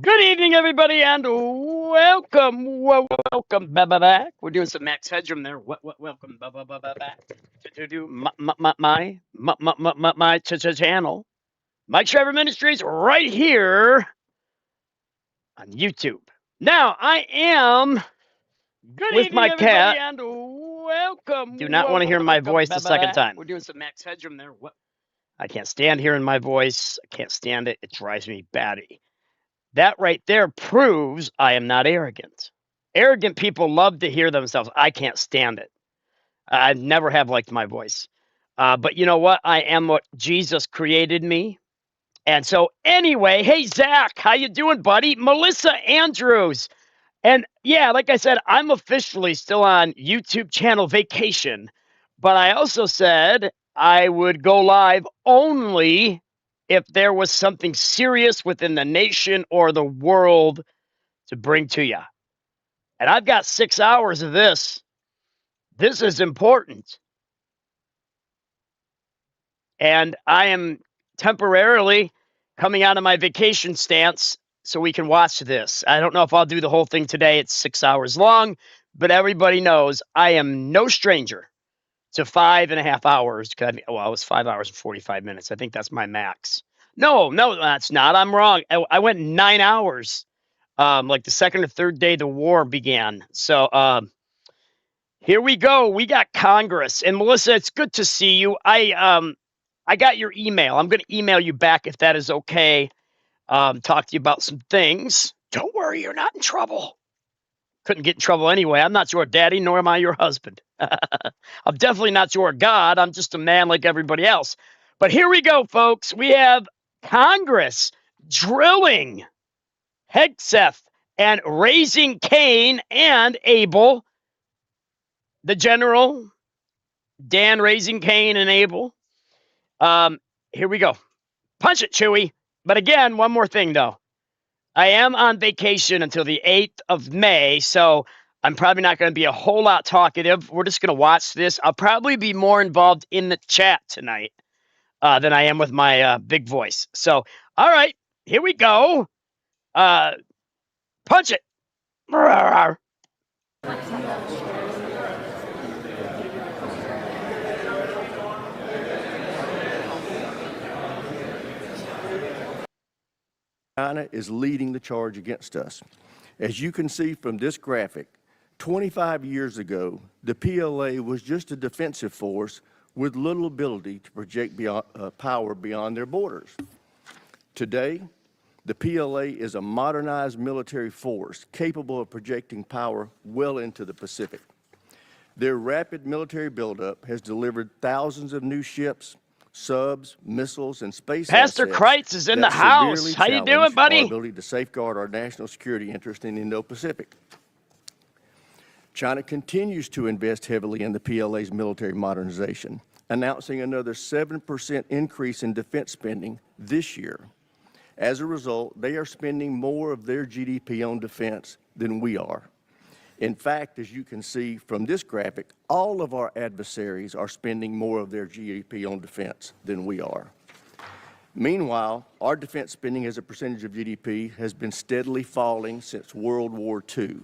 Good evening, everybody, and welcome back. We're doing some Max Headroom there. Welcome back to my channel, Mike Trevor Ministries, right here on YouTube. Now I am with my cat. And welcome. Do not want to hear my voice the second time. We're doing some Max Headroom there. I can't stand hearing my voice. I can't stand it. It drives me batty. That right there proves I am not arrogant. Arrogant people love to hear themselves. I can't stand it. I never have liked my voice. But you know what? I am what Jesus created me. And so anyway, hey, Zach, how you doing, buddy? Melissa Andrews. And yeah, like I said, I'm officially still on YouTube channel vacation. But I also said I would go live only if there was something serious within the nation or the world to bring to you. And I've got 6 hours of this. This is important. And I am temporarily coming out of my vacation stance so we can watch this. I don't know if I'll do the whole thing today. It's 6 hours long, but everybody knows I am no stranger to 5.5 hours. Well, it was 5 hours and 45 minutes. I think that's my max. No, that's not. I'm wrong. I went 9 hours. Like the second or third day the war began. So here we go. We got Congress. And Melissa, it's good to see you. I got your email. I'm going to email you back if that is okay. Talk to you about some things. Don't worry, you're not in trouble. Couldn't get in trouble anyway. I'm not your daddy, nor am I your husband. I'm definitely not your God. I'm just a man like everybody else. But here we go, folks. We have Congress drilling Hegseth and raising Caine and Abel, the general, Dan raising Caine and Abel. Here we go. Punch it, Chewy. But again, one more thing, though. I am on vacation until the 8th of May, so I'm probably not going to be a whole lot talkative. We're just going to watch this. I'll probably be more involved in the chat tonight than I am with my big voice. So, all right, here we go. Punch it. China is leading the charge against us. As you can see from this graphic, 25 years ago, the PLA was just a defensive force with little ability to project power beyond their borders. Today, the PLA is a modernized military force capable of projecting power well into the Pacific. Their rapid military buildup has delivered thousands of new ships, subs, missiles, and space Pastor Kreitz is in the house. How you doing, buddy? Our ability to safeguard our national security interest in the Indo-Pacific. China continues to invest heavily in the PLA's military modernization, announcing another 7% increase in defense spending this year. As a result, they are spending more of their GDP on defense than we are. In fact, as you can see from this graphic, all of our adversaries are spending more of their GDP on defense than we are. Meanwhile, our defense spending as a percentage of GDP has been steadily falling since World War II.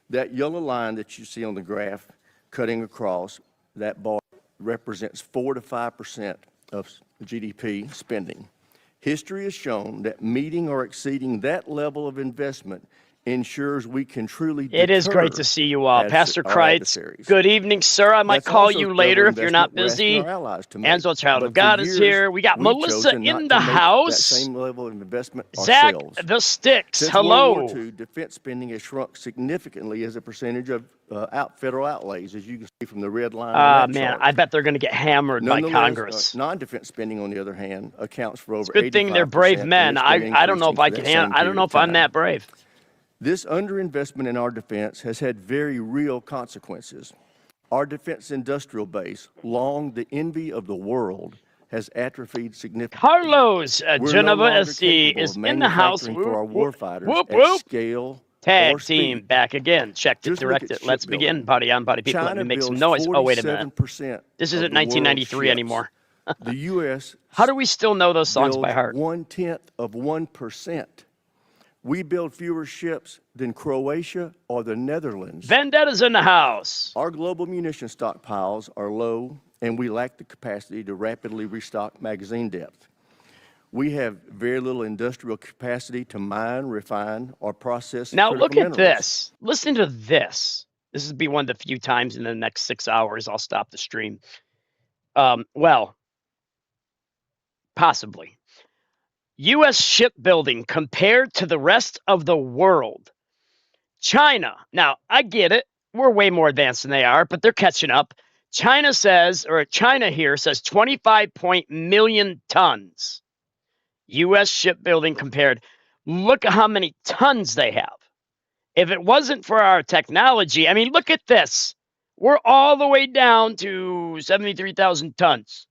That yellow line that you see on the graph cutting across that bar represents 4 to 5% of GDP spending. History has shown that meeting or exceeding that level of investment ensures we can truly deter. It is great to see you all. Pastor Kreitz, good evening, sir. I might call you later if you're not busy. Angela, child of God, is here. We got Melissa in the house. Same level of investment Zach, ourselves. the Sticks, Since hello. World War II, defense spending has shrunk significantly as a percentage of federal outlays, as you can see from the red line. Man, chart. I bet they're going to get hammered by Congress. Non-defense spending, on the other hand, accounts for over 85%. It's a good thing they're brave men. I don't know if I can handle. I don't know if I'm that brave. This underinvestment in our defense has had very real consequences. Our defense industrial base, long the envy of the world, has atrophied significantly. Carlos Genova SC is in the house. For our warfighters at scale. Tag team back again. Checked it, directed. Let's begin. Body on body. People, let me make some noise. Oh, wait a minute. This isn't 1993 anymore. The U.S. How do we still know those songs by heart? 1/10 of 1% We build fewer ships than Croatia or the Netherlands. Vendetta's in the house. Our global munition stockpiles are low, and we lack the capacity to rapidly restock magazine depth. We have very little industrial capacity to mine, refine, or process Now critical look at minerals. this. Listen to this. This will be one of the few times in the next 6 hours I'll stop the stream. Well, possibly. U.S. shipbuilding compared to the rest of the world. China. Now, I get it. We're way more advanced than they are, but they're catching up. China here says 25 million tons. U.S. shipbuilding compared. Look at how many tons they have. If it wasn't for our technology, I mean, look at this. We're all the way down to 73,000 tons.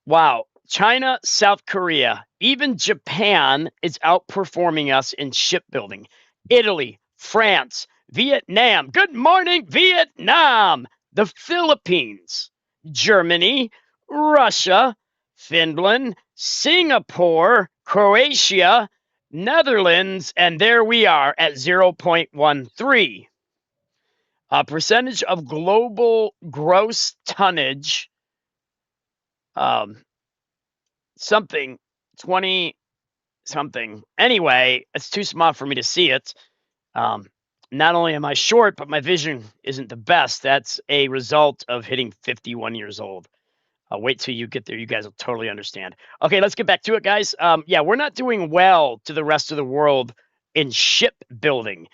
Wow. China, South Korea, even Japan is outperforming us in shipbuilding. Italy, France, Vietnam. Good morning, Vietnam. The Philippines, Germany, Russia, Finland, Singapore, Croatia, Netherlands, and there we are at 0.13. Percentage of global gross tonnage, something, 20 something. Anyway, it's too small for me to see it. Not only am I short, but my vision isn't the best. That's a result of hitting 51 years old. Wait till you get there. You guys will totally understand. Okay, let's get back to it, guys. Yeah, we're not doing well to the rest of the world in shipbuilding.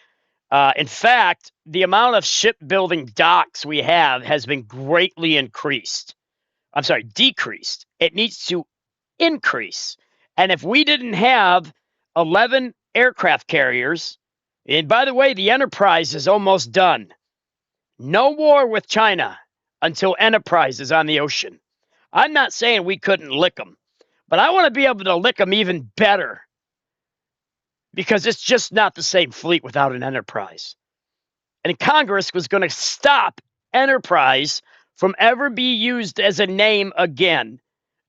In fact, the amount of shipbuilding docks we have has been greatly decreased. It needs to increase. And if we didn't have 11 aircraft carriers, and by the way, the Enterprise is almost done. No war with China until Enterprise is on the ocean. I'm not saying we couldn't lick them, but I want to be able to lick them even better because it's just not the same fleet without an Enterprise. And Congress was going to stop Enterprise from ever be used as a name again.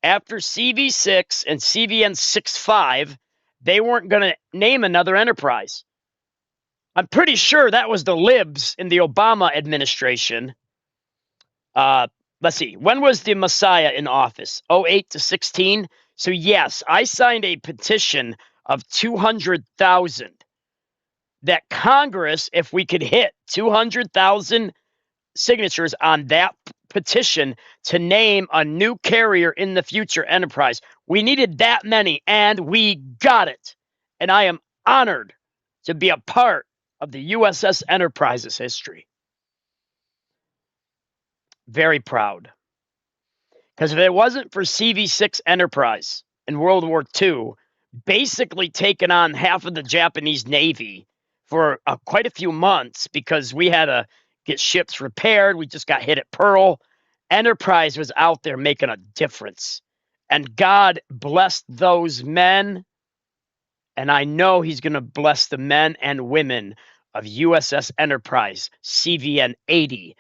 After CV6 and CVN 6.5, they weren't going to name another Enterprise. I'm pretty sure that was the libs in the Obama administration. Let's see. When was the Messiah in office? 08 to 16? So yes, I signed a petition of 200,000 that Congress, if we could hit 200,000 signatures on that petition to name a new carrier in the future Enterprise. We needed that many, and we got it. And I am honored to be a part of the USS Enterprise's history. Very proud. Because if it wasn't for CV6 Enterprise in World War II, basically taking on half of the Japanese Navy for quite a few months because we had to get ships repaired. We just got hit at Pearl. Enterprise was out there making a difference. And God blessed those men. And I know he's going to bless the men and women of USS Enterprise, CVN 80,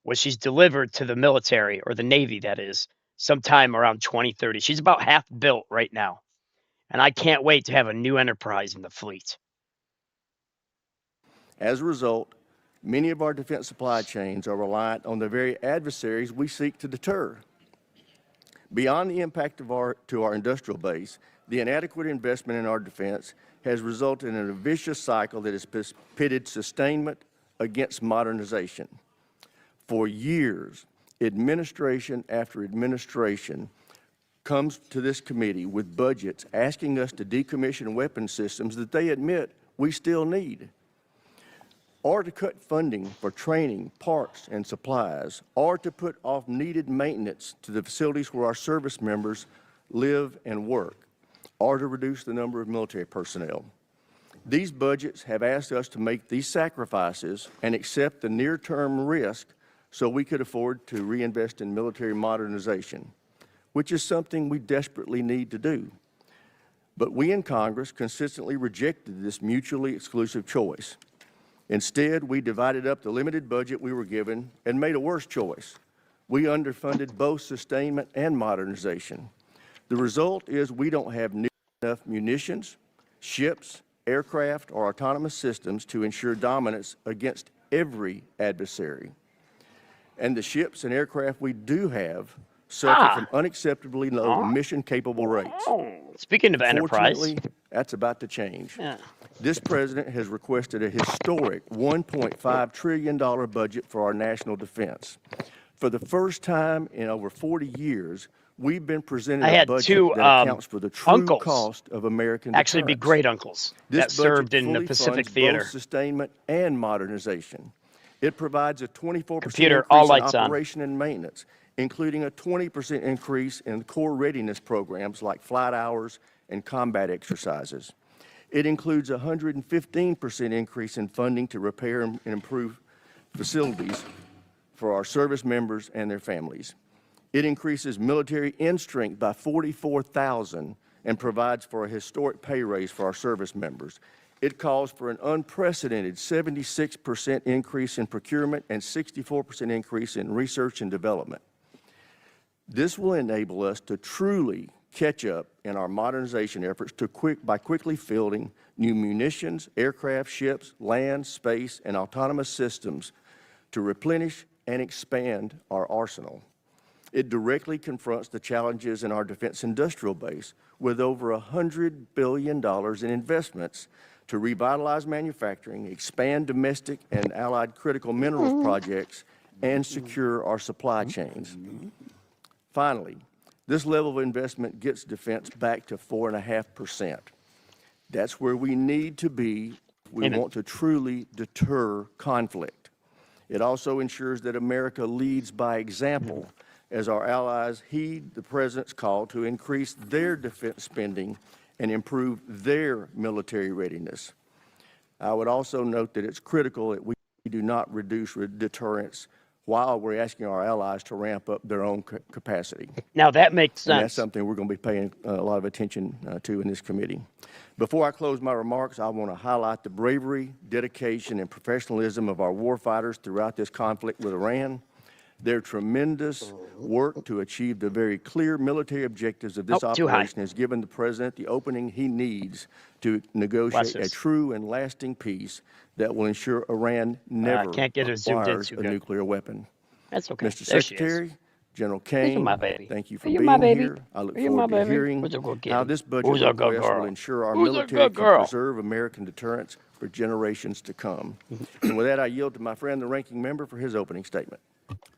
which she's delivered to the military, or the Navy, that is, sometime around 2030. She's about half built right now. And I can't wait to have a new Enterprise in the fleet. As a result, many of our defense supply chains are reliant on the very adversaries we seek to deter. Beyond the impact to our industrial base, the inadequate investment in our defense has resulted in a vicious cycle that has pitted sustainment against modernization. For years, administration after administration comes to this committee with budgets asking us to decommission weapon systems that they admit we still need, or to cut funding for training, parts, and supplies, or to put off needed maintenance to the facilities where our service members live and work, or to reduce the number of military personnel. These budgets have asked us to make these sacrifices and accept the near-term risk so we could afford to reinvest in military modernization, which is something we desperately need to do. But we in Congress consistently rejected this mutually exclusive choice. Instead, we divided up the limited budget we were given and made a worse choice. We underfunded both sustainment and modernization. The result is we don't have enough munitions, ships, aircraft, or autonomous systems to ensure dominance against every adversary. And the ships and aircraft we do have suffer from unacceptably low mission-capable rates. Speaking of enterprise. Fortunately, that's about to change. Yeah. This president has requested a historic $1.5 trillion budget for our national defense. For the first time in over 40 years, we've been presented a budget that accounts for the true cost of American deterrence. Actually, be great uncles that served in the Pacific Theater. Both sustainment and modernization. It provides a 24% Computer, increase all in lights on. operation and maintenance, including a 20% increase in core readiness programs like flight hours and combat exercises. It includes a 115% increase in funding to repair and improve facilities for our service members and their families. It increases military end strength by 44,000 and provides for a historic pay raise for our service members. It calls for an unprecedented 76% increase in procurement and 64% increase in research and development. This will enable us to truly catch up in our modernization efforts by quickly fielding new munitions, aircraft, ships, land, space, and autonomous systems to replenish and expand our arsenal. It directly confronts the challenges in our defense industrial base with over $100 billion in investments to revitalize manufacturing, expand domestic and allied critical minerals projects, and secure our supply chains. Finally, this level of investment gets defense back to 4.5%. That's where we need to be. We want to truly deter conflict. It also ensures that America leads by example as our allies heed the President's call to increase their defense spending and improve their military readiness. I would also note that it's critical that we do not reduce deterrence while we're asking our allies to ramp up their own capacity. Now that makes sense. And that's something we're going to be paying a lot of attention to in this committee. Before I close my remarks, I want to highlight the bravery, dedication, and professionalism of our warfighters throughout this conflict with Iran. Their tremendous work to achieve the very clear military objectives of this operation has given the President the opening he needs to negotiate a true and lasting peace that will ensure Iran never acquires a nuclear weapon. That's okay. Mr. Secretary, General Caine, thank you for being here. I look forward to hearing how this budget request will ensure our military can preserve American deterrence for generations to come. And with that, I yield to my friend, the ranking member, for his opening statement.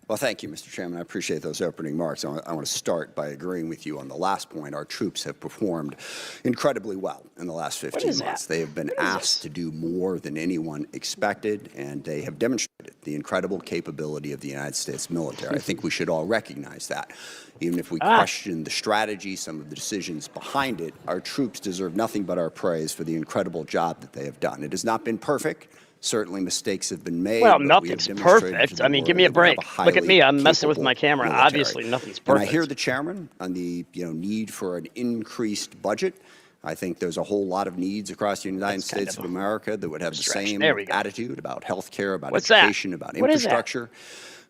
Well, thank you, Mr. Chairman. I appreciate those opening remarks. I want to start by agreeing with you on the last point. Our troops have performed incredibly well in the last 15 months. They have been asked to do more than anyone expected, and they have demonstrated the incredible capability of the United States military. I think we should all recognize that. Even if we question the strategy, some of the decisions behind it, our troops deserve nothing but our praise for the incredible job that they have done. It has not been perfect. Certainly mistakes have been made. Well, nothing's perfect. I mean, give me a break. Look at me. I'm messing with my camera. Military. Obviously, nothing's perfect. And I hear the chairman on the need for an increased budget. I think there's a whole lot of needs across the United States of America that would have the same attitude about health care, about education, about infrastructure.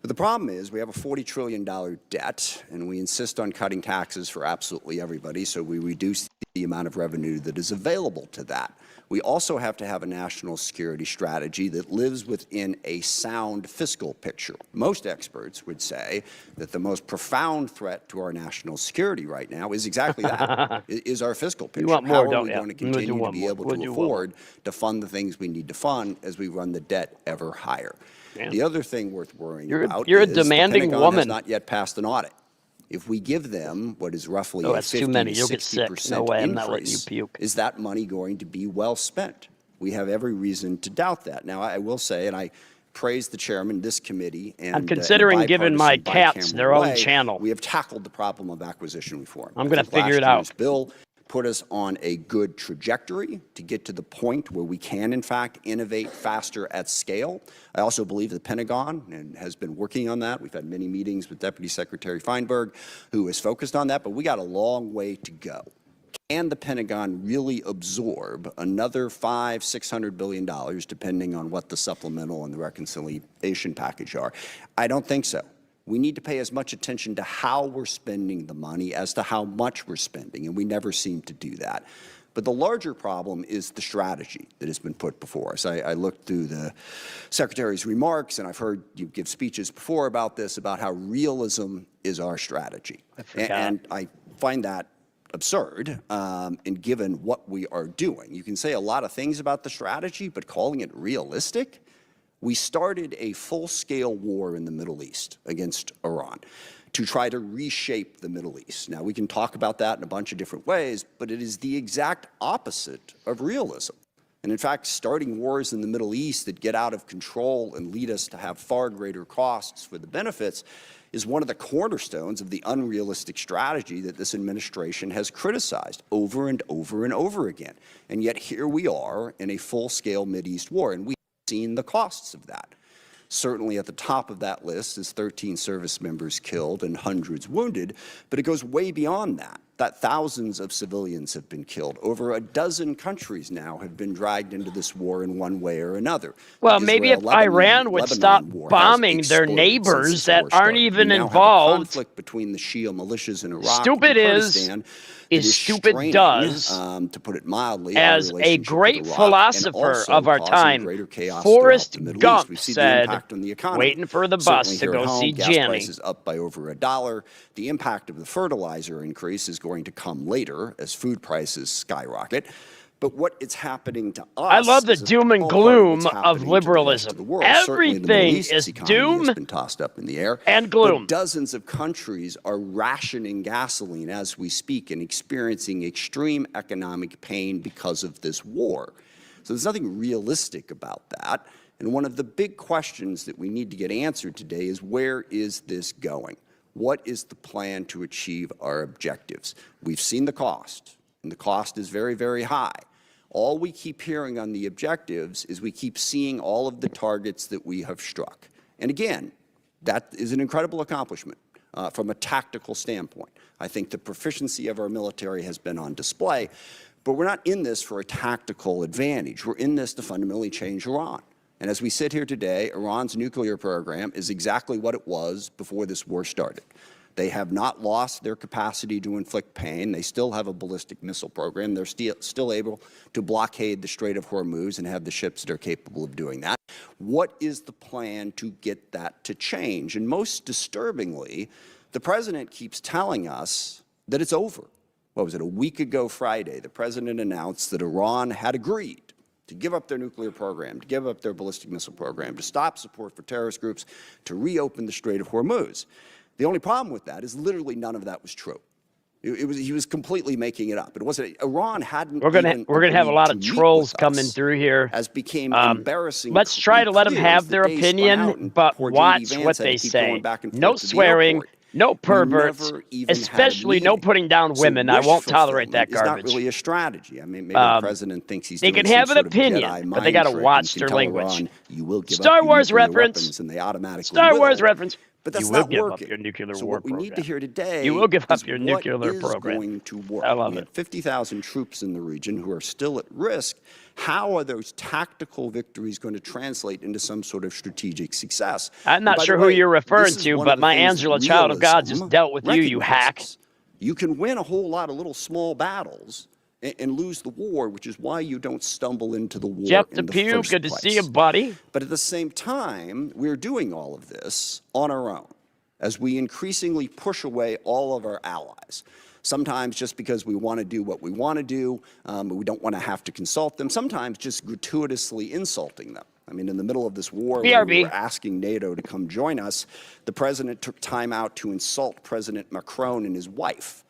But the problem is we have a $40 trillion debt, and we insist on cutting taxes for absolutely everybody, so we reduce the amount of revenue that is available to that. We also have to have a national security strategy that lives within a sound fiscal picture. Most experts would say that the most profound threat to our national security right now is exactly that, is our fiscal picture. You want more, How are we going to continue to be able to afford to fund the things we need to fund as we run the debt ever higher? Yeah. The other thing worth worrying about is the Pentagon has not yet passed an audit. If we give them what is roughly a 50 to 60% increase, is that money going to be well spent? We have every reason to doubt that. Now, I will say, and I praise the chairman, this committee, and I'm considering giving my cats their own channel. We have tackled the problem of acquisition reform. I'm going to figure it out. Bill put us on a good trajectory to get to the point where we can, in fact, innovate faster at scale. I also believe the Pentagon has been working on that. We've had many meetings with Deputy Secretary Feinberg, who is focused on that, but we got a long way to go. Can the Pentagon really absorb another $500–600 billion, depending on what the supplemental and the reconciliation package are? I don't think so. We need to pay as much attention to how we're spending the money as to how much we're spending, and we never seem to do that. But the larger problem is the strategy that has been put before us. I looked through the Secretary's remarks, and I've heard you give speeches before about this, about how realism is our strategy. And I find that absurd, and given what we are doing. You can say a lot of things about the strategy, but calling it realistic? We started a full-scale war in the Middle East against Iran to try to reshape the Middle East. Now, we can talk about that in a bunch of different ways, but it is the exact opposite of realism. And in fact, starting wars in the Middle East that get out of control and lead us to have far greater costs for the benefits is one of the cornerstones of the unrealistic strategy that this administration has criticized over and over and over again. And yet here we are in a full-scale Mideast war, and we've seen the costs of that. Certainly at the top of that list is 13 service members killed and hundreds wounded, but it goes way beyond that. That thousands of civilians have been killed. Over a dozen countries now have been dragged into this war in one way or another. Well, maybe if Iran would stop bombing their neighbors that aren't even involved. Conflict between the Shia militias in Iraq stupid and Kurdistan is stupid does, to put it mildly, as a great philosopher of our time, Forrest Gump said, waiting for the bus to go see Jenny. Gas prices up by over $1. The impact of the fertilizer increase is going to come later as food prices skyrocket. But what is happening to us? I love the doom and gloom of liberalism. Everything is doom has been tossed up in the air, and gloom. But dozens of countries are rationing gasoline as we speak and experiencing extreme economic pain because of this war. So there's nothing realistic about that. And one of the big questions that we need to get answered today is, where is this going? What is the plan to achieve our objectives? We've seen the cost, and the cost is very, very high. All we keep hearing on the objectives is we keep seeing all of the targets that we have struck. And again, that is an incredible accomplishment from a tactical standpoint. I think the proficiency of our military has been on display, but we're not in this for a tactical advantage. We're in this to fundamentally change Iran. And as we sit here today, Iran's nuclear program is exactly what it was before this war started. They have not lost their capacity to inflict pain. They still have a ballistic missile program. They're still able to blockade the Strait of Hormuz and have the ships that are capable of doing that. What is the plan to get that to change? And most disturbingly, the president keeps telling us that it's over. What was it, a week ago Friday, the president announced that Iran had agreed to give up their nuclear program, to give up their ballistic missile program, to stop support for terrorist groups, to reopen the Strait of Hormuz. The only problem with that is literally none of that was true. He was completely making it up. It wasn't. Iran hadn't. We're gonna have a lot of trolls coming through here. As became embarrassing. Let's try to let them have their opinion, but watch what they say. No swearing. No perverts, especially no putting down women. I won't tolerate that garbage. It's not really a strategy. I mean, maybe the president thinks he's. They can have an opinion, but they got to watch their language. You will give Star up Wars your reference. And they automatically Star Wars reference. But that's you will not give working. Up your nuclear so war what we program. need to hear today you will give up is your nuclear what program. Is going to work. I love we have 50,000 troops in the region who are still at risk. How are those tactical victories going to translate into some sort of strategic success? I'm not sure who you're referring to, but my Angela, child of God, just dealt with you, you hack. You can win a whole lot of little small battles and lose the war, which is why you don't stumble into the war Jeff in the Depew, first good to place. see you, buddy. But at the same time, we're doing all of this on our own as we increasingly push away all of our allies. Sometimes just because we want to do what we want to do, but we don't want to have to consult them. Sometimes just gratuitously insulting them. I mean, in the middle of this war, when we were asking NATO to come join us, the president took time out to insult President Macron and his wife.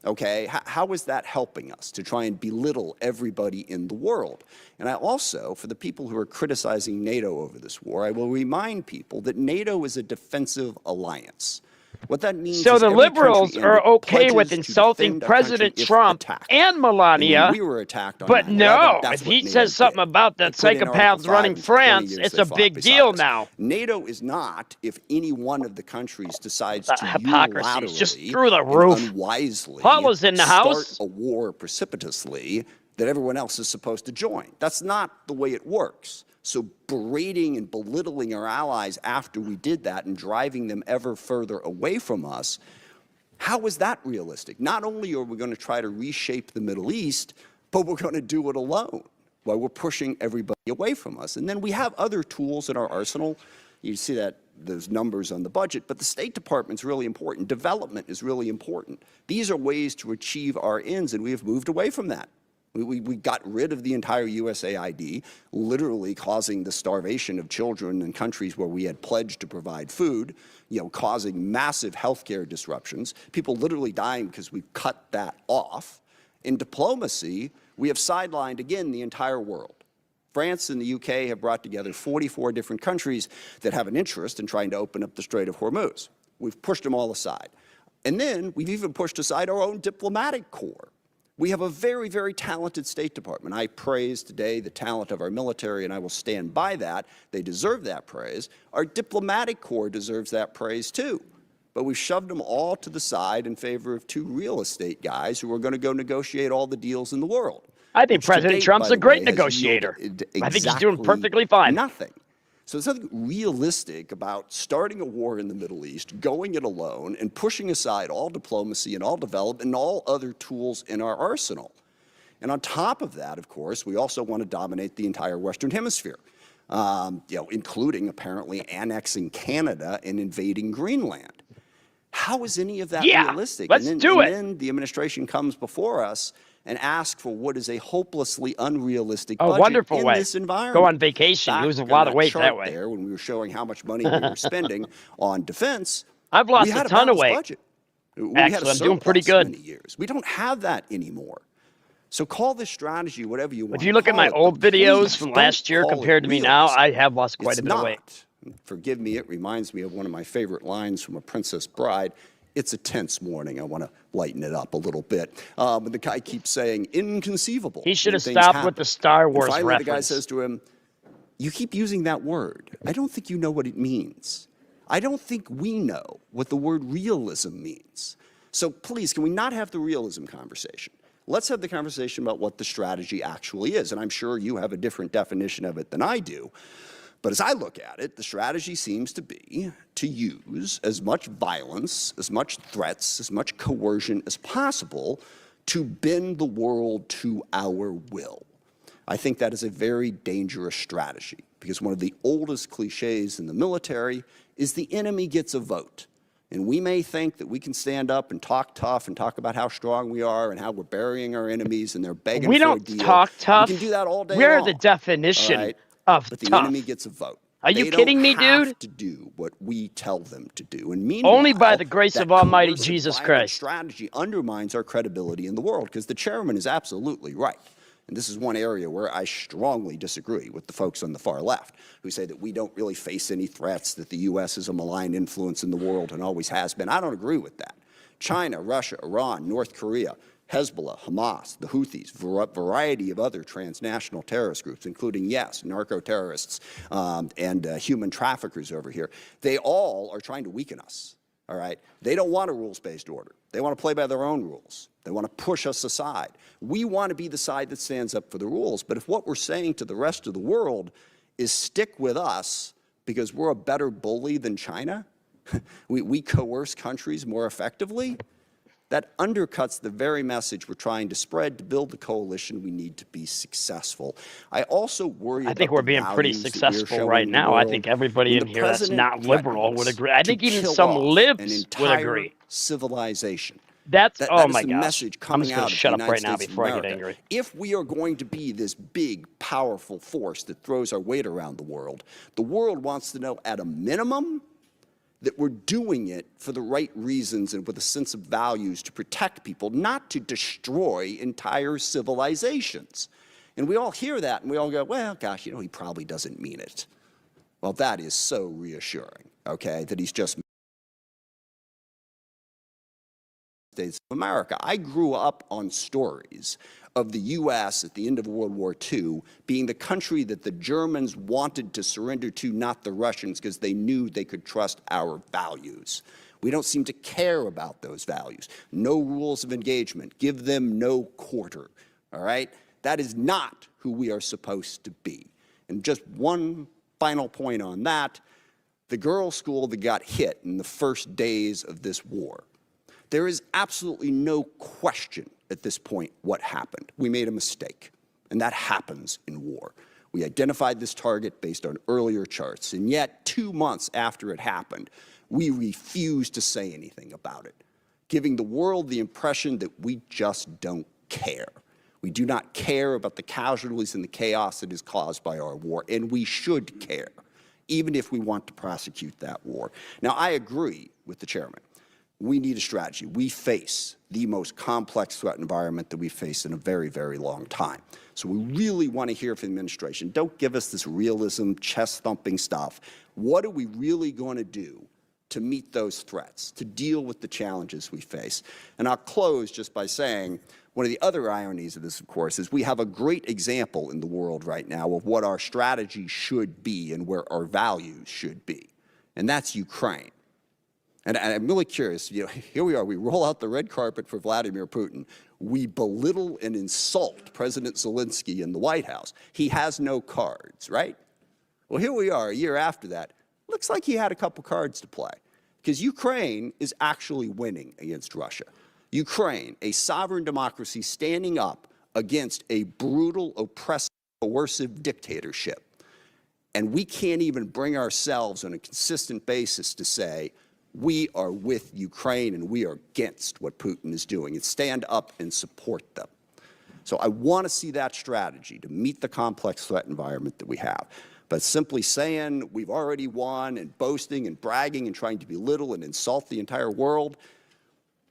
Okay, how is that helping us to try and belittle everybody in the world? And I also, for the people who are criticizing NATO over this war, I will remind people that NATO is a defensive alliance. What that means so is the liberals are okay with insulting President Trump and Melania, we were attacked on but no, if he says something about the psychopaths running France, it's a big deal now. NATO is not if any one of the countries decides to hypocrisy just through the roof, unwisely Paula's in the house, start a war precipitously that everyone else is supposed to join. That's not the way it works. So berating and belittling our allies after we did that and driving them ever further away from us, how is that realistic? Not only are we going to try to reshape the Middle East, but we're going to do it alone while we're pushing everybody away from us. And then we have other tools in our arsenal. You see that those numbers on the budget, but the State Department's really important. Development is really important. These are ways to achieve our ends, and we have moved away from that. We got rid of the entire USAID, literally causing the starvation of children in countries where we had pledged to provide food, causing massive healthcare disruptions, people literally dying because we cut that off. In diplomacy, we have sidelined, again, the entire world. France and the UK have brought together 44 different countries that have an interest in trying to open up the Strait of Hormuz. We've pushed them all aside. And then we've even pushed aside our own diplomatic corps. We have a very, very talented State Department. I praise today the talent of our military, and I will stand by that. They deserve that praise. Our diplomatic corps deserves that praise too. But we've shoved them all to the side in favor of two real estate guys who are going to go negotiate all the deals in the world. I think President Trump's a great negotiator. I think he's doing perfectly fine. Nothing. So there's nothing realistic about starting a war in the Middle East, going it alone, and pushing aside all diplomacy and all development and all other tools in our arsenal. And on top of that, of course, we also want to dominate the entire Western Hemisphere, including apparently annexing Canada and invading Greenland. How is any of that realistic? Let's do it. And then the administration comes before us and ask for what is a hopelessly unrealistic budget in this environment. Go on vacation, lose a lot of weight that way. There, when we were showing how much money we were spending on defense, I've lost a ton of weight. Budget. Actually, I'm doing pretty good. Many years. We don't have that anymore. So call this strategy whatever you want. If you look at my old videos from last year compared to me now, I have lost quite a bit of weight. Forgive me, it reminds me of one of my favorite lines from A Princess Bride. It's a tense morning. I want to lighten it up a little bit. But the guy keeps saying, inconceivable. He should have stopped with the Star Wars reference. reference. The guy says to him, you keep using that word. I don't think you know what it means. I don't think we know what the word realism means. So please, can we not have the realism conversation? Let's have the conversation about what the strategy actually is. And I'm sure you have a different definition of it than I do. But as I look at it, the strategy seems to be to use as much violence, as much threats, as much coercion as possible to bend the world to our will. I think that is a very dangerous strategy because one of the oldest cliches in the military is the enemy gets a vote. And we may think that we can stand up and talk tough and talk about how strong we are and how we're burying our enemies and they're begging for a deal. We don't talk tough. We can do that all day We're long. the definition of But the tough. enemy gets a vote. Are you kidding me, dude? They don't have to do what we tell them to do. And meanwhile, only by the grace of Almighty Jesus Christ. Strategy undermines our credibility in the world because the chairman is absolutely right. And this is one area where I strongly disagree with the folks on the far left who say that we don't really face any threats, that the U.S. is a malign influence in the world and always has been. I don't agree with that. China, Russia, Iran, North Korea, Hezbollah, Hamas, the Houthis, variety of other transnational terrorist groups, including, yes, narco-terrorists and human traffickers over here. They all are trying to weaken us, all right? They don't want a rules-based order. They want to play by their own rules. They want to push us aside. We want to be the side that stands up for the rules. But if what we're saying to the rest of the world is stick with us because we're a better bully than China, we coerce countries more effectively, that undercuts the very message we're trying to spread to build the coalition we need to be successful. I also worry about I think we're being pretty successful right now. I think everybody in here that's not liberal would agree. I think even some libs would agree. Civilization. That's oh my gosh. Message coming I'm just going to shut up right now before I get angry. If we are going to be this big, powerful force that throws our weight around the world wants to know at a minimum that we're doing it for the right reasons and with a sense of values to protect people, not to destroy entire civilizations. And we all hear that and we all go, well, gosh, he probably doesn't mean it. Well, that is so reassuring, okay, that he's just States of America. I grew up on stories of the U.S. at the end of World War II being the country that the Germans wanted to surrender to, not the Russians, because they knew they could trust our values. We don't seem to care about those values. No rules of engagement. Give them no quarter, all right? That is not who we are supposed to be. And just one final point on that, the girls' school that got hit in the first days of this war. There is absolutely no question at this point what happened. We made a mistake, and that happens in war. We identified this target based on earlier charts, and yet 2 months after it happened, we refused to say anything about it, giving the world the impression that we just don't care. We do not care about the casualties and the chaos that is caused by our war, and we should care, even if we want to prosecute that war. Now, I agree with the chairman. We need a strategy. We face the most complex threat environment that we've faced in a very, very long time. So we really want to hear from the administration. Don't give us this realism, chest-thumping stuff. What are we really going to do to meet those threats, to deal with the challenges we face? And I'll close just by saying one of the other ironies of this, of course, is we have a great example in the world right now of what our strategy should be and where our values should be, and that's Ukraine. And I'm really curious, here we are, we roll out the red carpet for Vladimir Putin. We belittle and insult President Zelensky in the White House. He has no cards, right? Well, here we are a year after that. Looks like he had a couple cards to play, because Ukraine is actually winning against Russia. Ukraine, a sovereign democracy standing up against a brutal, oppressive, coercive dictatorship. And we can't even bring ourselves on a consistent basis to say, we are with Ukraine and we are against what Putin is doing, and stand up and support them. So I want to see that strategy to meet the complex threat environment that we have. But simply saying we've already won and boasting and bragging and trying to belittle and insult the entire world,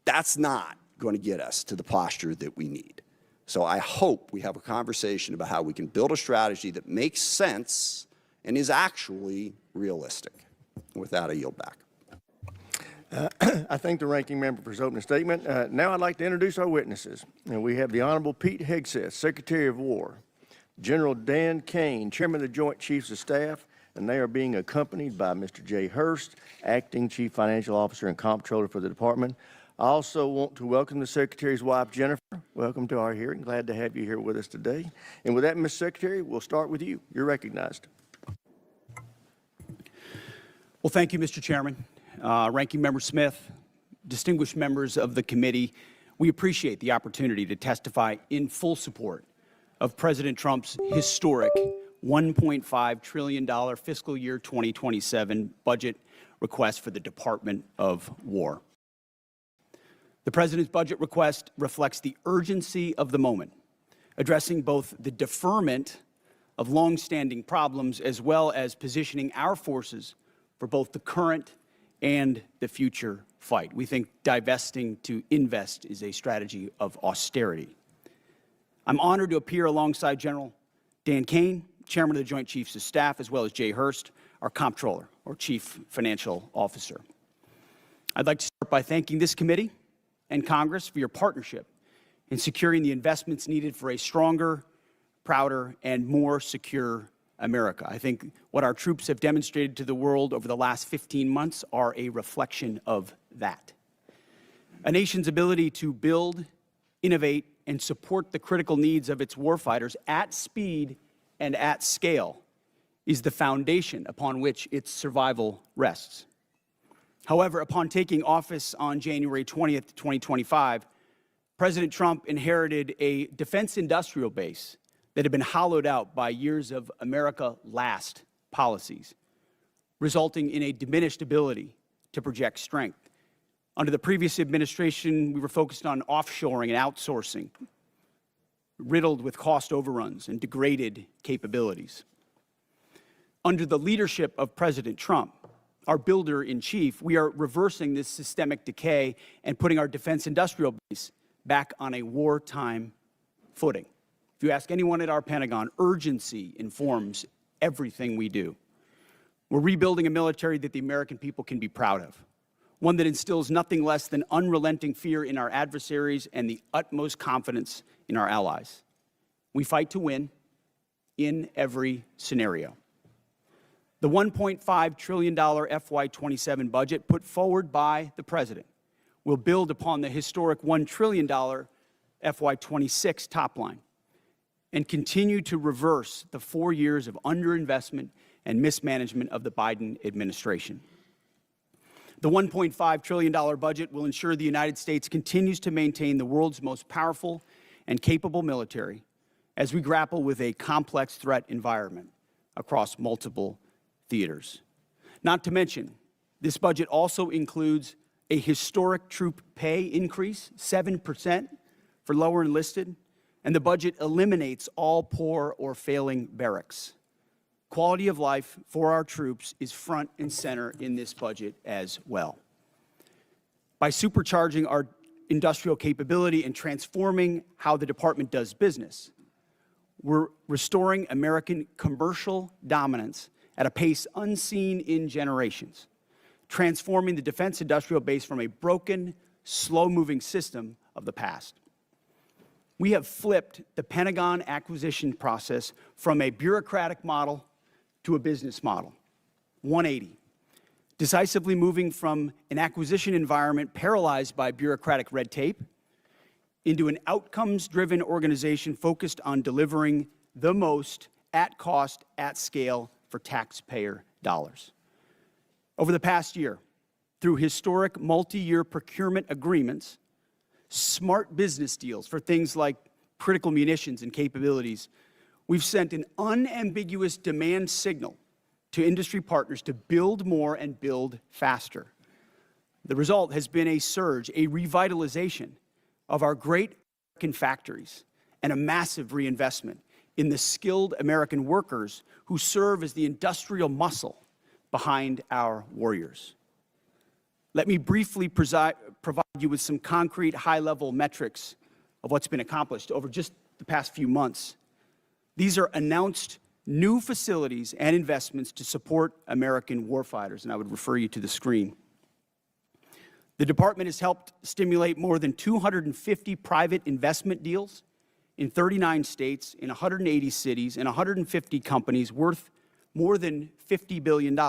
that's not going to get us to the posture that we need. So I hope we have a conversation about how we can build a strategy that makes sense and is actually realistic. With that, I yield back. I thank the ranking member for his opening statement. Now I'd like to introduce our witnesses. And we have the Honorable Pete Hegseth, Secretary of War, General Dan Caine, Chairman of the Joint Chiefs of Staff, and they are being accompanied by Mr. Jay Hurst, Acting Chief Financial Officer and Comptroller for the Department. I also want to welcome the Secretary's wife, Jennifer. Welcome to our hearing. Glad to have you here with us today. And with that, Ms. Secretary, we'll start with you. You're recognized. Well, thank you, Mr. Chairman. Ranking Member Smith, distinguished members of the committee, we appreciate the opportunity to testify in full support of President Trump's historic $1.5 trillion fiscal year 2027 budget request for the Department of War. The President's budget request reflects the urgency of the moment, addressing both the deferment of longstanding problems as well as positioning our forces for both the current and the future fight. We think divesting to invest is a strategy of austerity. I'm honored to appear alongside General Dan Caine, Chairman of the Joint Chiefs of Staff, as well as Jay Hurst, our Comptroller, or Chief Financial Officer. I'd like to start by thanking this committee and Congress for your partnership in securing the investments needed for a stronger, prouder, and more secure America. I think what our troops have demonstrated to the world over the last 15 months are a reflection of that. A nation's ability to build, innovate, and support the critical needs of its warfighters at speed and at scale is the foundation upon which its survival rests. However, upon taking office on January 20th, 2025, President Trump inherited a defense industrial base that had been hollowed out by years of America Last policies, resulting in a diminished ability to project strength. Under the previous administration, we were focused on offshoring and outsourcing, riddled with cost overruns and degraded capabilities. Under the leadership of President Trump, our builder-in-chief, we are reversing this systemic decay and putting our defense industrial base back on a wartime footing. If you ask anyone at our Pentagon, urgency informs everything we do. We're rebuilding a military that the American people can be proud of, one that instills nothing less than unrelenting fear in our adversaries and the utmost confidence in our allies. We fight to win in every scenario. The $1.5 trillion FY27 budget put forward by the President will build upon the historic $1 trillion FY26 top line and continue to reverse the 4 years of underinvestment and mismanagement of the Biden administration. The $1.5 trillion budget will ensure the United States continues to maintain the world's most powerful and capable military as we grapple with a complex threat environment across multiple theaters. Not to mention, this budget also includes a historic troop pay increase, 7% for lower enlisted, and the budget eliminates all poor or failing barracks. Quality of life for our troops is front and center in this budget as well. By supercharging our industrial capability and transforming how the department does business, we're restoring American commercial dominance at a pace unseen in generations, transforming the defense industrial base from a broken, slow-moving system of the past. We have flipped the Pentagon acquisition process from a bureaucratic model to a business model, 180, decisively moving from an acquisition environment paralyzed by bureaucratic red tape into an outcomes-driven organization focused on delivering the most at cost, at scale for taxpayer dollars. Over the past year, through historic multi-year procurement agreements, smart business deals for things like critical munitions and capabilities, we've sent an unambiguous demand signal to industry partners to build more and build faster. The result has been a surge, a revitalization of our great American factories and a massive reinvestment in the skilled American workers who serve as the industrial muscle behind our warriors. Let me briefly provide you with some concrete high-level metrics of what's been accomplished over just the past few months. These are announced new facilities and investments to support American warfighters, and I would refer you to the screen. The department has helped stimulate more than 250 private investment deals in 39 states, in 180 cities, and 150 companies worth more than $50 billion.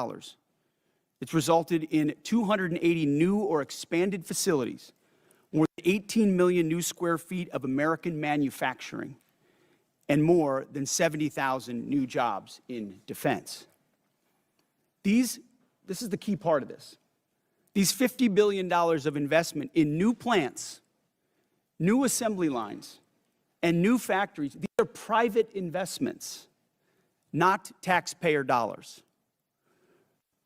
It's resulted in 280 new or expanded facilities, more than 18 million new square feet of American manufacturing, and more than 70,000 new jobs in defense. This is the key part of this. These $50 billion of investment in new plants, new assembly lines, and new factories, these are private investments, not taxpayer dollars.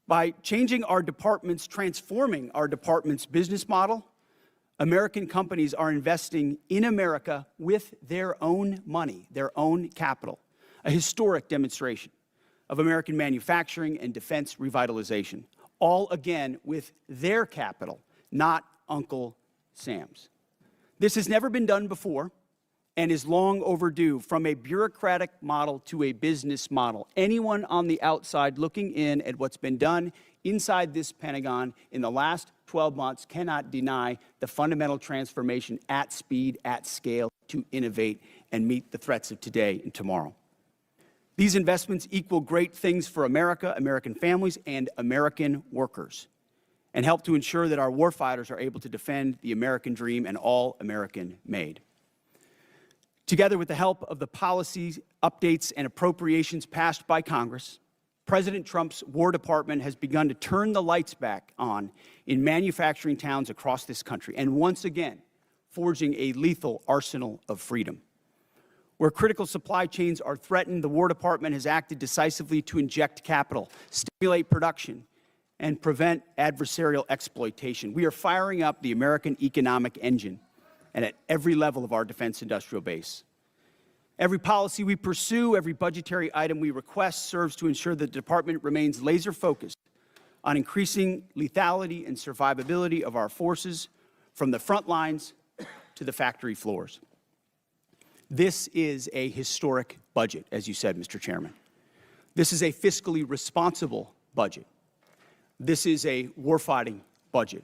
By changing our departments, transforming our department's business model, American companies are investing in America with their own money, their own capital, a historic demonstration of American manufacturing and defense revitalization, all again with their capital, not Uncle Sam's. This has never been done before and is long overdue, from a bureaucratic model to a business model. Anyone on the outside looking in at what's been done inside this Pentagon in the last 12 months cannot deny the fundamental transformation at speed, at scale, to innovate and meet the threats of today and tomorrow. These investments equal great things for America, American families, and American workers, and help to ensure that our warfighters are able to defend the American dream and all American made. Together with the help of the policy updates and appropriations passed by Congress, President Trump's War Department has begun to turn the lights back on in manufacturing towns across this country, and once again, forging a lethal arsenal of freedom. Where critical supply chains are threatened, the War Department has acted decisively to inject capital, stimulate production, and prevent adversarial exploitation. We are firing up the American economic engine, and at every level of our defense industrial base. Every policy we pursue, every budgetary item we request serves to ensure that the department remains laser-focused on increasing lethality and survivability of our forces from the front lines to the factory floors. This is a historic budget, as you said, Mr. Chairman. This is a fiscally responsible budget. This is a warfighting budget.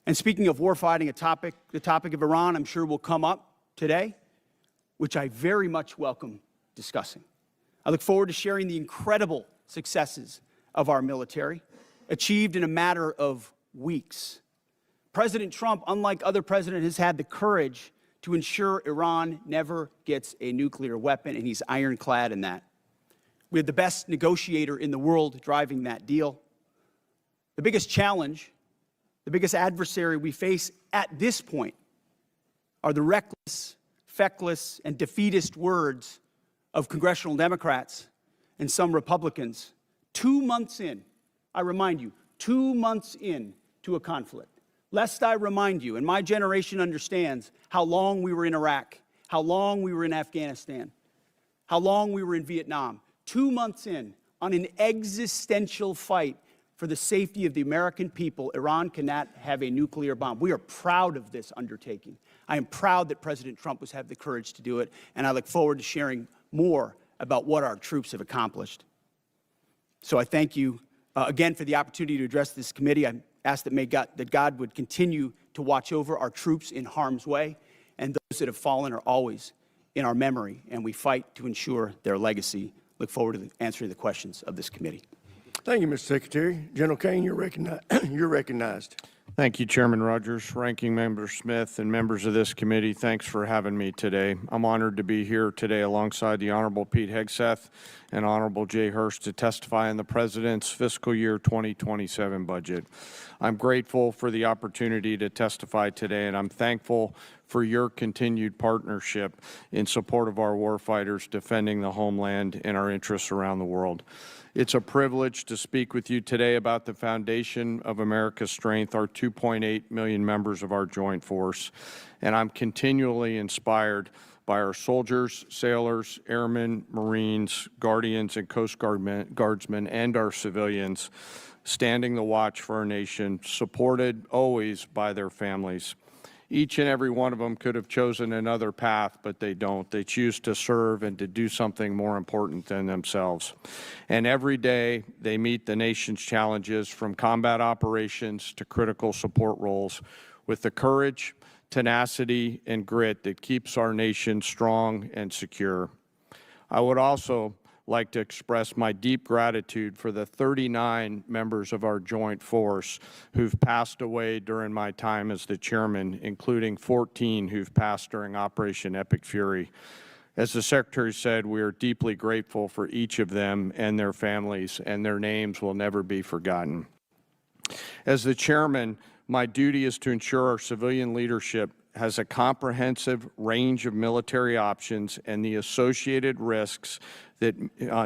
And speaking of warfighting, the topic of Iran, I'm sure will come up today, which I very much welcome discussing. I look forward to sharing the incredible successes of our military, achieved in a matter of weeks. President Trump, unlike other presidents, has had the courage to ensure Iran never gets a nuclear weapon, and he's ironclad in that. We have the best negotiator in the world driving that deal. The biggest challenge, the biggest adversary we face at this point are the reckless, feckless, and defeatist words of congressional Democrats and some Republicans 2 months in, I remind you, 2 months in to a conflict. Lest I remind you, and my generation understands how long we were in Iraq, how long we were in Afghanistan, how long we were in Vietnam. 2 months in on an existential fight for the safety of the American people, Iran cannot have a nuclear bomb. We are proud of this undertaking. I am proud that President Trump has had the courage to do it, and I look forward to sharing more about what our troops have accomplished. So I thank you again for the opportunity to address this committee. I ask that God would continue to watch over our troops in harm's way, and those that have fallen are always in our memory, and we fight to ensure their legacy. Look forward to answering the questions of this committee. Thank you, Mr. Secretary. General Caine, you're recognized. Thank you, Chairman Rogers, Ranking Member Smith, and members of this committee. Thanks for having me today. I'm honored to be here today alongside the Honorable Pete Hegseth and Honorable Jay Hurst to testify on the President's fiscal year 2027 budget. I'm grateful for the opportunity to testify today, and I'm thankful for your continued partnership in support of our warfighters defending the homeland and our interests around the world. It's a privilege to speak with you today about the foundation of America's strength, our 2.8 million members of our joint force, and I'm continually inspired by our soldiers, sailors, airmen, Marines, Guardians, and Coast Guardsmen, and our civilians standing the watch for our nation, supported always by their families. Each and every one of them could have chosen another path, but they don't. They choose to serve and to do something more important than themselves. And every day they meet the nation's challenges, from combat operations to critical support roles, with the courage, tenacity, and grit that keeps our nation strong and secure. I would also like to express my deep gratitude for the 39 members of our joint force who've passed away during my time as the chairman, including 14 who've passed during Operation Epic Fury. As the Secretary said, we are deeply grateful for each of them and their families, and their names will never be forgotten. As the chairman, my duty is to ensure our civilian leadership has a comprehensive range of military options and the associated risks that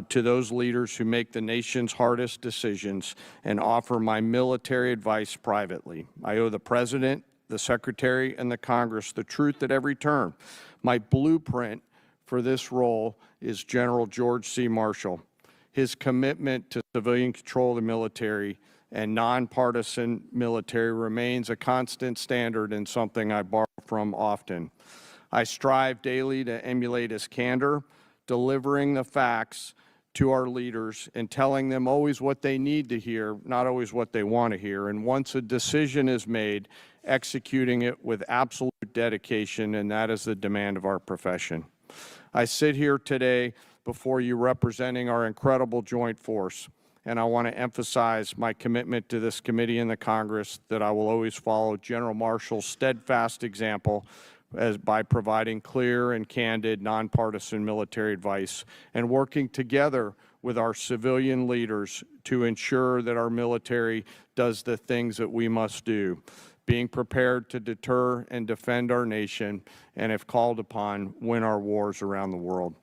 to those leaders who make the nation's hardest decisions, and offer my military advice privately. I owe the President, the Secretary, and the Congress the truth at every turn. My blueprint for this role is General George C. Marshall. His commitment to civilian control of the military and nonpartisan military remains a constant standard and something I borrow from often. I strive daily to emulate his candor, delivering the facts to our leaders and telling them always what they need to hear, not always what they want to hear. And once a decision is made, executing it with absolute dedication, and that is the demand of our profession. I sit here today before you representing our incredible joint force, and I want to emphasize my commitment to this committee and the Congress that I will always follow General Marshall's steadfast example by providing clear and candid, nonpartisan military advice and working together with our civilian leaders to ensure that our military does the things that we must do, being prepared to deter and defend our nation, and if called upon, win our wars around the world.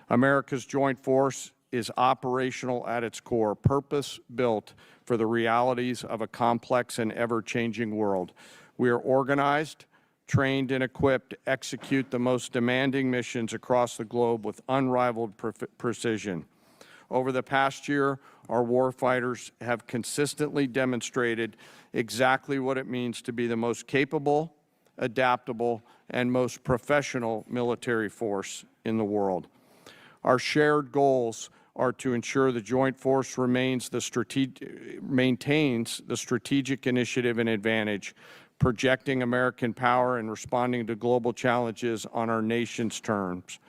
America's joint force is operational at its core, purpose-built for the realities of a complex and ever-changing world. We are organized, trained, and equipped to execute the most demanding missions across the globe with unrivaled precision. Over the past year, our warfighters have consistently demonstrated exactly what it means to be the most capable, adaptable, and most professional military force in the world. Our shared goals are to ensure the joint force maintains the strategic initiative and advantage, projecting American power and responding to global challenges on our nation's terms.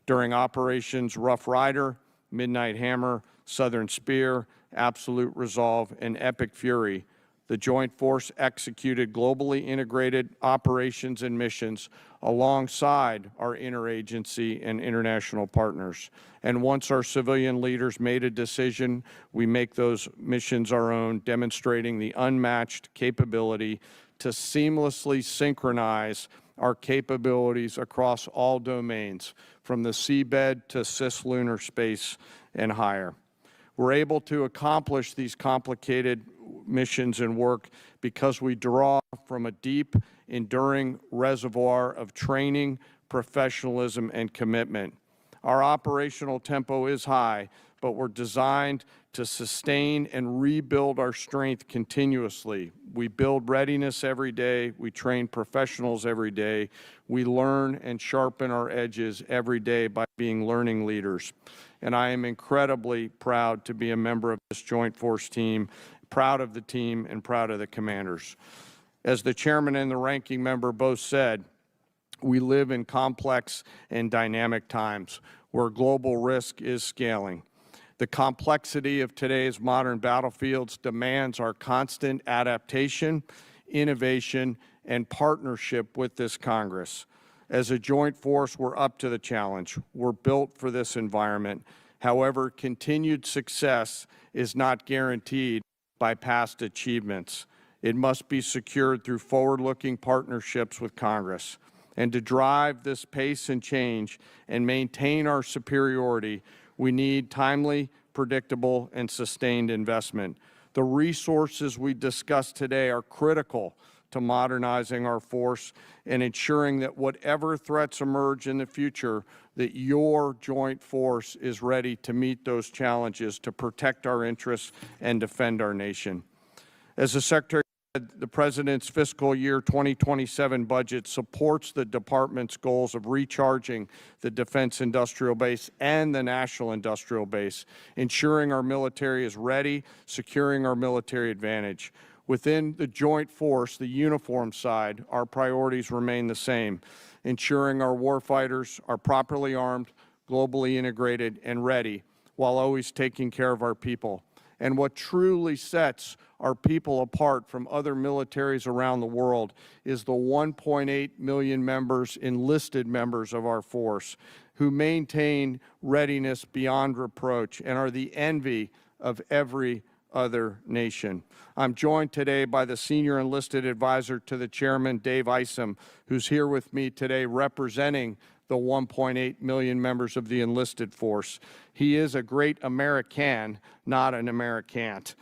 During Operations Rough Rider, Midnight Hammer, Southern Spear, Absolute Resolve, and Epic Fury, The Joint Force executed globally integrated operations and missions alongside our interagency and international partners. And once our civilian leaders made a decision, we make those missions our own, demonstrating the unmatched capability to seamlessly synchronize our capabilities across all domains, from the seabed to cislunar space and higher. We're able to accomplish these complicated missions and work because we draw from a deep, enduring reservoir of training, professionalism, and commitment. Our operational tempo is high, but we're designed to sustain and rebuild our strength continuously. We build readiness every day. We train professionals every day. We learn and sharpen our edges every day by being learning leaders. And I am incredibly proud to be a member of this Joint Force team, proud of the team and proud of the commanders. As the chairman and the ranking member both said, we live in complex and dynamic times where global risk is scaling. The complexity of today's modern battlefields demands our constant adaptation, innovation, and partnership with this Congress. As a joint force, we're up to the challenge. We're built for this environment. However, continued success is not guaranteed by past achievements. It must be secured through forward-looking partnerships with Congress. And to drive this pace and change and maintain our superiority, we need timely, predictable, and sustained investment. The resources we discussed today are critical to modernizing our force and ensuring that whatever threats emerge in the future, that your joint force is ready to meet those challenges, to protect our interests and defend our nation. As the Secretary said, the President's fiscal year 2027 budget supports the Department's goals of recharging the defense industrial base and the national industrial base, ensuring our military is ready, securing our military advantage. Within the joint force, the uniform side, our priorities remain the same, ensuring our warfighters are properly armed, globally integrated, and ready, while always taking care of our people. And what truly sets our people apart from other militaries around the world is the 1.8 million members, enlisted members of our force, who maintain readiness beyond reproach and are the envy of every other nation. I'm joined today by the Senior Enlisted Advisor to the Chairman, Dave Isom, who's here with me today representing the 1.8 million members of the enlisted force. He is a great American, not an Americant.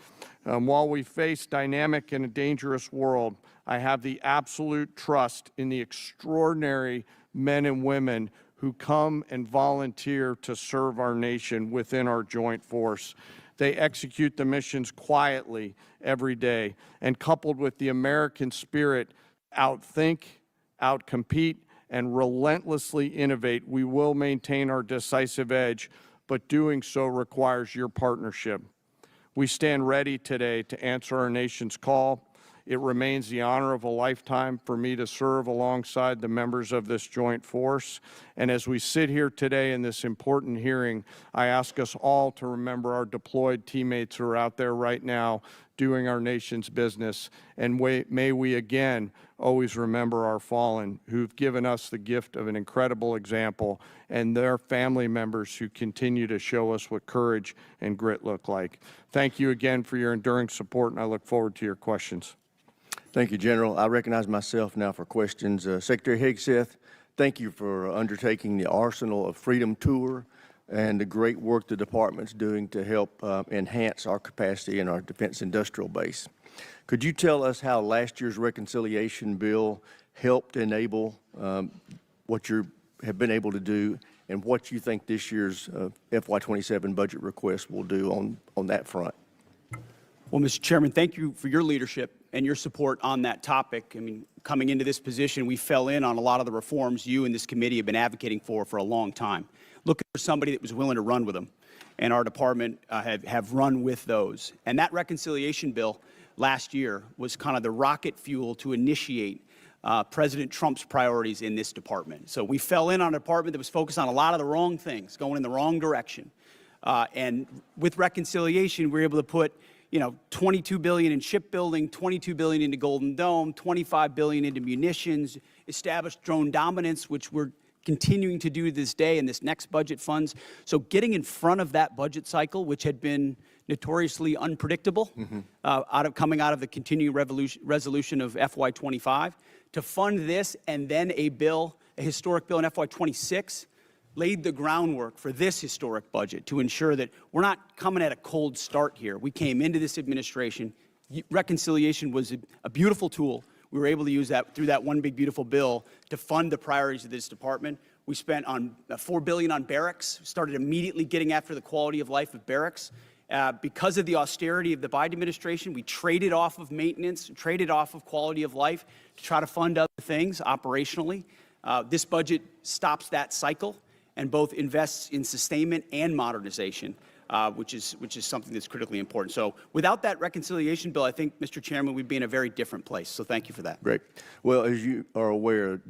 While we face dynamic and a dangerous world, I have the absolute trust in the extraordinary men and women who come and volunteer to serve our nation within our joint force. They execute the missions quietly every day, and coupled with the American spirit, outthink, outcompete, and relentlessly innovate, we will maintain our decisive edge, but doing so requires your partnership. We stand ready today to answer our nation's call. It remains the honor of a lifetime for me to serve alongside the members of this joint force. And as we sit here today in this important hearing, I ask us all to remember our deployed teammates who are out there right now doing our nation's business. And may we again always remember our fallen, who've given us the gift of an incredible example, and their family members who continue to show us what courage and grit look like. Thank you again for your enduring support, and I look forward to your questions. Thank you, General. I recognize myself now for questions. Secretary Hegseth, thank you for undertaking the Arsenal of Freedom tour and the great work the department's doing to help enhance our capacity in our defense industrial base. Could you tell us how last year's reconciliation bill helped enable what you have been able to do, and what you think this year's FY27 budget request will do on that front? Well, Mr. Chairman, thank you for your leadership and your support on that topic. I mean, coming into this position, we fell in on a lot of the reforms you and this committee have been advocating for a long time. Looking for somebody that was willing to run with them, and our department have run with those. And that reconciliation bill last year was kind of the rocket fuel to initiate President Trump's priorities in this department. So we fell in on a department that was focused on a lot of the wrong things, going in the wrong direction. And with reconciliation, we were able to put $22 billion in shipbuilding, $22 billion into Golden Dome, $25 billion into munitions, established drone dominance, which we're continuing to do this day in this next budget funds. So getting in front of that budget cycle, which had been notoriously unpredictable, coming out of the continuing resolution of FY25, to fund this and then a historic bill in FY26, laid the groundwork for this historic budget to ensure that we're not coming at a cold start here. We came into this administration. Reconciliation was a beautiful tool. We were able to use that through that one big beautiful bill to fund the priorities of this department. We spent on $4 billion on barracks, started immediately getting after the quality of life of barracks. Because of the austerity of the Biden administration, we traded off of maintenance, traded off of quality of life to try to fund other things operationally. This budget stops that cycle and both invests in sustainment and modernization, which is something that's critically important. So without that reconciliation bill, I think, Mr. Chairman, we'd be in a very different place. So thank you for that. Great. Well, as you are aware,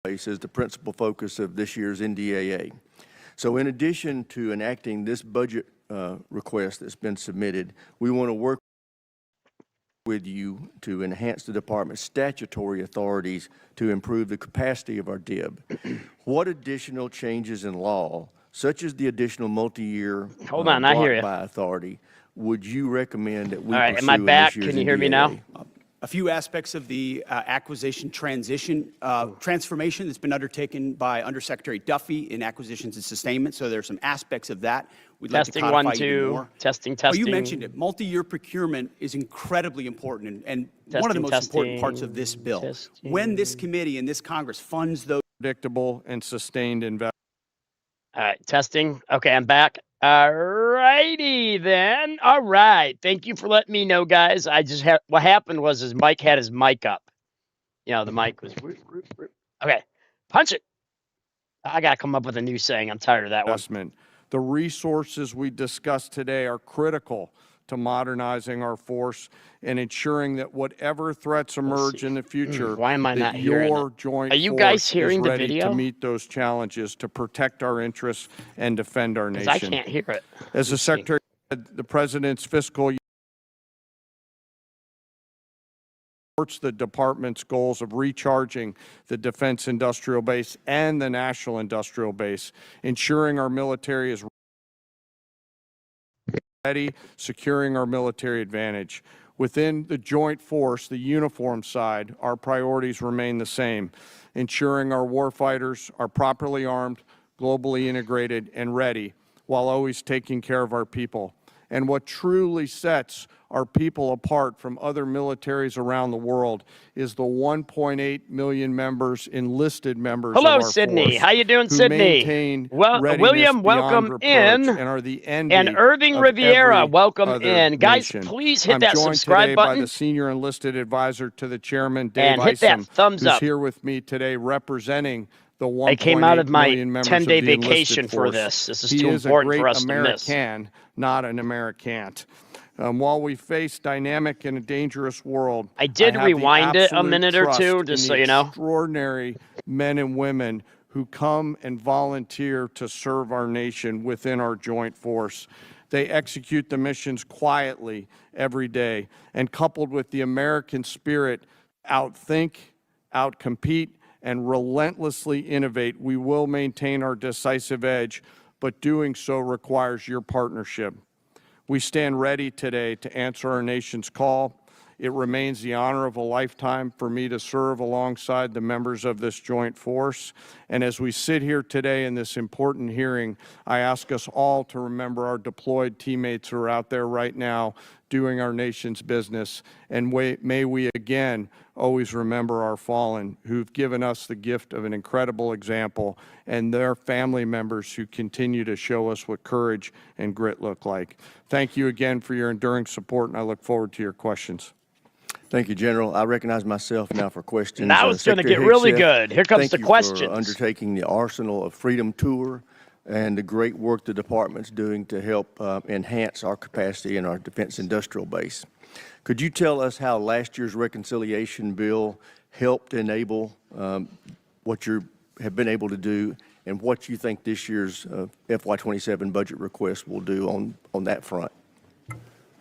is the principal focus of this year's NDAA. So in addition to enacting this budget request that's been submitted, we want to work with you to enhance the department's statutory authorities to improve the capacity of our DIB. What additional changes in law, such as the additional multi-year block-buy authority, would you recommend that we pursue? All right, am I back? Can you hear me now? A few aspects of the acquisition transformation that's been undertaken by Undersecretary Duffy in acquisitions and sustainment. So there are some aspects of that we'd like to codify even more. Testing. Oh, you mentioned it. Multi-year procurement is incredibly important and one of the most important parts of this bill. When this committee and this Congress funds those predictable and sustained investment. All right, testing. Okay, I'm back. All righty then. All right. Thank you for letting me know, guys. What happened was his mic had his mic up. The mic was okay. Punch it. I gotta come up with a new saying. I'm tired of that one. The resources we discussed today are critical to modernizing our force and ensuring that whatever threats emerge in the future, why am I not hearing your joint Are you guys force hearing is the ready video? to meet those challenges, to protect our interests and defend our nation. I can't hear it. As the Secretary said, the President's fiscal year supports the department's goals of recharging the defense industrial base and the national industrial base, ensuring our military is ready, securing our military advantage. Within the joint force, the uniform side, our priorities remain the same, ensuring our warfighters are properly armed, globally integrated, and ready, while always taking care of our people. And what truly sets our people apart from other militaries around the world is the 1.8 million members, enlisted members Hello, of our Sydney. force, How you doing, who Sydney? maintain Well, readiness William, welcome beyond in. reproach and are the envy And Irving of Riviera, every welcome other in. Guys, nation. please hit I'm that joined subscribe today button. by the senior enlisted advisor to the chairman, Dave And hit that Isom, thumbs who's up. here with me today representing the I came out of 1.8 my million members 10-day of the enlisted vacation for force. this. This is He too is important a for great us to miss. American, not an Americant. While we face dynamic and a dangerous world, I did have the rewind it a absolute minute or two, trust just in so the you know. extraordinary men and women who come and volunteer to serve our nation within our joint force. They execute the missions quietly every day, and coupled with the American spirit, outthink, outcompete, and relentlessly innovate, we will maintain our decisive edge, but doing so requires your partnership. We stand ready today to answer our nation's call. It remains the honor of a lifetime for me to serve alongside the members of this joint force. And as we sit here today in this important hearing, I ask us all to remember our deployed teammates who are out there right now doing our nation's business. And may we again always remember our fallen, who've given us the gift of an incredible example, and their family members who continue to show us what courage and grit look like. Thank you again for your enduring support, and I look forward to your questions. Thank you, General. I recognize myself now for questions. Now it's going to get really good. Here comes the questions. Thank you for undertaking the Arsenal of Freedom tour and the great work the department's doing to help enhance our capacity in our defense industrial base. Could you tell us how last year's reconciliation bill helped enable what you're have been able to do, and what you think this year's FY27 budget request will do on that front.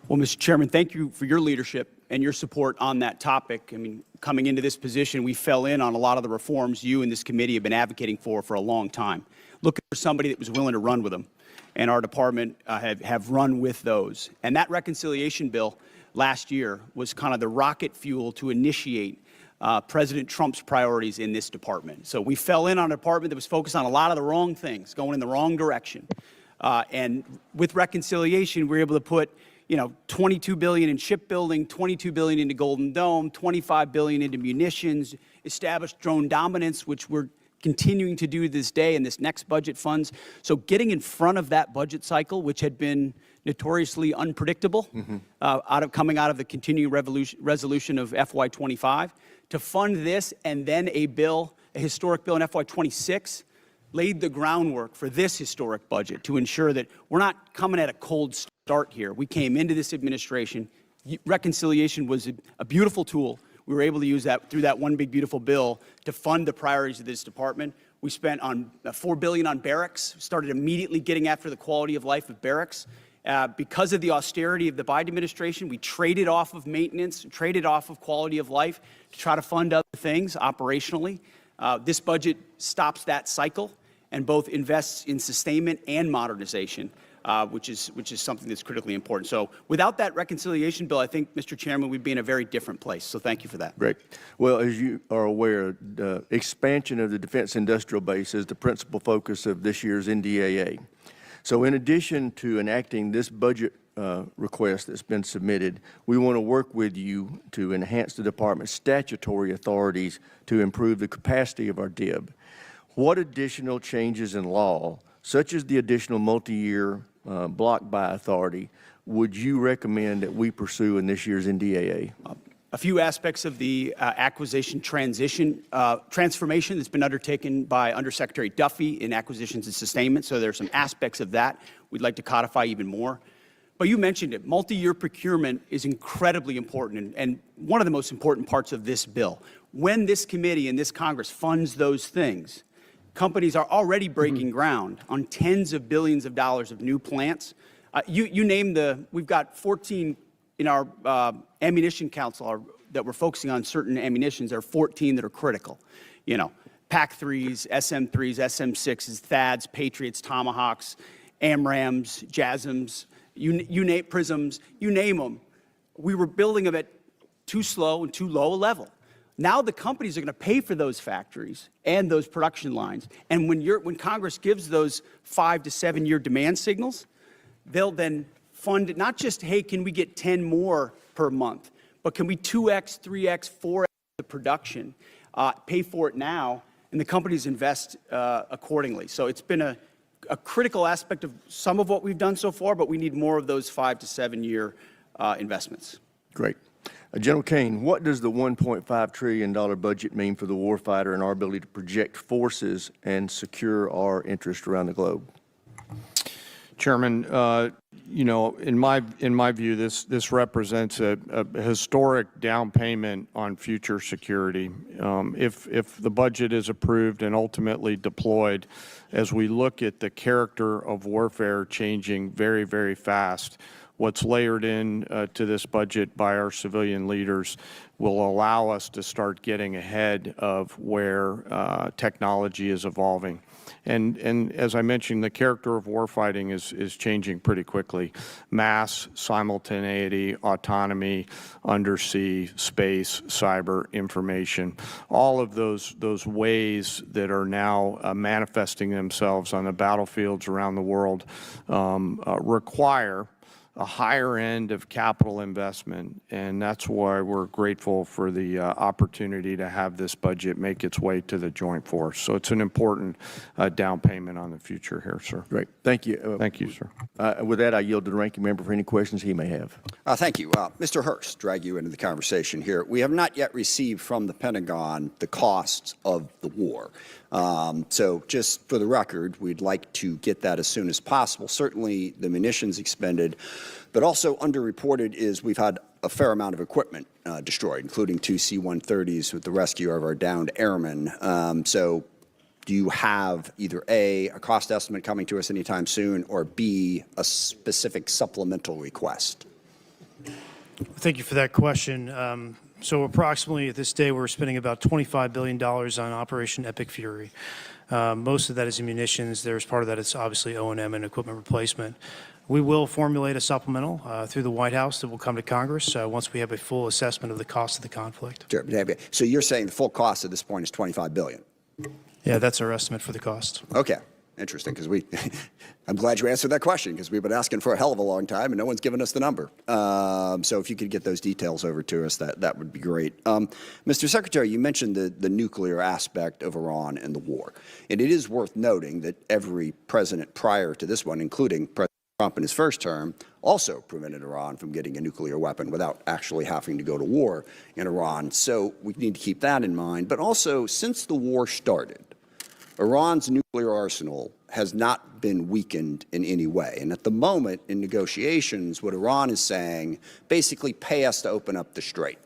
Well, Mr. Chairman, thank you for your leadership and your support on that topic. I mean, coming into this position, we fell in on a lot of the reforms you and this committee have been advocating for a long time. Looking for somebody that was willing to run with them, and our department have run with those. And that reconciliation bill last year was kind of the rocket fuel to initiate President Trump's priorities in this department. So we fell in on a department that was focused on a lot of the wrong things, going in the wrong direction. And with reconciliation, we were able to put $22 billion in shipbuilding, $22 billion into Golden Dome, $25 billion into munitions, established drone dominance, which we're continuing to do this day in this next budget funds. So getting in front of that budget cycle, which had been notoriously unpredictable, coming out of the continuing resolution of FY25, to fund this and then a historic bill in FY26, laid the groundwork for this historic budget to ensure that we're not coming at a cold start here. We came into this administration. Reconciliation was a beautiful tool. We were able to use that through that one big beautiful bill to fund the priorities of this department. We spent on $4 billion on barracks, started immediately getting after the quality of life of barracks. Because of the austerity of the Biden administration, we traded off of maintenance, traded off of quality of life to try to fund other things operationally. This budget stops that cycle and both invests in sustainment and modernization, which is something that's critically important. So without that reconciliation bill, I think, Mr. Chairman, we'd be in a very different place. So thank you for that. Great. Well, as you are aware, the expansion of the defense industrial base is the principal focus of this year's NDAA. So in addition to enacting this budget request that's been submitted, we want to work with you to enhance the department's statutory authorities to improve the capacity of our DIB. What additional changes in law, such as the additional multi-year block buy authority, would you recommend that we pursue in this year's NDAA? A few aspects of the acquisition transformation that's been undertaken by Undersecretary Duffy in acquisitions and sustainment. So there are some aspects of that we'd like to codify even more. But you mentioned it. Multi-year procurement is incredibly important and one of the most important parts of this bill. When this committee and this Congress funds those things, companies are already breaking ground on tens of billions of dollars of new plants. You name we've got 14 in our ammunition council that we're focusing on certain ammunitions. There are 14 that are critical. PAC-3s, SM-3s, SM-6s, THAADs, Patriots, Tomahawks, AMRAAMs, JASSMs, you name prisms, you name them. We were building them at too slow and too low a level. Now the companies are going to pay for those factories and those production lines. And when Congress gives those 5 to 7 year demand signals, they'll then fund it, not just, hey, can we get 10 more per month, but can we 2x, 3x, 4x the production, pay for it now, and the companies invest accordingly. So it's been a critical aspect of some of what we've done so far, but we need more of those 5 to 7 year investments. Great. General Caine, what does the $1.5 trillion budget mean for the warfighter and our ability to project forces and secure our interests around the globe? Chairman, in my view, this represents a historic down payment on future security. If the budget is approved and ultimately deployed, as we look at the character of warfare changing very, very fast, what's layered in to this budget by our civilian leaders will allow us to start getting ahead of where technology is evolving. And as I mentioned, the character of warfighting is changing pretty quickly. Mass, simultaneity, autonomy, undersea, space, cyber, information, all of those ways that are now manifesting themselves on the battlefields around the world require a higher end of capital investment, and that's why we're grateful for the opportunity to have this budget make its way to the joint force. So it's an important down payment on the future here, sir. Great. Thank you. Thank you, sir. With that, I yield to the ranking member for any questions he may have. Thank you. Mr. Hurst, drag you into the conversation here. We have not yet received from the Pentagon the costs of the war. So just for the record, we'd like to get that as soon as possible. Certainly the munitions expended, but also underreported is we've had a fair amount of equipment destroyed, including 2 C-130s with the rescue of our downed airmen. So do you have either A, a cost estimate coming to us anytime soon, or B, a specific supplemental request? Thank you for that question. So approximately at this day, we're spending about $25 billion on Operation Epic Fury. Most of that is munitions. There's part of that is obviously O&M and equipment replacement. We will formulate a supplemental through the White House that will come to Congress once we have a full assessment of the cost of the conflict. Sure. So you're saying the full cost at this point is $25 billion? Yeah, that's our estimate for the cost. Okay. Interesting, because I'm glad you answered that question, because we've been asking for a hell of a long time, and no one's given us the number. So if you could get those details over to us, that would be great. Mr. Secretary, you mentioned the nuclear aspect of Iran and the war. And it is worth noting that every president prior to this one, including President Trump in his first term, also prevented Iran from getting a nuclear weapon without actually having to go to war in Iran. So we need to keep that in mind. But also, since the war started, Iran's nuclear arsenal has not been weakened in any way. And at the moment, in negotiations, what Iran is saying, basically pay us to open up the strait.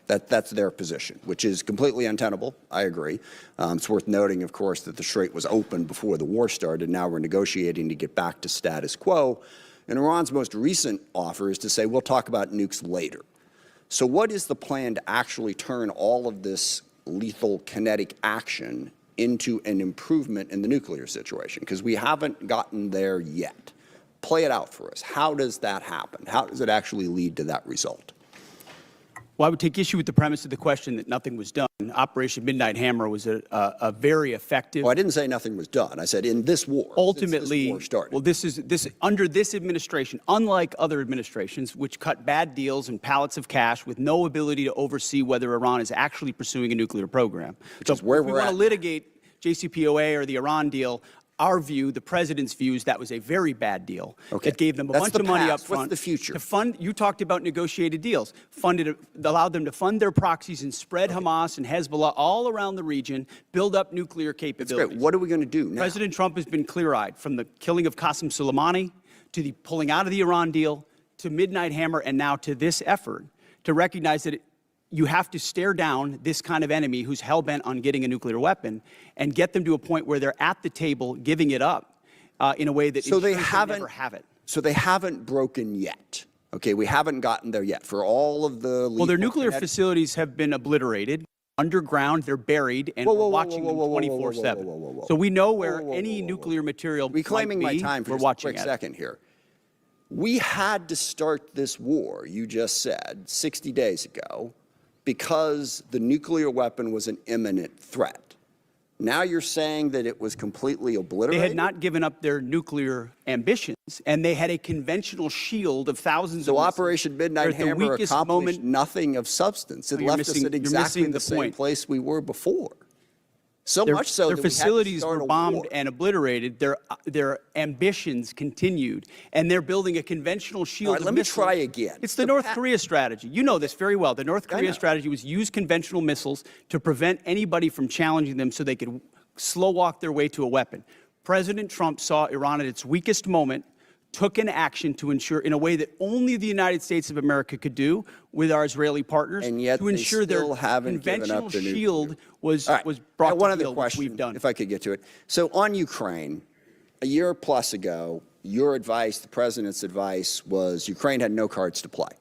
That's their position, which is completely untenable. I agree. It's worth noting, of course, that the strait was open before the war started. Now we're negotiating to get back to status quo. And Iran's most recent offer is to say, we'll talk about nukes later. So what is the plan to actually turn all of this lethal kinetic action into an improvement in the nuclear situation? Because we haven't gotten there yet. Play it out for us. How does that happen? How does it actually lead to that result? Well, I would take issue with the premise of the question that nothing was done. Operation Midnight Hammer was a very effective. Well, I didn't say nothing was done. I said in this war. Ultimately, this war started. well, this is under this administration, unlike other administrations, which cut bad deals and pallets of cash with no ability to oversee whether Iran is actually pursuing a nuclear program. Which is where if we we're want at. to litigate JCPOA or the Iran deal, our view, the president's views, that was a very bad deal. Okay. That gave them a That's bunch the of money up past. front. What's the future? To fund, you talked about negotiated deals. Allowed them to fund their proxies and spread Hamas and Hezbollah all around the region, build up nuclear capabilities. That's great. What are we going to do now? President Trump has been clear-eyed, from the killing of Qasem Soleimani to the pulling out of the Iran deal to Midnight Hammer and now to this effort to recognize that you have to stare down this kind of enemy who's hell-bent on getting a nuclear weapon and get them to a point where they're at the table giving it up in a way that So they never have it. So they haven't broken yet. Okay, we haven't gotten there yet. For all of the Well, their nuclear facilities have been obliterated. Underground, they're buried, and we're watching them 24/7. So we know where any nuclear material reclaiming might be. my time for we're just watching a quick it. second here. We had to start this war, you just said, 60 days ago, because the nuclear weapon was an imminent threat. Now you're saying that it was completely obliterated? They had not given up their nuclear ambitions, and they had a conventional shield of thousands of missiles. So Operation Midnight Hammer accomplished nothing of substance. It left us at exactly the same place we were before. So much so their that we had to facilities start were a bombed war. and obliterated. Their ambitions continued, and they're building a conventional shield. All right, of let me missiles. try again. It's the North Korea strategy. You know this very well. The North Korea strategy was use conventional missiles to prevent anybody from challenging them, so they could slow walk their way to a weapon. President Trump saw Iran at its weakest moment, took an action to ensure, in a way that only the United States of America could do with our Israeli partners, And yet to ensure they still their haven't given conventional up their nuclear. shield was All right. brought one to other heel, which question, we've done. if I could get to it. So on Ukraine, a year plus ago, your advice, the president's advice, was Ukraine had no cards to play.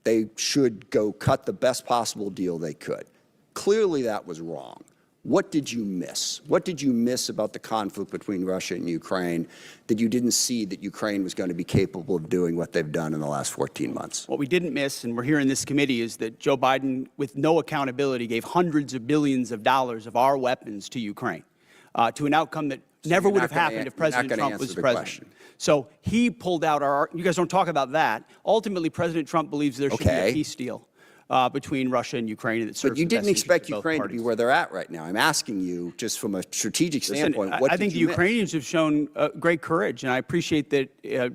They should go cut the best possible deal they could. Clearly that was wrong. What did you miss? What did you miss about the conflict between Russia and Ukraine that you didn't see that Ukraine was going to be capable of doing what they've done in the last 14 months? What we didn't miss, and we're here in this committee, is that Joe Biden, with no accountability, gave hundreds of billions of dollars of our weapons to Ukraine, to an outcome that never would have happened if President Trump was president. So he pulled out our, you guys don't talk about that. Ultimately, President Trump believes there should be a peace deal between Russia and Ukraine. But you didn't expect Ukraine to be where they're at right now. I'm asking you, just from a strategic standpoint, what I think did the you miss? Ukrainians have shown great courage, and I appreciate that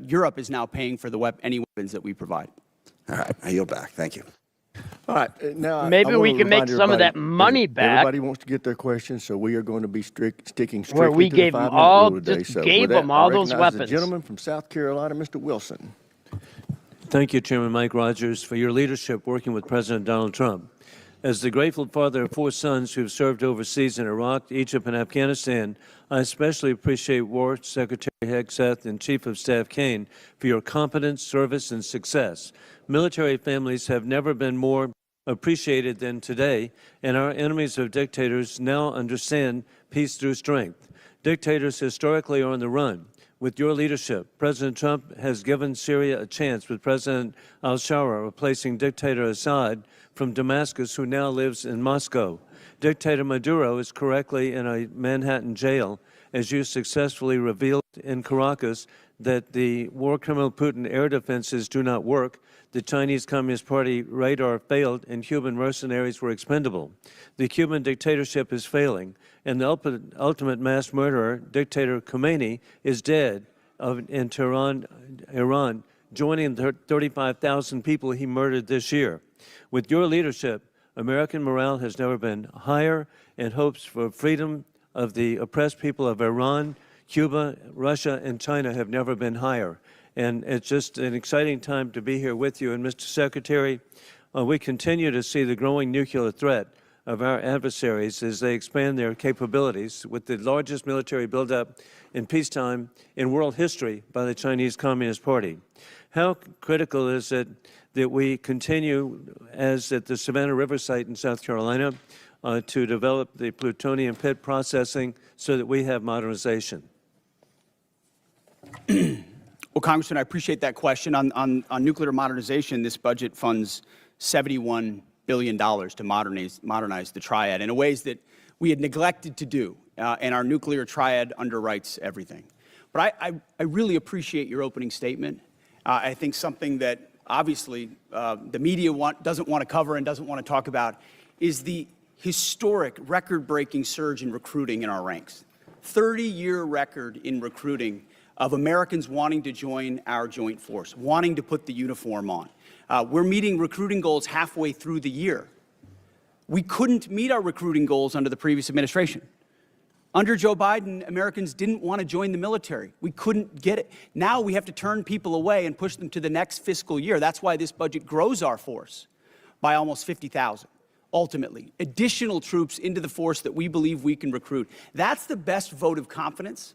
Europe is now paying for any weapons that we provide. All right, I yield back. Thank you. All right. Now, maybe I we wanna can make remind some of that everybody money back. Everybody wants to get their questions, so we are going to be sticking strictly Where we to gave the them 5-minute all, rule today. just So gave with them that, all I those recognize weapons. the gentleman from South Carolina, Mr. Wilson. Thank you, Chairman Mike Rogers, for your leadership working with President Donald Trump. As the grateful father of 4 sons who have served overseas in Iraq, Egypt, and Afghanistan, I especially appreciate War Secretary Hegseth and Chief of Staff Caine for your competence, service, and success. Military families have never been more appreciated than today, and our enemies of dictators now understand peace through strength. Dictators historically are on the run. With your leadership, President Trump has given Syria a chance with President al-Shara replacing dictator Assad from Damascus, who now lives in Moscow. Dictator Maduro is correctly in a Manhattan jail, as you successfully revealed in Caracas that the war criminal Putin air defenses do not work, the Chinese Communist Party radar failed, and Cuban mercenaries were expendable. The Cuban dictatorship is failing, and the ultimate mass murderer, dictator Khomeini, is dead in Tehran, Iran, joining the 35,000 people he murdered this year. With your leadership, American morale has never been higher, and hopes for freedom of the oppressed people of Iran, Cuba, Russia, and China have never been higher. And it's just an exciting time to be here with you. And Mr. Secretary, we continue to see the growing nuclear threat of our adversaries as they expand their capabilities with the largest military buildup in peacetime in world history by the Chinese Communist Party. How critical is it that we continue, as at the Savannah River site in South Carolina, to develop the plutonium pit processing so that we have modernization? Well, Congressman, I appreciate that question. On nuclear modernization, this budget funds $71 billion to modernize the triad in ways that we had neglected to do, and our nuclear triad underwrites everything. But I really appreciate your opening statement. I think something that obviously the media doesn't want to cover and doesn't want to talk about is the historic, record-breaking surge in recruiting in our ranks. 30-year record in recruiting of Americans wanting to join our joint force, wanting to put the uniform on. We're meeting recruiting goals halfway through the year. We couldn't meet our recruiting goals under the previous administration. Under Joe Biden, Americans didn't want to join the military. We couldn't get it. Now we have to turn people away and push them to the next fiscal year. That's why this budget grows our force by almost 50,000. Ultimately, additional troops into the force that we believe we can recruit. That's the best vote of confidence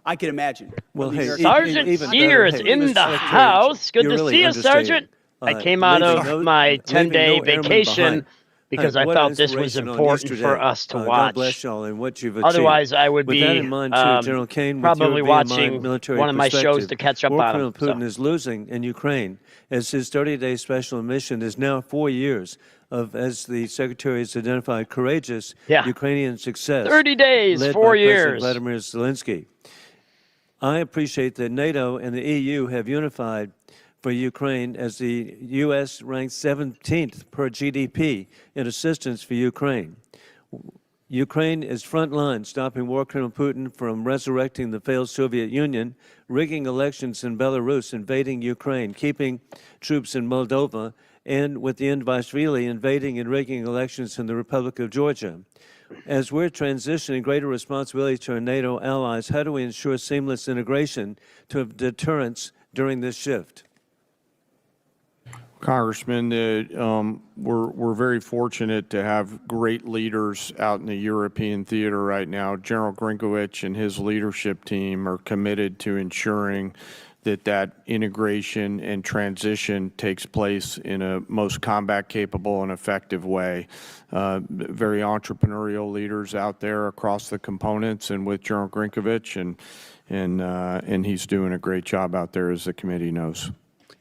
I can imagine. Well, hey, Sergeant Sears in the house. Good to see you, Sergeant. I came out of my 10-day vacation because I felt this was important for us to watch. God bless y'all and what you've achieved. Otherwise, I would be General Caine, probably watching one of my shows to catch up on him. Putin is losing in Ukraine, as his 30-day special mission is now 4 years of, as the Secretary has identified, courageous Ukrainian success. 30 days, led 4 by years. President Vladimir Zelensky. I appreciate that NATO and the EU have unified for Ukraine, as the U.S. ranks 17th per GDP in assistance for Ukraine. Ukraine is frontline, stopping war criminal Putin from resurrecting the failed Soviet Union, rigging elections in Belarus, invading Ukraine, keeping troops in Moldova, and with the Indvaishvili invading and rigging elections in the Republic of Georgia. As we're transitioning greater responsibility to our NATO allies, how do we ensure seamless integration to have deterrence during this shift? Congressman, we're very fortunate to have great leaders out in the European theater right now. General Grinkovich and his leadership team are committed to ensuring that integration and transition takes place in a most combat-capable and effective way. Very entrepreneurial leaders out there across the components, and with General Grinkovich, and he's doing a great job out there, as the committee knows.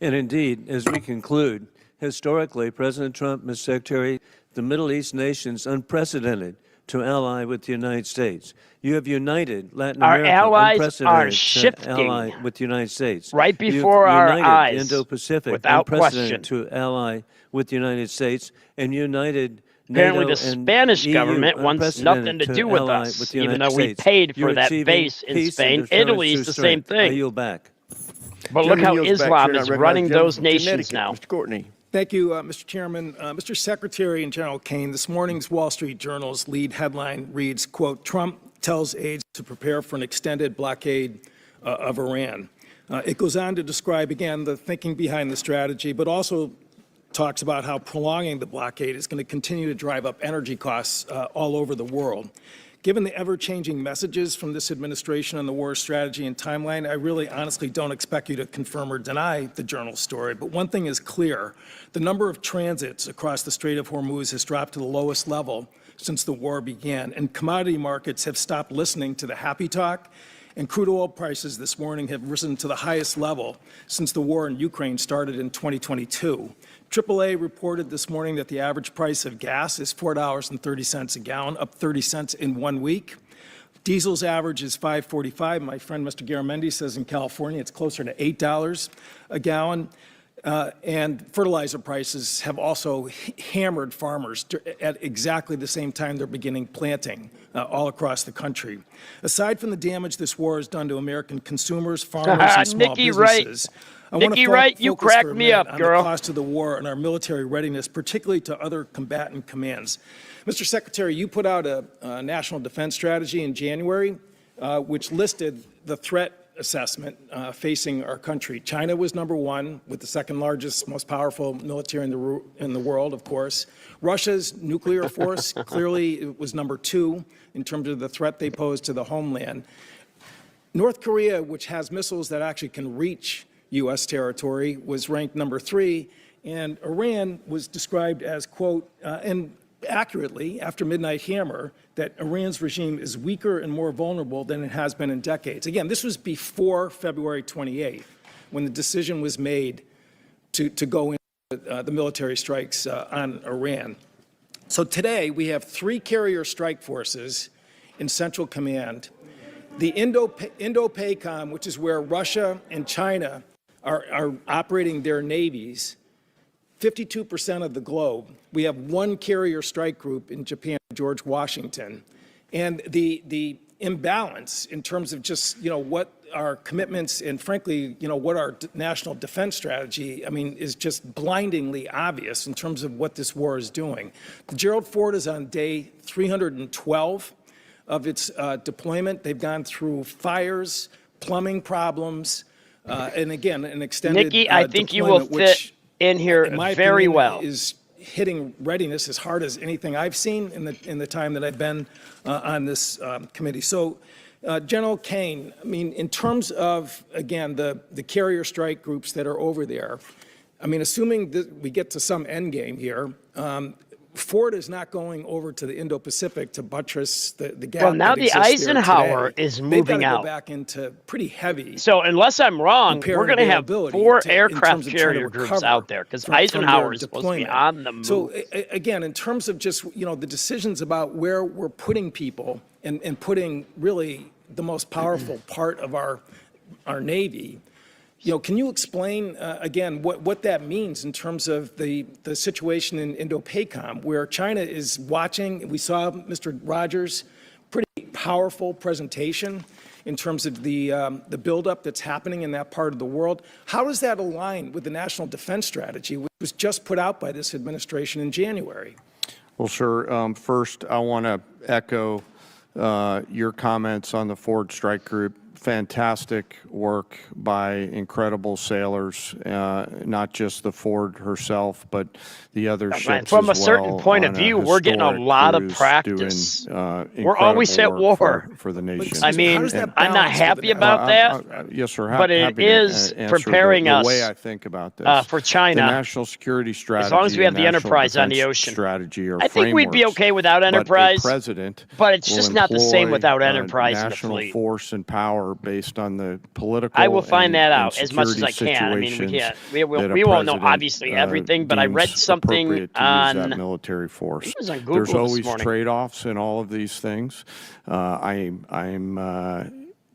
And indeed, as we conclude, historically, President Trump, Mr. Secretary, the Middle East nations unprecedented to ally with the United States. You have united Latin America. Our allies unprecedented are shifting to ally with the United States. Right before our eyes, Indo-Pacific, without unprecedented question. to ally with the United States, and united Apparently, NATO the Spanish EU, government wants nothing to do with us, with the even United though we States. paid for You're that achieving base in peace Spain. and deterrence Italy's through the same strength. I thing. yield back. But look how Gentleman yields back. Islam Chair, is I running recognize those from nations Connecticut, now. Mr. Courtney. Thank you, Mr. Chairman. Mr. Secretary and General Caine, this morning's Wall Street Journal's lead headline reads, quote, Trump tells aides to prepare for an extended blockade of Iran. It goes on to describe, again, the thinking behind the strategy, but also talks about how prolonging the blockade is going to continue to drive up energy costs all over the world. Given the ever-changing messages from this administration on the war strategy and timeline, I really honestly don't expect you to confirm or deny the Journal story. But one thing is clear. The number of transits across the Strait of Hormuz has dropped to the lowest level since the war began, and commodity markets have stopped listening to the happy talk, and crude oil prices this morning have risen to the highest level since the war in Ukraine started in 2022. AAA reported this morning that the average price of gas is $4.30 a gallon, up 30 cents in 1 week. Diesel's average is $5.45. My friend Mr. Garamendi says in California it's closer to $8 a gallon. And fertilizer prices have also hammered farmers at exactly the same time they're beginning planting all across the country. Aside from the damage this war has done to American consumers, farmers, and small businesses, I want to Wright, you cracked me up, girl. On the cost of the war and our military readiness, particularly to other combatant commands. Mr. Secretary, you put out a national defense strategy in January, which listed the threat assessment facing our country. China was number one, with the second largest, most powerful military in the world, of course. Russia's nuclear force clearly was number two in terms of the threat they pose to the homeland. North Korea, which has missiles that actually can reach U.S. territory, was ranked number three, and Iran was described as, quote, and accurately, after Midnight Hammer, that Iran's regime is weaker and more vulnerable than it has been in decades. Again, this was before February 28th, when the decision was made to go into the military strikes on Iran. So today, we have 3 carrier strike forces in Central Command. The Indo-PACOM, which is where Russia and China are operating their navies, 52% of the globe. We have 1 carrier strike group in Japan, George Washington. And the imbalance in terms of just, what our commitments and frankly, what our national defense strategy, is just blindingly obvious in terms of what this war is doing. The Gerald Ford is on day 312 of its deployment. They've gone through fires, plumbing problems, and again, an extended Nikki, I think you will fit in here very well. Is hitting readiness as hard as anything I've seen in the time that I've been on this committee. So, General Caine, in terms of, again, the carrier strike groups that are over there, assuming that we get to some end game here, Ford is not going over to the Indo-Pacific to buttress the gap. Well, now the Eisenhower is moving out. Go back into pretty heavy. So unless I'm wrong, we're going to have 4 aircraft carrier groups out there because Eisenhower is supposed to be on the move. So again, in terms of just the decisions about where we're putting people and putting really the most powerful part of our Navy. Can you explain, again, what that means in terms of the situation in Indo-PACOM, where China is watching? We saw Mr. Rogers' pretty powerful presentation in terms of the buildup that's happening in that part of the world. How does that align with the national defense strategy, which was just put out by this administration in January? Well, sir, first I want to echo your comments on the Ford Strike Group. Fantastic work by incredible sailors, not just the Ford herself, but the other ships from as a certain well point of view, we're getting a lot of practice. We're always at war for the nation. I'm not happy about that. Yes, sir. But it is preparing us the way I think about this for China. The national security strategy, as long as we have the Enterprise on the ocean, strategy or I think we'd be okay without Enterprise. But, president but it's just not the same without Enterprise in the national fleet. Force and power based on the political. I will find that out as much as I security can. We can't. We won't know president, obviously everything, but I read something on that military force. It was on Google There's this always morning. trade-offs in all of these things. I'm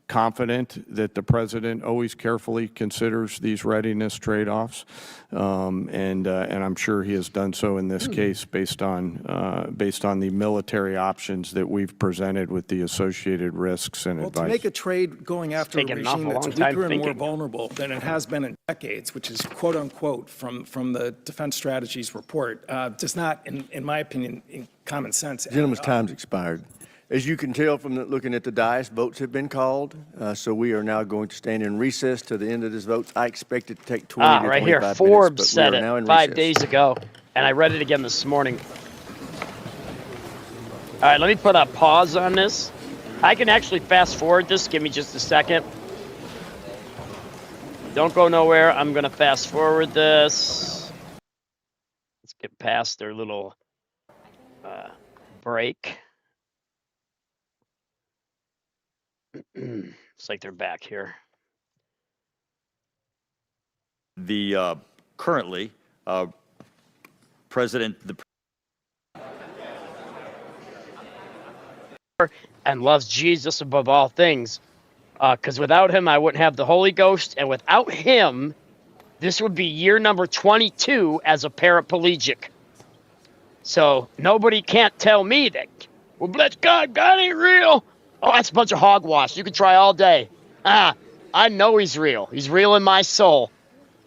confident that the president always carefully considers these readiness trade-offs, and I'm sure he has done so in this case based on the military options that we've presented with the associated risks and advice. To make a trade going after a regime that's weaker and more vulnerable than it has been in decades, which is quote unquote from the Defense Strategies report, does not, in my opinion, in common sense. Gentleman's time's expired. As you can tell from looking at the dais, votes have been called. So we are now going to stand in recess to the end of this vote. I expect it to take 20 to 25 right here. minutes. Forbes but said we are now in it 5 recess. days ago, and I read it again this morning. All right, let me put a pause on this. I can actually fast forward this. Give me just a second. Don't go nowhere. I'm going to fast forward this. Let's get past their little break. It's like they're back here. The currently President and loves Jesus above all things. Because without him, I wouldn't have the Holy Ghost. And without him, this would be year number 22 as a paraplegic. So nobody can't tell me that, well, bless God, God ain't real. Oh, that's a bunch of hogwash. You can try all day. I know he's real. He's real in my soul.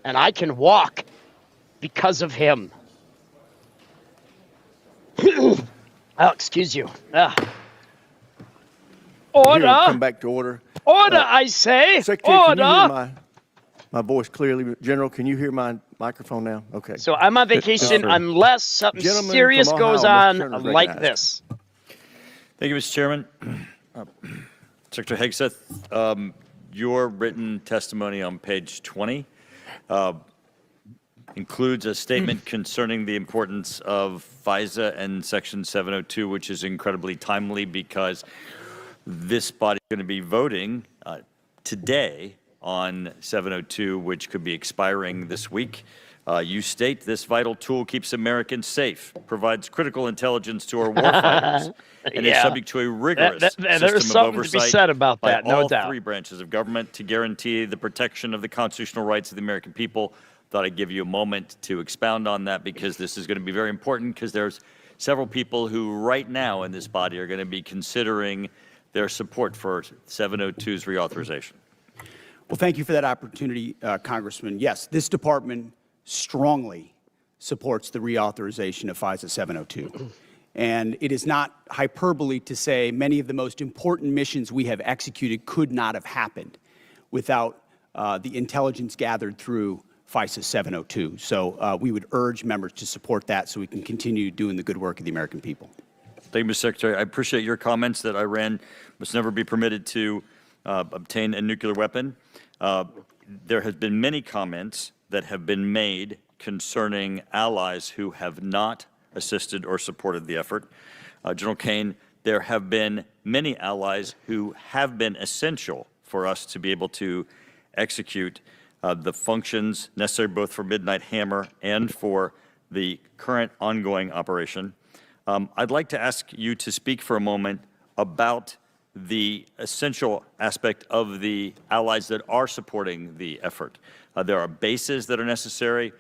And I can walk because of him. Oh, excuse you. Order. Come back to order. Order, I say. Secretary, order. Can you hear my voice clearly? General, can you hear my microphone now? Okay. So I'm on vacation unless something serious goes on like this. Thank you, Mr. Chairman. Secretary Hegseth, your written testimony on page 20 includes a statement concerning the importance of FISA and Section 702, which is incredibly timely because this body is going to be voting today on 702, which could be expiring this week. You state this vital tool keeps Americans safe, provides critical intelligence to our warfighters, and is subject to a rigorous system of oversight to be said about by that, no all doubt. three branches of government to guarantee the protection of the constitutional rights of the American people. Thought I'd give you a moment to expound on that because this is going to be very important because there's several people who right now in this body are going to be considering their support for 702's reauthorization. Well, thank you for that opportunity, Congressman. Yes, this department strongly supports the reauthorization of FISA 702. And it is not hyperbole to say many of the most important missions we have executed could not have happened without the intelligence gathered through FISA 702. So we would urge members to support that so we can continue doing the good work of the American people. Thank you, Mr. Secretary. I appreciate your comments that Iran must never be permitted to obtain a nuclear weapon. There have been many comments that have been made concerning allies who have not assisted or supported the effort. General Caine, there have been many allies who have been essential for us to be able to execute the functions necessary both for Midnight Hammer and for the current ongoing operation. I'd like to ask you to speak for a moment about the essential aspect of the allies that are supporting the effort. There are bases that are necessary,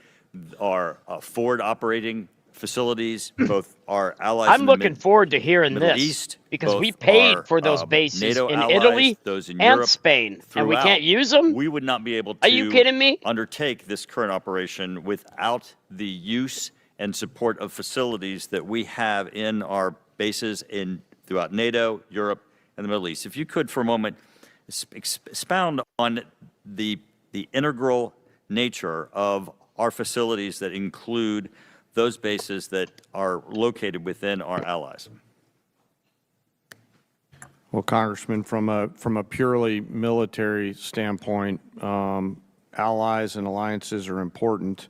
are forward operating facilities, both our allies I'm looking forward to hearing Middle this East, because we paid for those bases NATO in allies, Italy those in and Europe, Spain, and we throughout. can't use them? We would not be able Are you kidding me? to undertake this current operation without the use and support of facilities that we have in our bases throughout NATO, Europe, and the Middle East. If you could, for a moment, expound on the integral nature of our facilities that include those bases that are located within our allies. Well, Congressman, from a purely military standpoint, allies and alliances are important.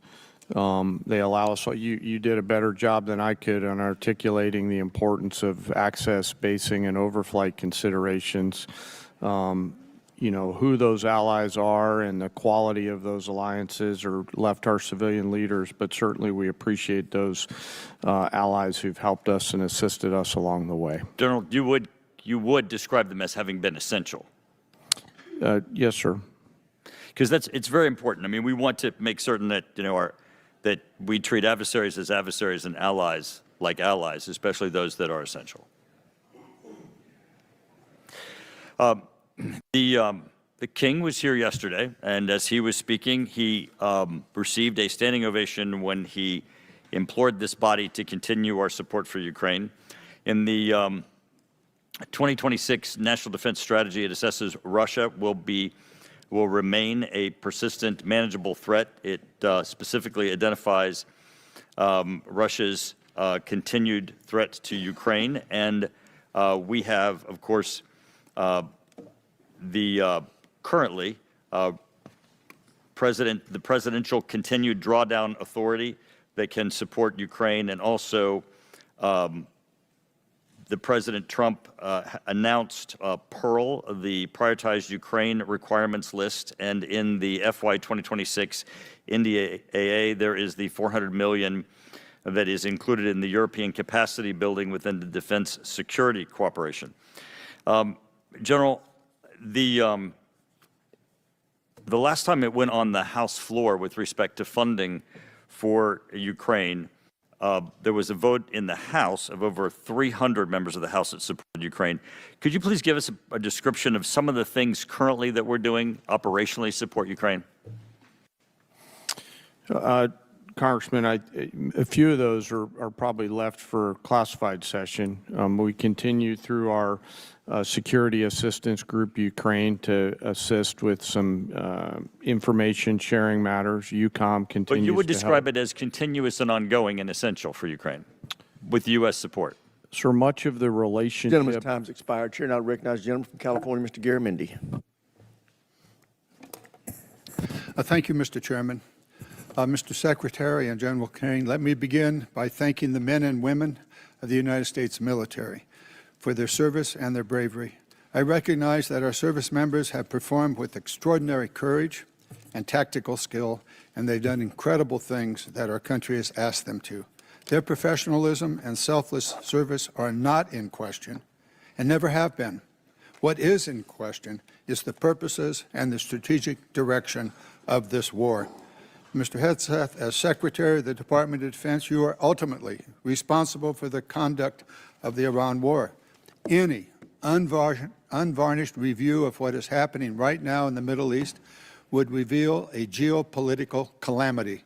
They allow us, you did a better job than I could on articulating the importance of access, basing, and overflight considerations. You know, who those allies are and the quality of those alliances are left our civilian leaders, but certainly we appreciate those allies who've helped us and assisted us along the way. General, you would describe them as having been essential. Yes, sir. Because it's very important. I mean, we want to make certain that, you know, that we treat adversaries as adversaries and allies like allies, especially those that are essential. The King was here yesterday, and as he was speaking, he received a standing ovation when he implored this body to continue our support for Ukraine. In the 2026 National Defense Strategy, it assesses Russia will remain a persistent, manageable threat. It specifically identifies Russia's continued threat to Ukraine, and we have, of course, the currently the presidential continued drawdown authority that can support Ukraine, and also the President Trump announced Pearl, the prioritized Ukraine requirements list, and in the FY 2026 NDAA, there is the $400 million that is included in the European capacity building within the defense security cooperation. General, the last time it went on the House floor with respect to funding for Ukraine, there was a vote in the House of over 300 members of the House that supported Ukraine. Could you please give us a description of some of the things currently that we're doing operationally to support Ukraine? Congressman, a few of those are probably left for classified session. We continue through our security assistance group, Ukraine, to assist with some information sharing matters. UCOM continues to help. But you would describe it as continuous and ongoing and essential for Ukraine with U.S. support. Sir, much of the relationship... Gentleman's time's expired. Chair now recognizes the gentleman from California, Mr. Garamendi. Thank you, Mr. Chairman. Mr. Secretary and General Caine, let me begin by thanking the men and women of the United States military for their service and their bravery. I recognize that our service members have performed with extraordinary courage and tactical skill, and they've done incredible things that our country has asked them to. Their professionalism and selfless service are not in question and never have been. What is in question is the purposes and the strategic direction of this war. Mr. Hegseth, as Secretary of the Department of Defense, you are ultimately responsible for the conduct of the Iran war. Any unvarnished review of what is happening right now in the Middle East would reveal a geopolitical calamity,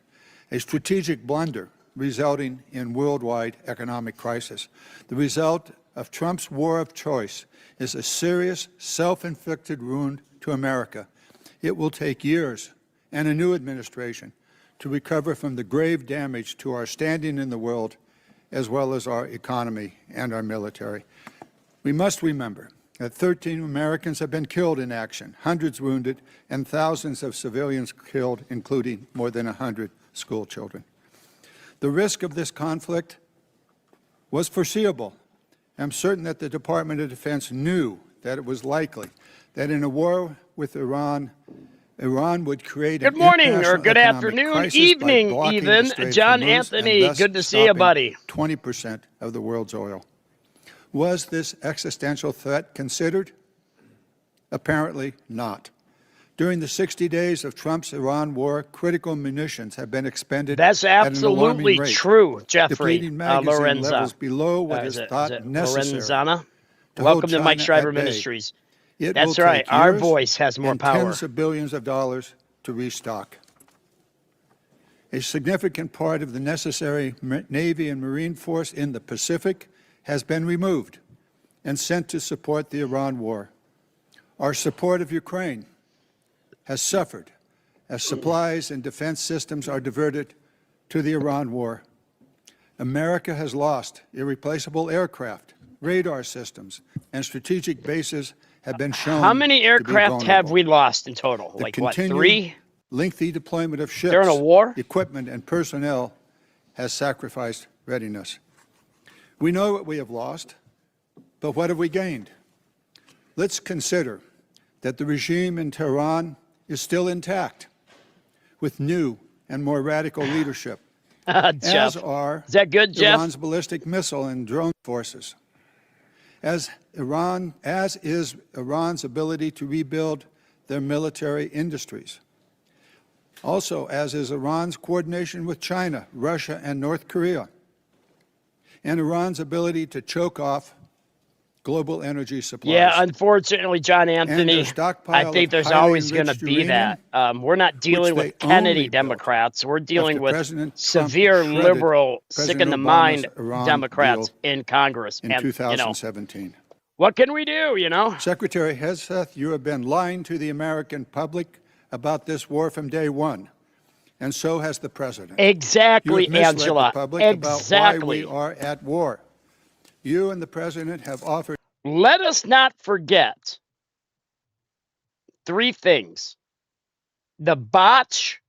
a strategic blunder resulting in worldwide economic crisis. The result of Trump's war of choice is a serious, self-inflicted wound to America. It will take years and a new administration to recover from the grave damage to our standing in the world, as well as our economy and our military. We must remember that 13 Americans have been killed in action, hundreds wounded, and thousands of civilians killed, including more than 100 school children. The risk of this conflict was foreseeable. I'm certain that the Department of Defense knew that it was likely that in a war with Iran would create good morning or good afternoon, evening even. John Anthony, good to see you, buddy. 20% of the world's oil. Was this existential threat considered? Apparently not. During the 60 days of Trump's Iran war, critical munitions have been expended That's absolutely at an alarming rate, true, Jeffrey depleting magazine levels below what is thought necessary. Welcome to Mike Shriver Ministries. That's right. Our voice has more power. Tens of billions of dollars to restock. A significant part of the necessary Navy and Marine force in the Pacific has been removed and sent to support the Iran war. Our support of Ukraine has suffered as supplies and defense systems are diverted to the Iran war. America has lost irreplaceable aircraft, radar systems, and strategic bases have been shown. How many aircraft have we lost in total? The like what, 3? Lengthy deployment of ships, during a war? Equipment, and personnel has sacrificed readiness. We know what we have lost, but what have we gained? Let's consider that the regime in Tehran is still intact, with new and more radical leadership, as are is that good, Jeff? Iran's ballistic missile and drone forces. As is Iran's ability to rebuild their military industries. Also, as is Iran's coordination with China, Russia, and North Korea, and Iran's ability to choke off global energy supplies. Yeah, unfortunately, John Anthony, I think there's always going to be that. We're not dealing with Kennedy Democrats. We're dealing with severe liberal, sick-in-the-mind Democrats in Congress. In 2017. What can we do, you know? Secretary Hegseth, you have been lying to the American public about this war from day one, and so has the president. Exactly, you have misled Angela. the public about why we are at war. You and the president have offered. Let us not forget 3 things. The botched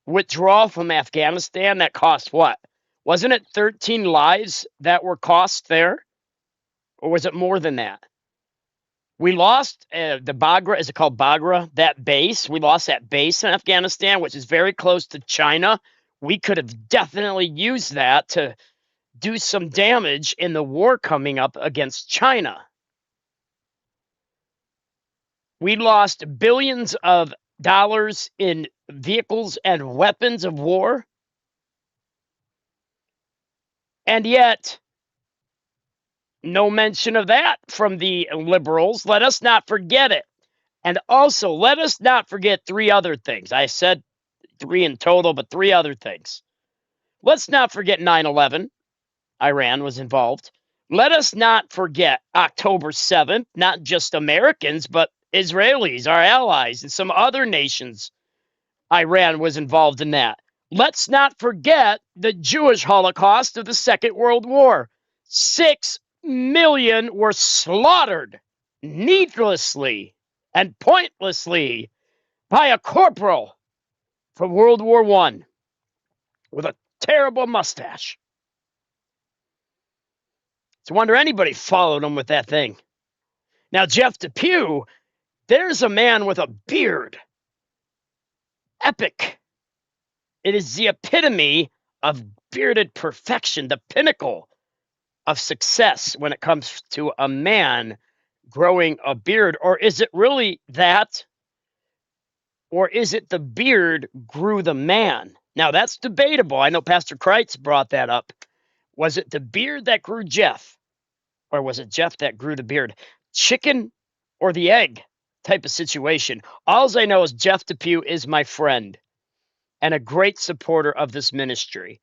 withdrawal from Afghanistan that cost what? Wasn't it 13 lives that were cost there? Or was it more than that? We lost the Bagra, is it called Bagra? That base. We lost that base in Afghanistan, which is very close to China. We could have definitely used that to do some damage in the war coming up against China. We lost billions of dollars in vehicles and weapons of war. And yet, no mention of that from the liberals. Let us not forget it. And also, let us not forget 3 other things. I said 3 in total, but 3 other things. Let's not forget 9/11. Iran was involved. Let us not forget October 7th, not just Americans, but Israelis, our allies, and some other nations. Iran was involved in that. Let's not forget the Jewish Holocaust of the Second World War. 6 million were slaughtered needlessly and pointlessly by a corporal from World War I with a terrible mustache. It's a wonder anybody followed him with that thing. Now, Jeff DePue, there's a man with a beard. Epic. It is the epitome of bearded perfection, the pinnacle of success when it comes to a man growing a beard. Or is it really that? Or is it the beard grew the man? Now, that's debatable. I know Pastor Kreitz brought that up. Was it the beard that grew Jeff? Or was it Jeff that grew the beard? Chicken or the egg type of situation. All I know is Jeff DePue is my friend and a great supporter of this ministry.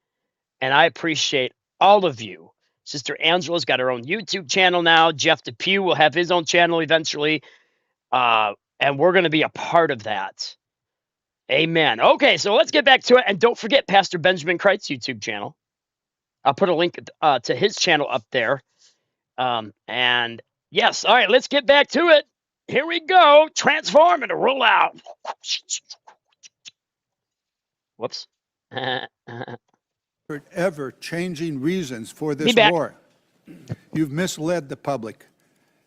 And I appreciate all of you. Sister Angela's got her own YouTube channel now. Jeff DePue will have his own channel eventually. And we're going to be a part of that. Amen. Okay, so let's get back to it. And don't forget Pastor Benjamin Kreitz YouTube channel. I'll put a link to his channel up there. And yes, all right, let's get back to it. Here we go. Transform and roll out. Whoops. Ever changing reasons for this war. You've misled the public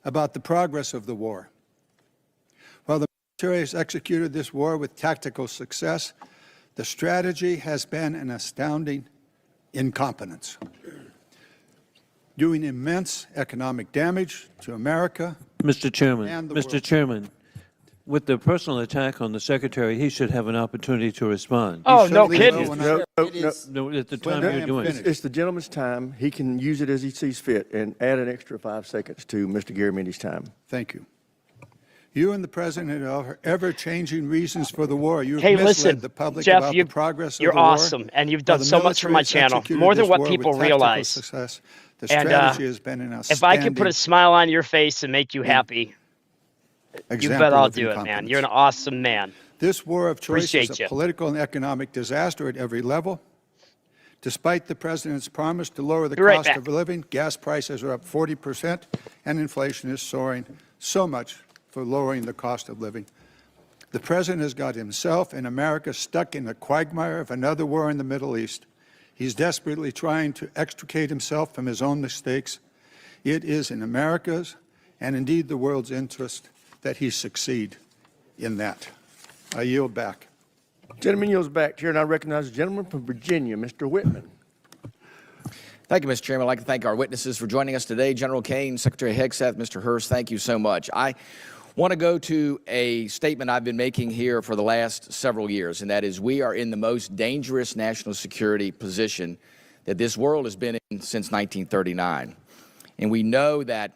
about the progress of the war. While the military has executed this war with tactical success, the strategy has been an astounding incompetence, doing immense economic damage to America. Mr. Chairman, with the personal attack on the Secretary, he should have an opportunity to respond. Oh, no kidding. No, At the time you're doing it. It's the gentleman's time. He can use it as he sees fit and add an extra 5 seconds to Mr. Garamendi's time. Thank you. You and the president are ever-changing reasons for the war. You've hey, misled listen, the public Jeff, about the progress of the war. You're awesome, and you've done so much for my channel, more than what people realize. Success. The strategy has been an outstanding. If I can put a smile on your face and make you happy, you bet I'll do it, man. You're an awesome man. This war of choice Appreciate is a you. political and economic disaster at every level. Despite the president's promise to lower the cost of living, gas prices are up 40%, and inflation is soaring so much for lowering the cost of living. The president has got himself and America stuck in the quagmire of another war in the Middle East. He's desperately trying to extricate himself from his own mistakes. It is in America's and indeed the world's interest that he succeed in that. I yield back. Gentleman yields back. Chair, and I recognize the gentleman from Virginia, Mr. Whitman. Thank you, Mr. Chairman. I'd like to thank our witnesses for joining us today. General Caine, Secretary Hegseth, Mr. Hurst, thank you so much. I want to go to a statement I've been making here for the last several years, and that is we are in the most dangerous national security position that this world has been in since 1939. And we know that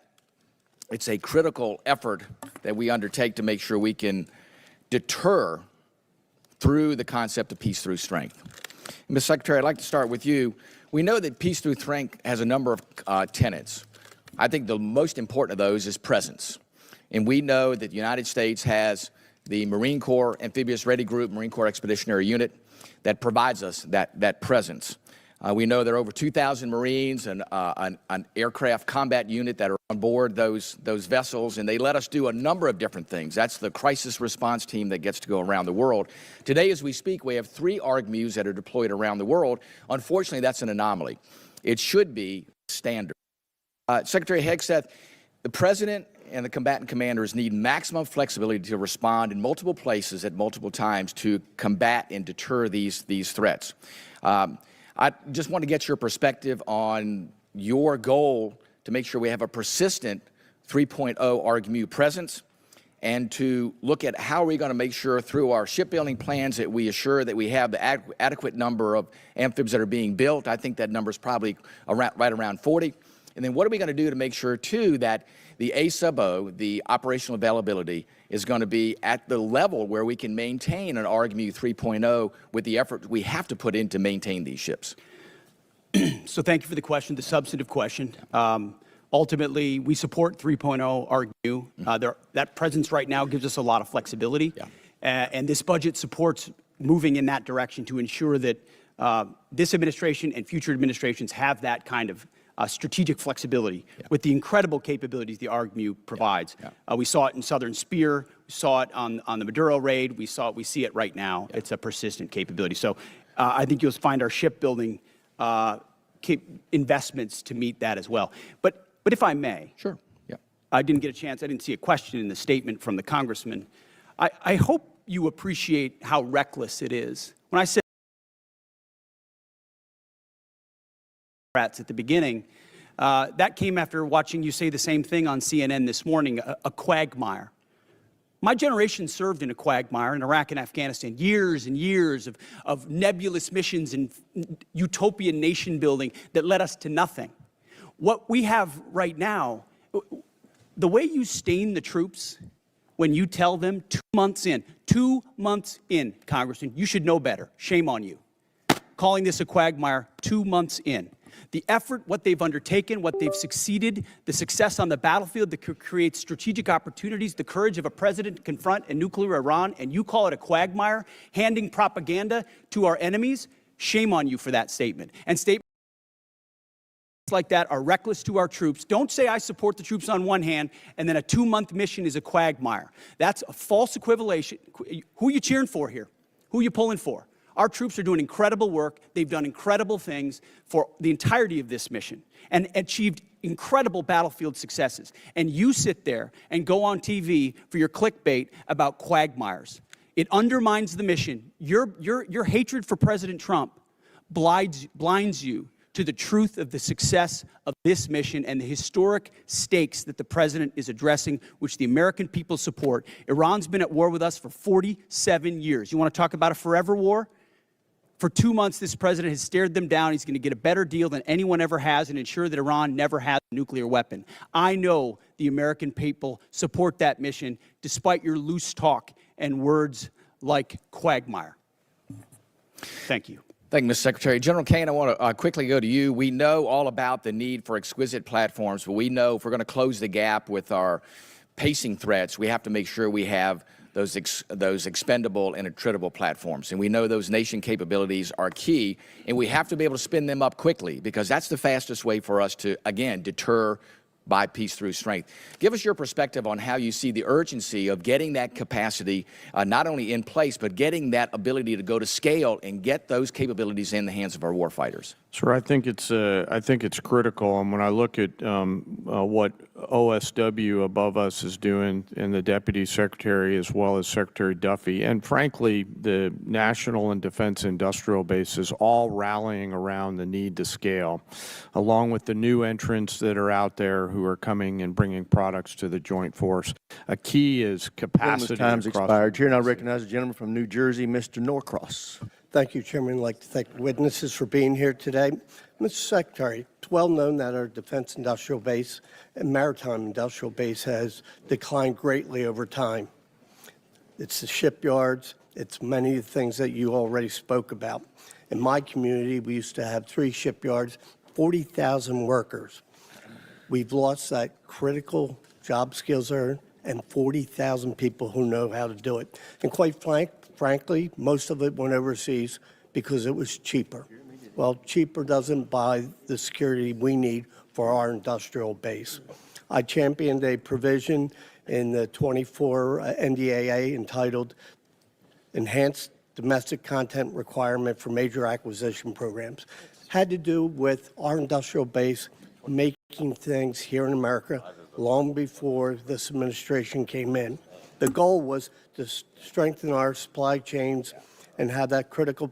it's a critical effort that we undertake to make sure we can deter through the concept of peace through strength. Ms. Secretary, I'd like to start with you. We know that peace through strength has a number of tenets. I think the most important of those is presence. And we know that the United States has the Marine Corps Amphibious Ready Group, Marine Corps Expeditionary Unit, that provides us that presence. We know there are over 2,000 Marines and an aircraft combat unit that are on board those vessels, and they let us do a number of different things. That's the crisis response team that gets to go around the world. Today, as we speak, we have 3 ARGMUs that are deployed around the world. Unfortunately, that's an anomaly. It should be standard. Secretary Hegseth, the President and the combatant commanders need maximum flexibility to respond in multiple places at multiple times to combat and deter these threats. I just want to get your perspective on your goal to make sure we have a persistent 3.0 ARGMU presence, and to look at how are we going to make sure through our shipbuilding plans that we assure that we have the adequate number of amphibs that are being built. I think that number is probably right around 40. And then what are we going to do to make sure, too, that the A-sub-O, the operational availability, is going to be at the level where we can maintain an ARGMU 3.0 with the effort we have to put in to maintain these ships? So thank you for the question, the substantive question. Ultimately, we support 3.0 ARGMU. That presence right now gives us a lot of flexibility. Yeah. And this budget supports moving in that direction to ensure that this administration and future administrations have that kind of strategic flexibility with the incredible capabilities the ARGMU provides. We saw it in Southern Spear. We saw it on the Maduro raid. We see it right now. It's a persistent capability. So I think you'll find our shipbuilding investments to meet that as well. But if I may. Sure. Yeah. I didn't get a chance. I didn't see a question in the statement from the congressman. I hope you appreciate how reckless it is. When I said at the beginning, that came after watching you say the same thing on CNN this morning, a quagmire. My generation served in a quagmire in Iraq and Afghanistan, years and years of nebulous missions and utopian nation building that led us to nothing. What we have right now, the way you stain the troops when you tell them 2 months in, Congressman, you should know better. Shame on you. Calling this a quagmire 2 months in. The effort, what they've undertaken, what they've succeeded, the success on the battlefield that creates strategic opportunities, the courage of a president to confront a nuclear Iran, and you call it a quagmire, handing propaganda to our enemies, shame on you for that statement. And statements like that are reckless to our troops. Don't say I support the troops on one hand, and then a 2-month mission is a quagmire. That's a false equivalation. Who are you cheering for here? Who are you pulling for? Our troops are doing incredible work. They've done incredible things for the entirety of this mission and achieved incredible battlefield successes. And you sit there and go on TV for your clickbait about quagmires. It undermines the mission. Your hatred for President Trump blinds you to the truth of the success of this mission and the historic stakes that the president is addressing, which the American people support. Iran's been at war with us for 47 years. You want to talk about a forever war? For 2 months, this president has stared them down. He's going to get a better deal than anyone ever has and ensure that Iran never has a nuclear weapon. I know the American people support that mission, despite your loose talk and words like quagmire. Thank you. Thank you, Mr. Secretary. General Caine, I want to quickly go to you. We know all about the need for exquisite platforms, but we know if we're going to close the gap with our pacing threats, we have to make sure we have those expendable and attritable platforms. And we know those nation capabilities are key, and we have to be able to spin them up quickly, because that's the fastest way for us to, again, deter by peace through strength. Give us your perspective on how you see the urgency of getting that capacity not only in place, but getting that ability to go to scale and get those capabilities in the hands of our warfighters. Sir, I think it's critical, and when I look at what OSW above us is doing, and the Deputy Secretary as well as Secretary Duffy, and frankly, the National and Defense Industrial Bases all rallying around the need to scale, along with the new entrants that are out there who are coming and bringing products to the Joint Force. A key is capacity. Time's expired. Here, and I recognize the gentleman from New Jersey, Mr. Norcross. Thank you, Chairman. I'd like to thank witnesses for being here today. Mr. Secretary, it's well known that our Defense Industrial Base and Maritime Industrial Base has declined greatly over time. It's the shipyards. It's many of the things that you already spoke about. In my community, we used to have 3 shipyards, 40,000 workers. We've lost that critical job skills earned and 40,000 people who know how to do it. And quite frankly, most of it went overseas because it was cheaper. Well, cheaper doesn't buy the security we need for our industrial base. I championed a provision in the 24 NDAA entitled Enhanced Domestic Content Requirement for Major Acquisition Programs. Had to do with our industrial base making things here in America long before this administration came in. The goal was to strengthen our supply chains and have that critical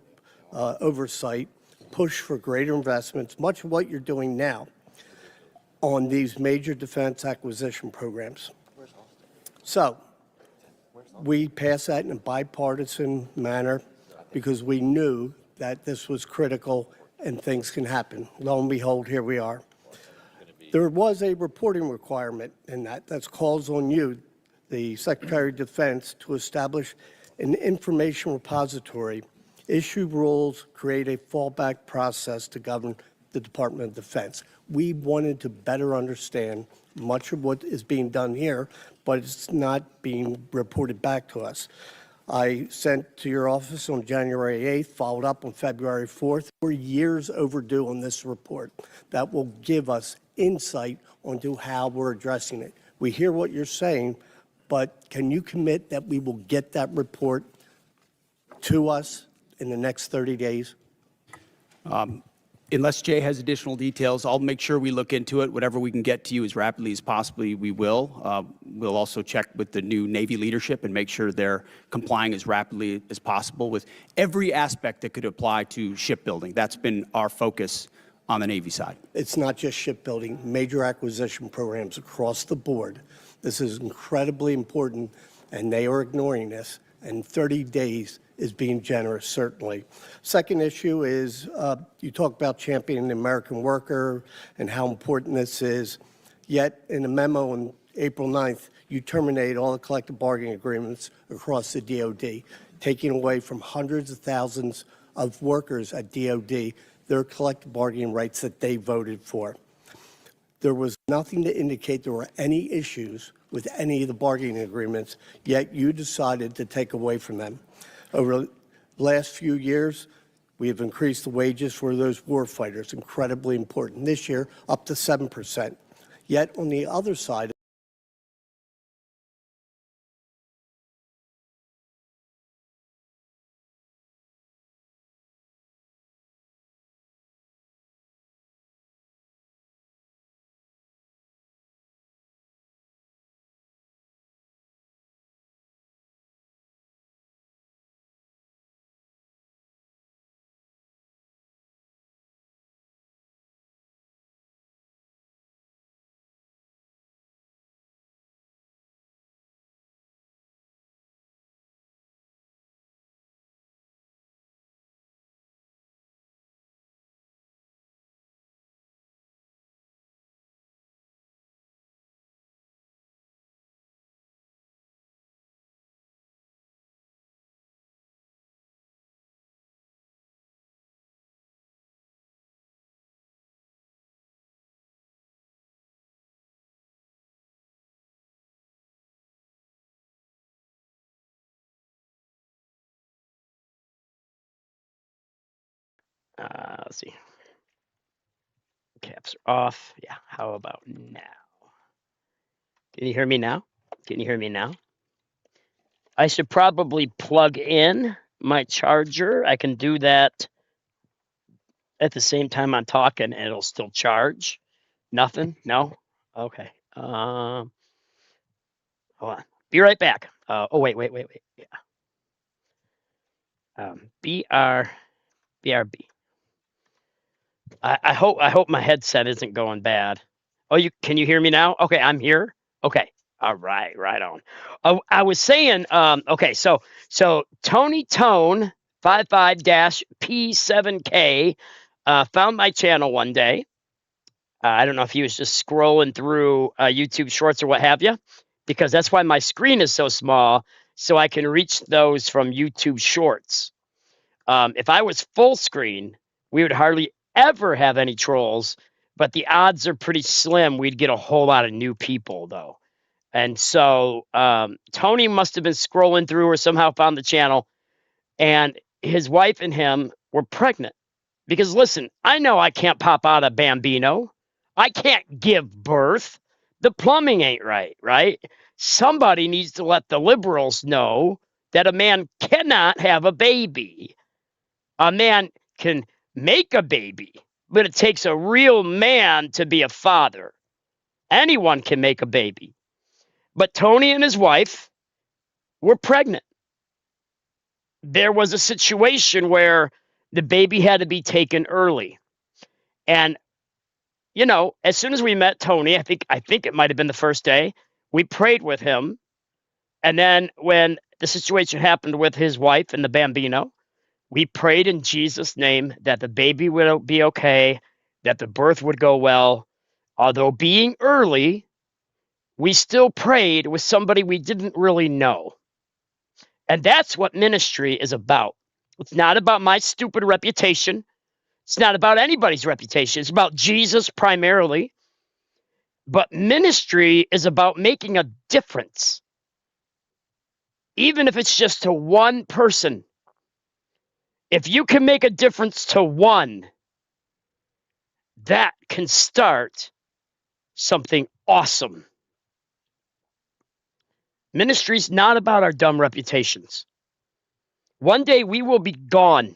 oversight, push for greater investments, much of what you're doing now on these major defense acquisition programs. So we passed that in a bipartisan manner because we knew that this was critical and things can happen. Lo and behold, here we are. There was a reporting requirement in that. That calls on you, the Secretary of Defense, to establish an information repository, issue rules, create a fallback process to govern the Department of Defense. We wanted to better understand much of what is being done here, but it's not being reported back to us. I sent to your office on January 8th, followed up on February 4th. We're years overdue on this report that will give us insight onto how we're addressing it. We hear what you're saying, but can you commit that we will get that report to us in the next 30 days? Unless Jay has additional details, I'll make sure we look into it. Whatever we can get to you as rapidly as possibly, we will. We'll also check with the new Navy leadership and make sure they're complying as rapidly as possible with every aspect that could apply to shipbuilding. That's been our focus on the Navy side. It's not just shipbuilding, major acquisition programs across the board. This is incredibly important, and they are ignoring this. And 30 days is being generous, certainly. Second issue is you talk about championing the American worker and how important this is. Yet, in a memo on April 9th, you terminate all the collective bargaining agreements across the DOD, taking away from hundreds of thousands of workers at DOD their collective bargaining rights that they voted for. There was nothing to indicate there were any issues with any of the bargaining agreements, yet you decided to take away from them. Over the last few years, we have increased the wages for those war fighters, incredibly important. This year, up to 7%. Yet on the other side, Let's see. Caps are off. Yeah, how about now? Can you hear me now? Can you hear me now? I should probably plug in my charger. I can do that at the same time I'm talking and it'll still charge. Nothing? No? Okay. Hold on. Be right back. Oh, wait. Yeah. BRB. I hope my headset isn't going bad. Oh, can you hear me now? Okay, I'm here. Okay. All right, right on. I was saying, okay, so Tony Tone 55-P7K found my channel one day. I don't know if he was just scrolling through YouTube Shorts or what have you, because that's why my screen is so small, so I can reach those from YouTube Shorts. If I was full screen, we would hardly ever have any trolls, but the odds are pretty slim we'd get a whole lot of new people, though. And so Tony must have been scrolling through or somehow found the channel, and his wife and him were pregnant. Because listen, I know I can't pop out a bambino. I can't give birth. The plumbing ain't right, right? Somebody needs to let the liberals know that a man cannot have a baby. A man can make a baby, but it takes a real man to be a father. Anyone can make a baby. But Tony and his wife were pregnant. There was a situation where the baby had to be taken early. And, you know, as soon as we met Tony, I think it might have been the first day, we prayed with him. And then when the situation happened with his wife and the bambino, we prayed in Jesus' name that the baby would be okay, that the birth would go well. Although being early, we still prayed with somebody we didn't really know. And that's what ministry is about. It's not about my stupid reputation. It's not about anybody's reputation. It's about Jesus primarily. But ministry is about making a difference. Even if it's just to one person. If you can make a difference to one, that can start something awesome. Ministry's not about our dumb reputations. One day we will be gone.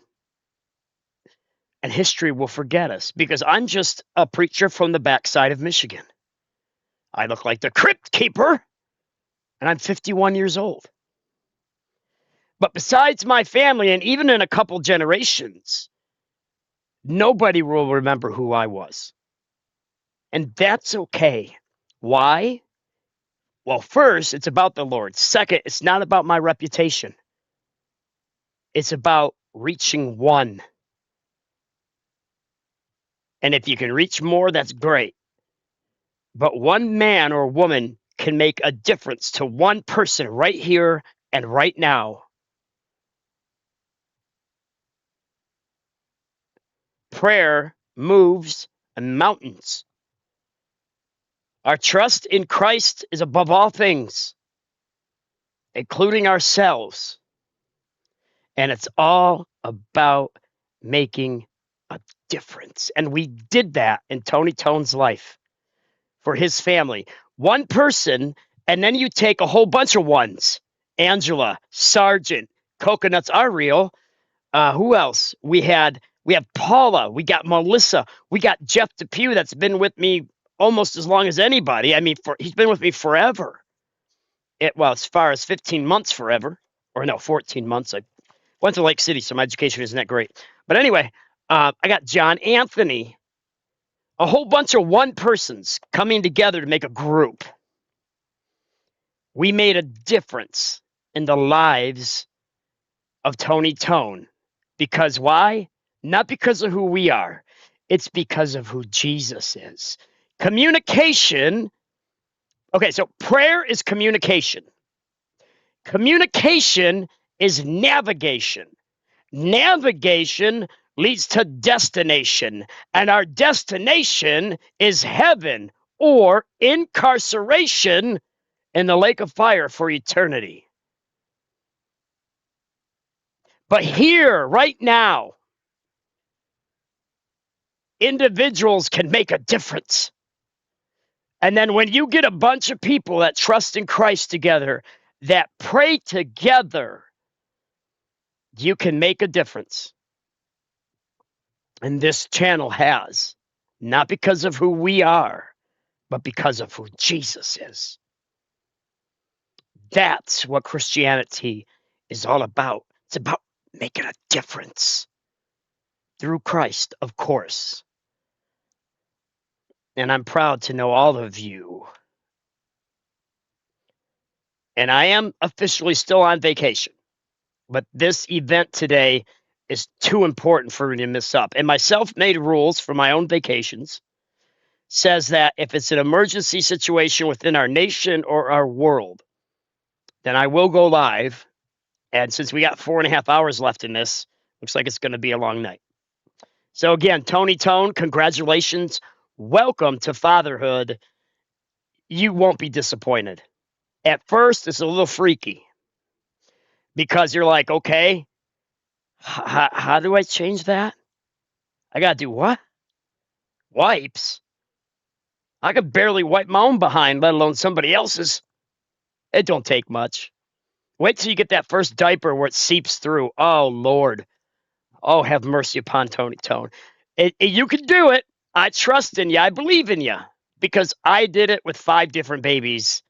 And history will forget us because I'm just a preacher from the backside of Michigan. I look like the crypt keeper, and I'm 51 years old. But besides my family, and even in a couple generations, nobody will remember who I was. And that's okay. Why? Well, first, it's about the Lord. Second, it's not about my reputation. It's about reaching one. And if you can reach more, that's great. But one man or woman can make a difference to one person right here and right now. Prayer moves mountains. Our trust in Christ is above all things, including ourselves. And it's all about making a difference. And we did that in Tony Tone's life for his family. One person, and then you take a whole bunch of ones. Angela, Sargent, coconuts are real. Who else? We have Paula. We got Melissa. We got Jeff Depew that's been with me almost as long as anybody. I mean, he's been with me forever. As far as 15 months forever. Or no, 14 months. I went to Lake City, so my education isn't that great. But anyway, I got John Anthony. A whole bunch of one persons coming together to make a group. We made a difference in the lives of Tony Tone. Because why? Not because of who we are. It's because of who Jesus is. Communication. Okay, so prayer is communication. Communication is navigation. Navigation leads to destination. And our destination is heaven or incarceration in the lake of fire for eternity. But here, right now, individuals can make a difference. And then when you get a bunch of people that trust in Christ together, that pray together, you can make a difference. And this channel has, not because of who we are, but because of who Jesus is. That's what Christianity is all about. It's about making a difference through Christ, of course. And I'm proud to know all of you. And I am officially still on vacation. But this event today is too important for me to miss up. And my self-made rules for my own vacations says that if it's an emergency situation within our nation or our world, then I will go live. And since we got 4.5 hours left in this, looks like it's going to be a long night. So again, Tony Tone, congratulations. welcome to fatherhood. You won't be disappointed. At first, it's a little freaky because you're like, okay, how do I change that? I got to do what? Wipes? I could barely wipe my own behind, let alone somebody else's. It don't take much. Wait till you get that first diaper where it seeps through. Oh, Lord. Oh, have mercy upon Tony Tone. You can do it. I trust in you. I believe in you because I did it with 5 different babies.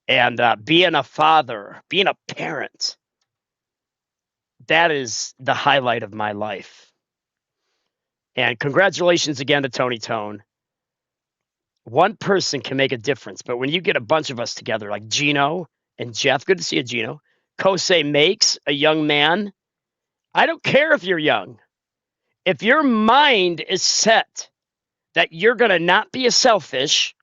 And being a father, being a parent, that is the highlight of my life. And congratulations again to Tony Tone. One person can make a difference, but when you get a bunch of us together, like Gino and Jeff, good to see you, Gino. Kosei makes a young man. I don't care if you're young. If your mind is set that you're going to not be a selfish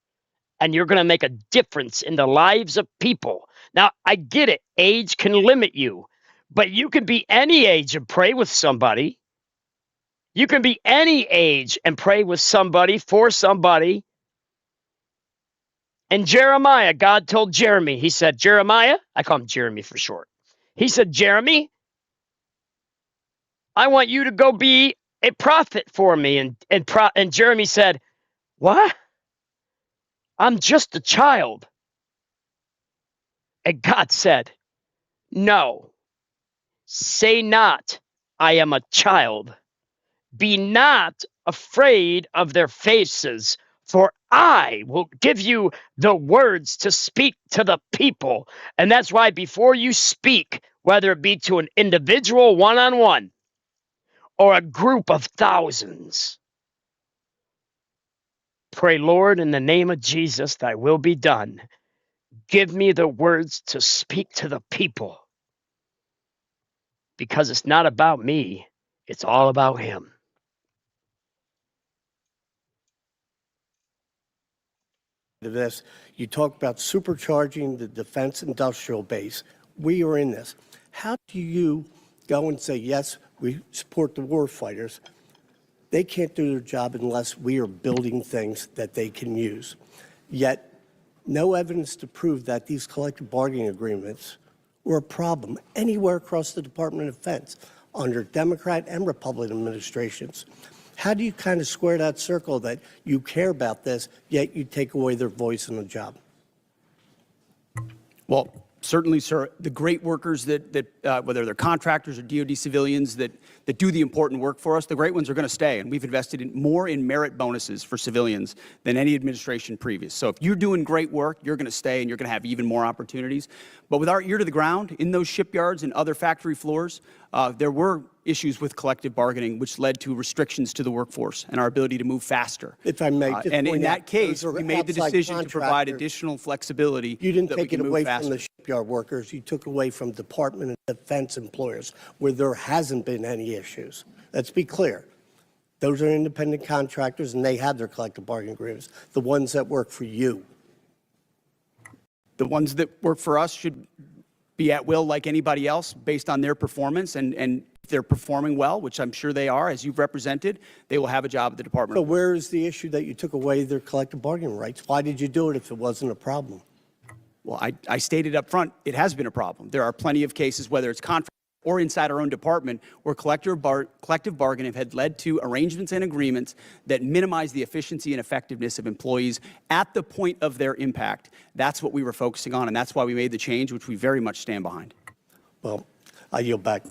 and you're going to make a difference in the lives of people. Now, I get it. Age can limit you, but you can be any age and pray with somebody. You can be any age and pray with somebody, for somebody. And Jeremiah, God told Jeremy, he said, Jeremiah, I call him Jeremy for short. He said, Jeremy, I want you to go be a prophet for me. And Jeremy said, what? I'm just a child. And God said, no, say not, I am a child. Be not afraid of their faces, for I will give you the words to speak to the people. And that's why before you speak, whether it be to an individual one-on-one or a group of thousands, pray, Lord, in the name of Jesus, thy will be done. Give me the words to speak to the people. Because it's not about me, it's all about him. This, you talk about supercharging the defense industrial base. We are in this. How do you go and say, yes, we support the war fighters? They can't do their job unless we are building things that they can use. Yet, no evidence to prove that these collective bargaining agreements were a problem anywhere across the Department of Defense under Democrat and Republican administrations. How do you kind of square that circle that you care about this, yet you take away their voice in the job? Well, certainly, sir, the great workers that whether they're contractors or DoD civilians that do the important work for us, the great ones are going to stay. And we've invested more in merit bonuses for civilians than any administration previous. So if you're doing great work, you're going to stay and you're going to have even more opportunities. But with our ear to the ground in those shipyards and other factory floors, there were issues with collective bargaining, which led to restrictions to the workforce and our ability to move faster. If I may, and in that case, we made the decision to provide additional flexibility. You didn't take it away from the shipyard workers. You took away from Department of Defense employers where there hasn't been any issues. Let's be clear. Those are independent contractors, and they have their collective bargaining agreements, the ones that work for you. The ones that work for us should be at will like anybody else based on their performance, and if they're performing well, which I'm sure they are, as you've represented, they will have a job at the department. So where is the issue that you took away their collective bargaining rights? Why did you do it if it wasn't a problem? Well, I stated up front, it has been a problem. There are plenty of cases, whether it's contract or inside our own department, where collective bargaining had led to arrangements and agreements that minimize the efficiency and effectiveness of employees at the point of their impact. That's what we were focusing on, and that's why we made the change, which we very much stand behind. Well, I yield back.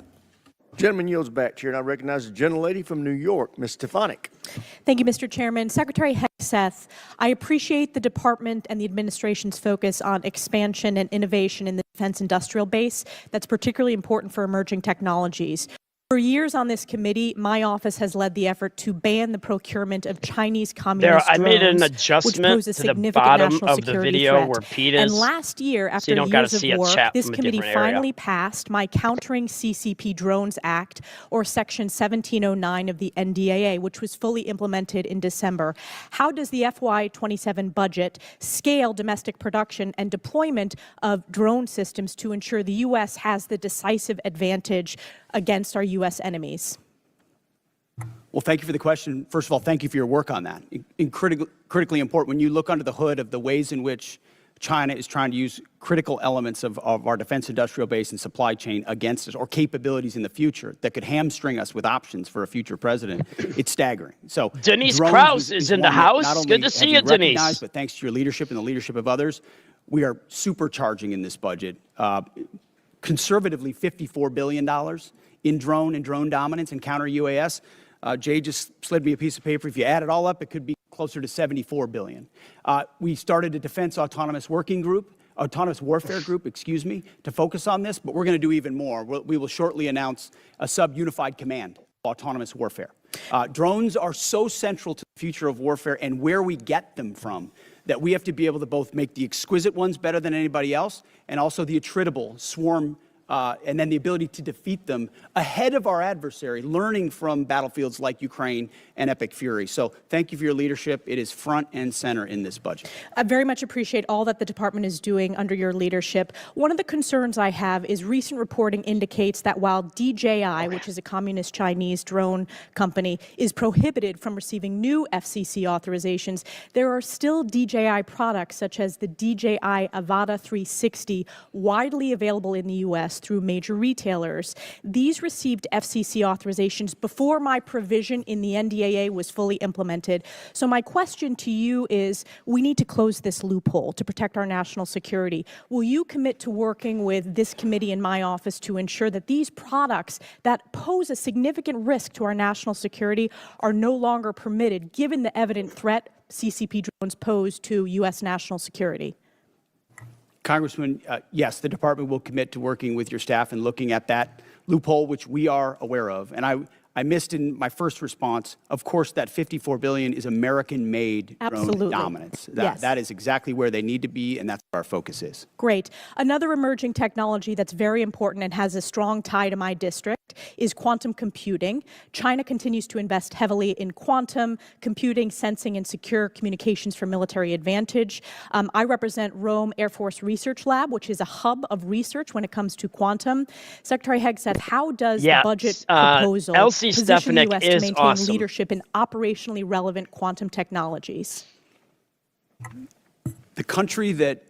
Gentleman yields back, Chair, and I recognize the gentlelady from New York, Ms. Stefanik. Thank you, Mr. Chairman. Secretary Hegseth, I appreciate the department and the administration's focus on expansion and innovation in the defense industrial base. That's particularly important for emerging technologies. For years on this committee, my office has led the effort to ban the procurement of Chinese communist drones, I made an adjustment to the bottom of the video threat. where Pete is. And last year, after years of work, this committee finally passed my Countering CCP Drones Act, or Section 1709 of the NDAA, which was fully implemented in December. How does the FY27 budget scale domestic production and deployment of drone systems to ensure the U.S. has the decisive advantage against our U.S. enemies? Well, thank you for the question. First of all, thank you for your work on that. Critically important. When you look under the hood of the ways in which China is trying to use critical elements of our defense industrial base and supply chain against us, or capabilities in the future that could hamstring us with options for a future president, it's staggering. So Denise Krause is in the House. Good to see you, Denise. But thanks to your leadership and the leadership of others, we are supercharging in this budget, conservatively $54 billion in drone and drone dominance and counter UAS. Jay just slid me a piece of paper. If you add it all up, it could be closer to $74 billion. We started a defense autonomous warfare group, to focus on this, but we're going to do even more. We will shortly announce a sub-unified command, autonomous warfare. Drones are so central to the future of warfare and where we get them from that we have to be able to both make the exquisite ones better than anybody else and also the attritable swarm and then the ability to defeat them ahead of our adversary, learning from battlefields like Ukraine and Epic Fury. So thank you for your leadership. It is front and center in this budget. I very much appreciate all that the department is doing under your leadership. One of the concerns I have is recent reporting indicates that while DJI, which is a communist Chinese drone company, is prohibited from receiving new FCC authorizations, there are still DJI products such as the DJI Avata 360 widely available in the U.S. through major retailers. These received FCC authorizations before my provision in the NDAA was fully implemented. So my question to you is, we need to close this loophole to protect our national security. Will you commit to working with this committee in my office to ensure that these products that pose a significant risk to our national security are no longer permitted, given the evident threat CCP drones pose to U.S. national security? Congressman, yes, the department will commit to working with your staff and looking at that loophole, which we are aware of. And I missed in my first response, of course, that $54 billion is American-made drone dominance. That is exactly where they need to be, and that's where our focus is. Great. Another emerging technology that's very important and has a strong tie to my district is quantum computing. China continues to invest heavily in quantum computing, sensing, and secure communications for military advantage. I represent Rome Air Force Research Lab, which is a hub of research when it comes to quantum. Secretary Hegseth, how does the budget proposal position the U.S. to maintain leadership in operationally relevant quantum technologies? The country that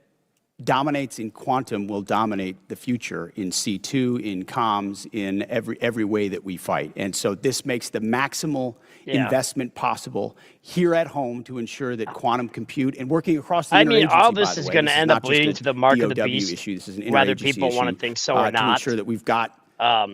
dominates in quantum will dominate the future in C2, in comms, in every way that we fight. And so this makes the maximal investment possible here at home to ensure that quantum compute and working across the interagency, all this is going to end up leading to the mark of the beast, issue. This is an whether people want to think so or not. To ensure that we've got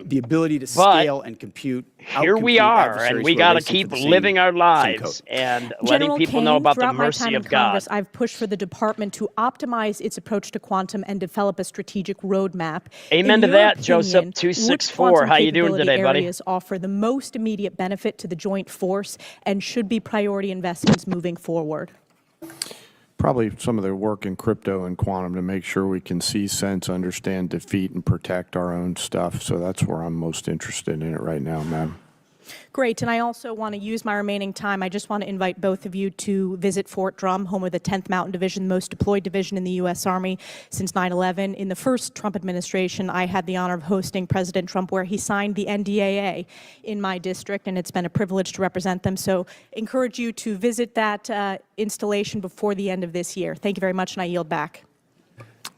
the ability to scale and compute. Here we are, and we got to keep living our lives and letting people know about the mercy of God. Congress, I've pushed for the department to optimize its approach to quantum and develop a strategic roadmap. Amen to that, Joseph 264. How you doing today, buddy? Areas offer the most immediate benefit to the joint force and should be priority investments moving forward? Probably some of the work in crypto and quantum to make sure we can see, sense, understand, defeat, and protect our own stuff. So that's where I'm most interested in it right now, ma'am. Great, and I also want to use my remaining time. I just want to invite both of you to visit Fort Drum, home of the 10th Mountain Division, the most deployed division in the U.S. Army since 9/11. In the first Trump administration, I had the honor of hosting President Trump, where he signed the NDAA in my district, and it's been a privilege to represent them. So encourage you to visit that installation before the end of this year. Thank you very much, and I yield back.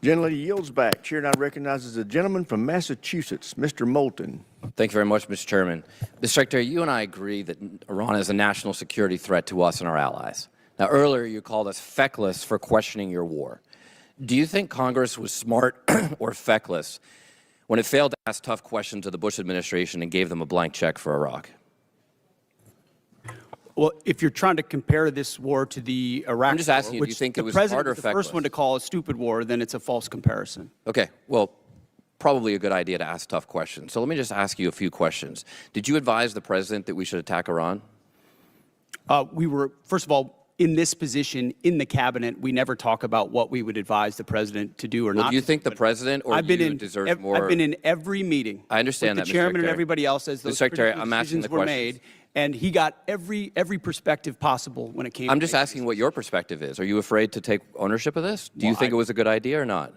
Gentlelady yields back. Chair now recognizes the gentleman from Massachusetts, Mr. Moulton. Thank you very much, Mr. Chairman. Mr. Secretary, you and I agree that Iran is a national security threat to us and our allies. Now, earlier you called us feckless for questioning your war. Do you think Congress was smart or feckless when it failed to ask tough questions of the Bush administration and gave them a blank check for Iraq? Well, if you're trying to compare this war to the Iraq I'm just asking war, you, do you think it was smart or the feckless? first one to call a stupid war, then it's a false comparison. Okay, well, probably a good idea to ask tough questions. So let me just ask you a few questions. Did you advise the president that we should attack Iran? We were, first of all, in this position in the cabinet, we never talk about what we would advise the president to do or not. Do you think the president or you deserve more? I've been in every meeting. I understand with that, the chairman Mr. Secretary. and everybody else as those Secretary, I'm asking the decisions were questions. made, and he got every perspective possible when it came. I'm just asking what your perspective is. Are you afraid to take ownership of this? Do you think it was a good idea or not?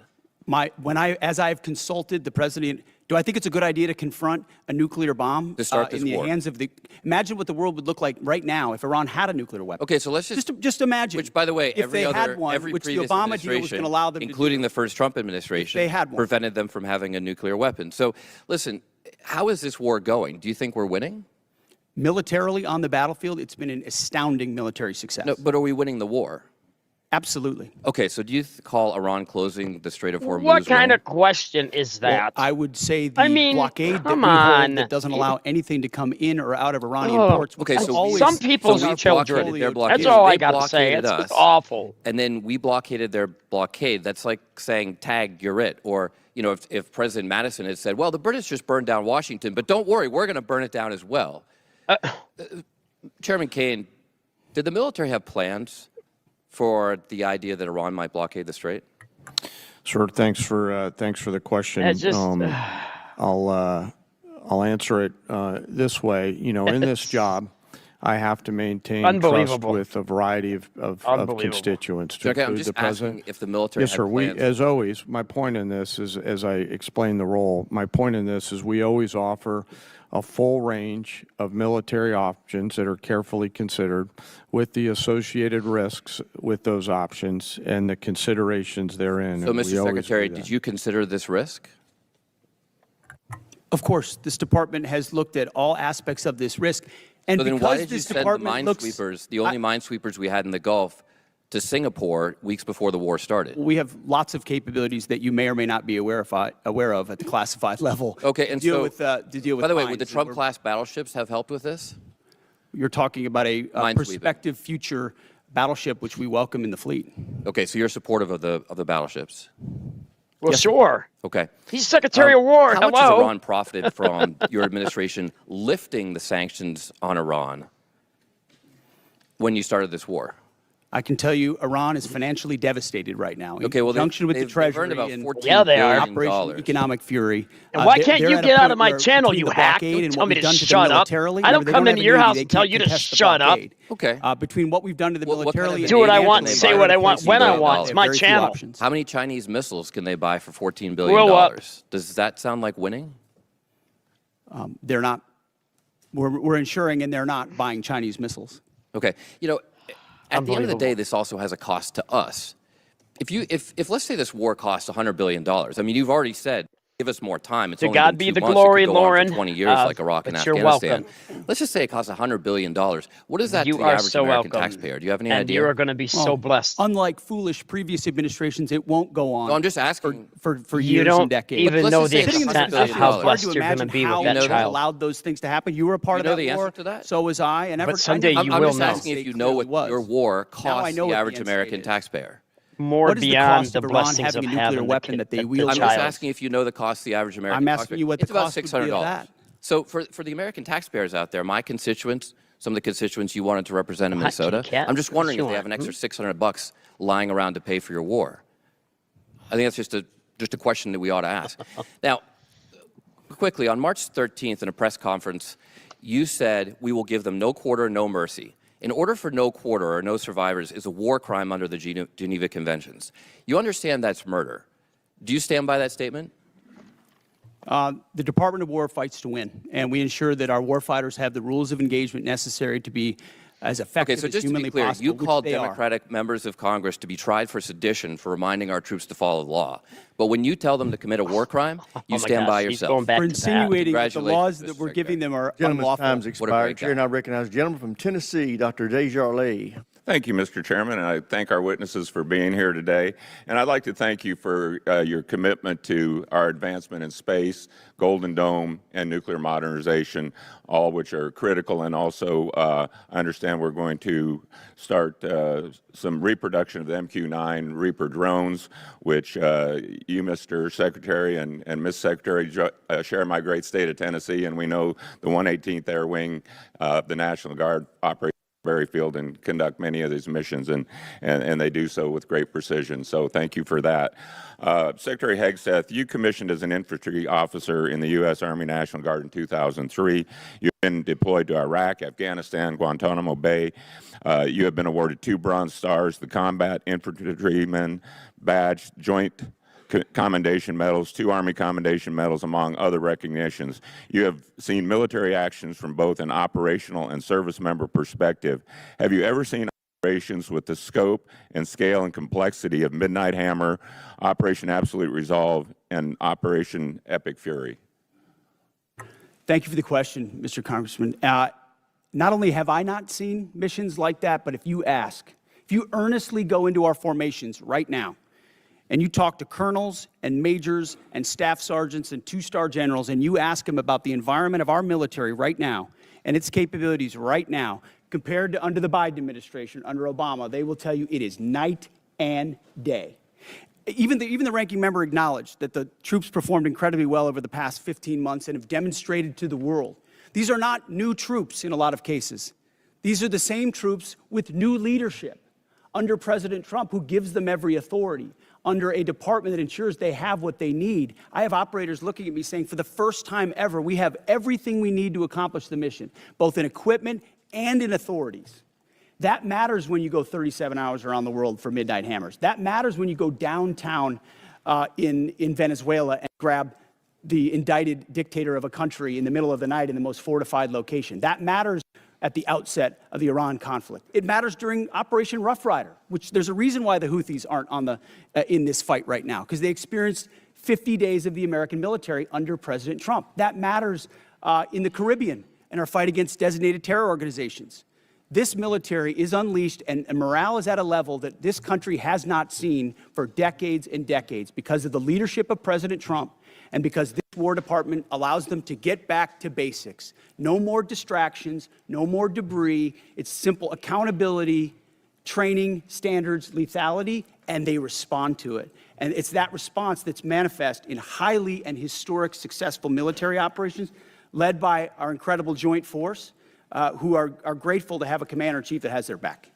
As I've consulted the president, do I think it's a good idea to confront a nuclear bomb to start this in the war? hands of the? Imagine what the world would look like right now if Iran had a nuclear weapon. Okay, so let's just imagine. Which, by the way, if they had one, which the previous Obama deal was going to allow them to do, including the first Trump administration, they had one. prevented them from having a nuclear weapon. So, listen, how is this war going? Do you think we're winning? Militarily on the battlefield, it's been an astounding military success. No, but are we winning the war? Absolutely. Okay, so do you call Iran closing the Strait of Hormuz? What kind winning? of question is that? Well, I would say the blockade that we come hold on. that doesn't allow anything to come in or out of Iranian ports. Okay, so always, some people's children. That's all I got to say. It's awful. And then we blockaded their blockade. That's like saying, tag, you're it. Or, you know, if President Madison had said, well, the British just burned down Washington, but don't worry, we're going to burn it down as well. Chairman Caine, did the military have plans for the idea that Iran might blockade the strait? Sir, thanks for the question. I'll answer it this way. You know, in this job, I have to maintain trust with a variety of constituents. To okay, I'm just asking if the military yes, sir. Plans. As always, my point in this is, as I explain the role, my point in this is we always offer a full range of military options that are carefully considered with the associated risks with those options and the considerations therein. So, Mr. Secretary, did you consider this risk? Of course, this department has looked at all aspects of this risk. And so then because why did you this send the department minesweepers, the only minesweepers we had in the Gulf, to Singapore weeks before the war started? We have lots of capabilities that you may or may not be aware of at the classified level. Okay, and to deal with by the way, would the Trump-class battleships have helped with this? You're talking about a prospective future battleship, which we welcome in the fleet. Okay, so you're supportive of the battleships? Well, yes, sure. Okay. He's Secretary of War. How much has Iran profited from your administration lifting the sanctions on Iran when you started this war? I can tell you Iran is financially devastated right now. Okay, well, in conjunction with the Treasury about and they are. Operation Economic Fury. And why can't you get out of my channel, you hack? Don't tell me to shut up. I don't come into your house and tell you to shut up. Okay. Between what we've done to the militarily, do what I want, say what I want, when I want. It's my channel. How many Chinese missiles can they buy for $14 billion? Does that sound like winning? They're not. We're ensuring, and they're not buying Chinese missiles. Okay. You know, at the end of the day, this also has a cost to us. If let's say this war costs $100 billion, I mean, you've already said, give us more time. It's to only God been be 2 the months. glory, it could go Lauren. on for 20 years like Iraq and Afghanistan. Let's just say it costs $100 billion. What is that to the average American taxpayer? Do you have any idea? You are going to be so blessed. Unlike foolish previous administrations, it won't go on. No, I'm just asking for years and decades. You don't even know the extent of how blessed you're going to be with that child. Allowed those things to happen. You were a part of that the war. answer to that? So was I. And but someday you will know. I'm just asking if you know what your war costs the average American taxpayer. More beyond the blessings of having a nuclear weapon that they wield. I'm just asking if you know the cost of the average American taxpayer. I'm asking you what the cost would be of that. So for the American taxpayers out there, my constituents, some of the constituents you wanted to represent in Minnesota, I'm just wondering if they have an extra $600 lying around to pay for your war. I think that's just a question that we ought to ask. Now, quickly, on March 13th in a press conference, you said we will give them no quarter, no mercy. In order for no quarter or no survivors is a war crime under the Geneva Conventions. You understand that's murder. Do you stand by that statement? The Department of War fights to win, and we ensure that our warfighters have the rules of engagement necessary to be as effective as humanly possible. Okay, so just to be clear, you called Democratic members of Congress to be tried for sedition for reminding our troops to follow the law. But when you tell them to commit a war crime, you stand by yourself. For insinuating that the laws that we're giving them are unlawful. Time's expired. Chair now recognizes the gentleman from Tennessee, Dr. Desjardins. Thank you, Mr. Chairman, and I thank our witnesses for being here today. And I'd like to thank you for your commitment to our advancement in space, Golden Dome, and nuclear modernization, all which are critical. And also, I understand we're going to start some reproduction of the MQ-9 Reaper drones, which you, Mr. Secretary, and Ms. Secretary share my great state of Tennessee, and we know the 118th Air Wing, the National Guard operates Berryfield and conduct many of these missions, and they do so with great precision. So thank you for that. Secretary Hegseth, you commissioned as an infantry officer in the U.S. Army National Guard in 2003. You've been deployed to Iraq, Afghanistan, Guantanamo Bay. You have been awarded 2 Bronze Stars, the Combat Infantryman Badge, Joint Commendation Medals, 2 Army Commendation Medals, among other recognitions. You have seen military actions from both an operational and service member perspective. Have you ever seen operations with the scope and scale and complexity of Midnight Hammer, Operation Absolute Resolve, and Operation Epic Fury? Thank you for the question, Mr. Congressman. Not only have I not seen missions like that, but if you earnestly go into our formations right now, and you talk to colonels and majors and staff sergeants and 2-star generals, and you ask them about the environment of our military right now and its capabilities right now, compared to under the Biden administration, under Obama, they will tell you it is night and day. Even the ranking member acknowledged that the troops performed incredibly well over the past 15 months and have demonstrated to the world. These are not new troops in a lot of cases. These are the same troops with new leadership under President Trump, who gives them every authority, under a department that ensures they have what they need. I have operators looking at me saying, for the first time ever, we have everything we need to accomplish the mission, both in equipment and in authorities. That matters when you go 37 hours around the world for Midnight Hammers. That matters when you go downtown in Venezuela and grab the indicted dictator of a country in the middle of the night in the most fortified location. That matters at the outset of the Iran conflict. It matters during Operation Rough Rider, which there's a reason why the Houthis aren't on in this fight right now, because they experienced 50 days of the American military under President Trump. That matters in the Caribbean in our fight against designated terror organizations. This military is unleashed, and morale is at a level that this country has not seen for decades and decades because of the leadership of President Trump and because this War Department allows them to get back to basics. No more distractions, no more debris. It's simple accountability, training, standards, lethality, and they respond to it. And it's that response that's manifest in highly and historic successful military operations led by our incredible joint force, who are grateful to have a commander-in-chief that has their back.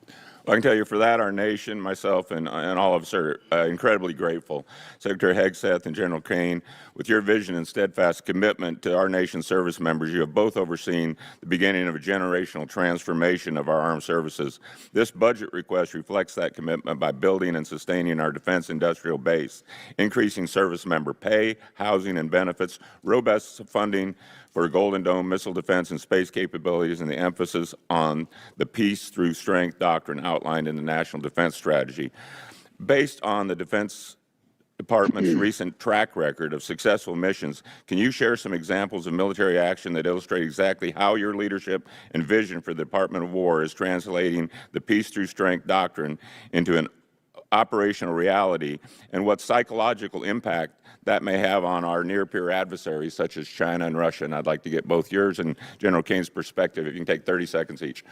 Well, I can tell you for that, our nation, myself, and all of us are incredibly grateful. Secretary Hegseth and General Caine, with your vision and steadfast commitment to our nation's service members, you have both overseen the beginning of a generational transformation of our armed services. This budget request reflects that commitment by building and sustaining our defense industrial base, increasing service member pay, housing, and benefits, robust funding for Golden Dome missile defense and space capabilities, and the emphasis on the peace through strength doctrine outlined in the National Defense Strategy. Based on the Defense Department's recent track record of successful missions, can you share some examples of military action that illustrate exactly how your leadership and vision for the Department of War is translating the peace through strength doctrine into an operational reality, and what psychological impact that may have on our near-peer adversaries such as China and Russia? And I'd like to get both yours and General Caine's perspective, if you can take 30 seconds each.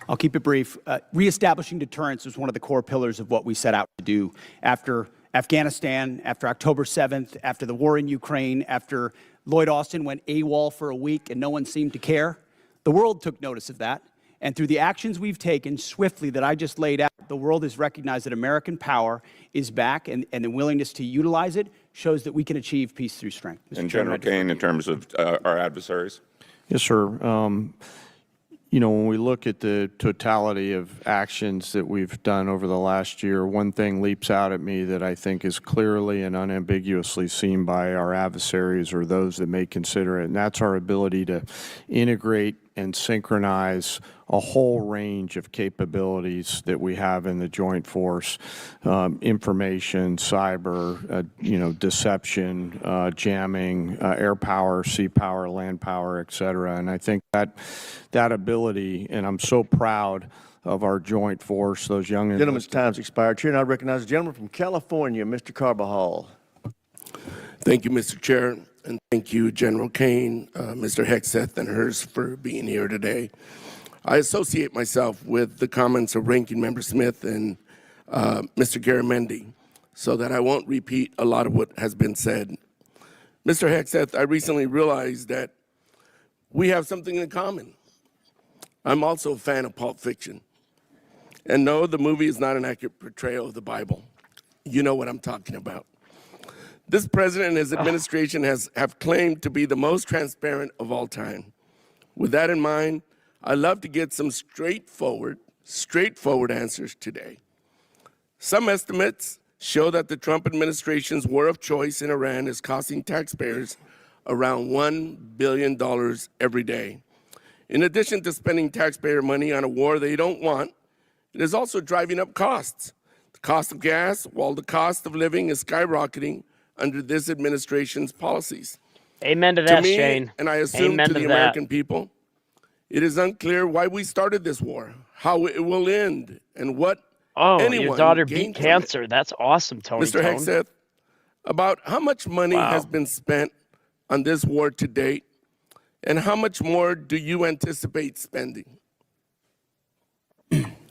I'll keep it brief. Reestablishing deterrence was one of the core pillars of what we set out to do after Afghanistan, after October 7th, after the war in Ukraine, after Lloyd Austin went AWOL for a week and no one seemed to care. The world took notice of that. And through the actions we've taken swiftly that I just laid out, the world has recognized that American power is back, and the willingness to utilize it shows that we can achieve peace through strength. And General Caine, in terms of our adversaries? Yes, sir. You know, when we look at the totality of actions that we've done over the last year, one thing leaps out at me that I think is clearly and unambiguously seen by our adversaries or those that may consider it, and that's our ability to integrate and synchronize a whole range of capabilities that we have in the joint force, information, cyber, deception, jamming, air power, sea power, land power, et cetera. And I think that ability, and I'm so proud of our joint force, those young... Gentleman's time's expired. Chair, and I recognize the gentleman from California, Mr. Carbajal. Thank you, Mr. Chair, and thank you, General Caine, Mr. Hegseth, and hers for being here today. I associate myself with the comments of Ranking Member Smith and Mr. Garamendi, so that I won't repeat a lot of what has been said. Mr. Hegseth, I recently realized that we have something in common. I'm also a fan of Pulp Fiction. And no, the movie is not an accurate portrayal of the Bible. You know what I'm talking about. This president and his administration have claimed to be the most transparent of all time. With that in mind, I'd love to get some straightforward answers today. Some estimates show that the Trump administration's war of choice in Iran is costing taxpayers around $1 billion every day. In addition to spending taxpayer money on a war they don't want, it is also driving up costs. The cost of gas, while the cost of living is skyrocketing under this administration's policies. Amen to that, to me, Shane. And I assume Amen to the American people, it is unclear why we started this war, how it will end, and what anyone your daughter beat gained from cancer. it. That's awesome, Tony. Mr. Hegseth, about how much money has been spent on this war to date, and how much more do you anticipate spending?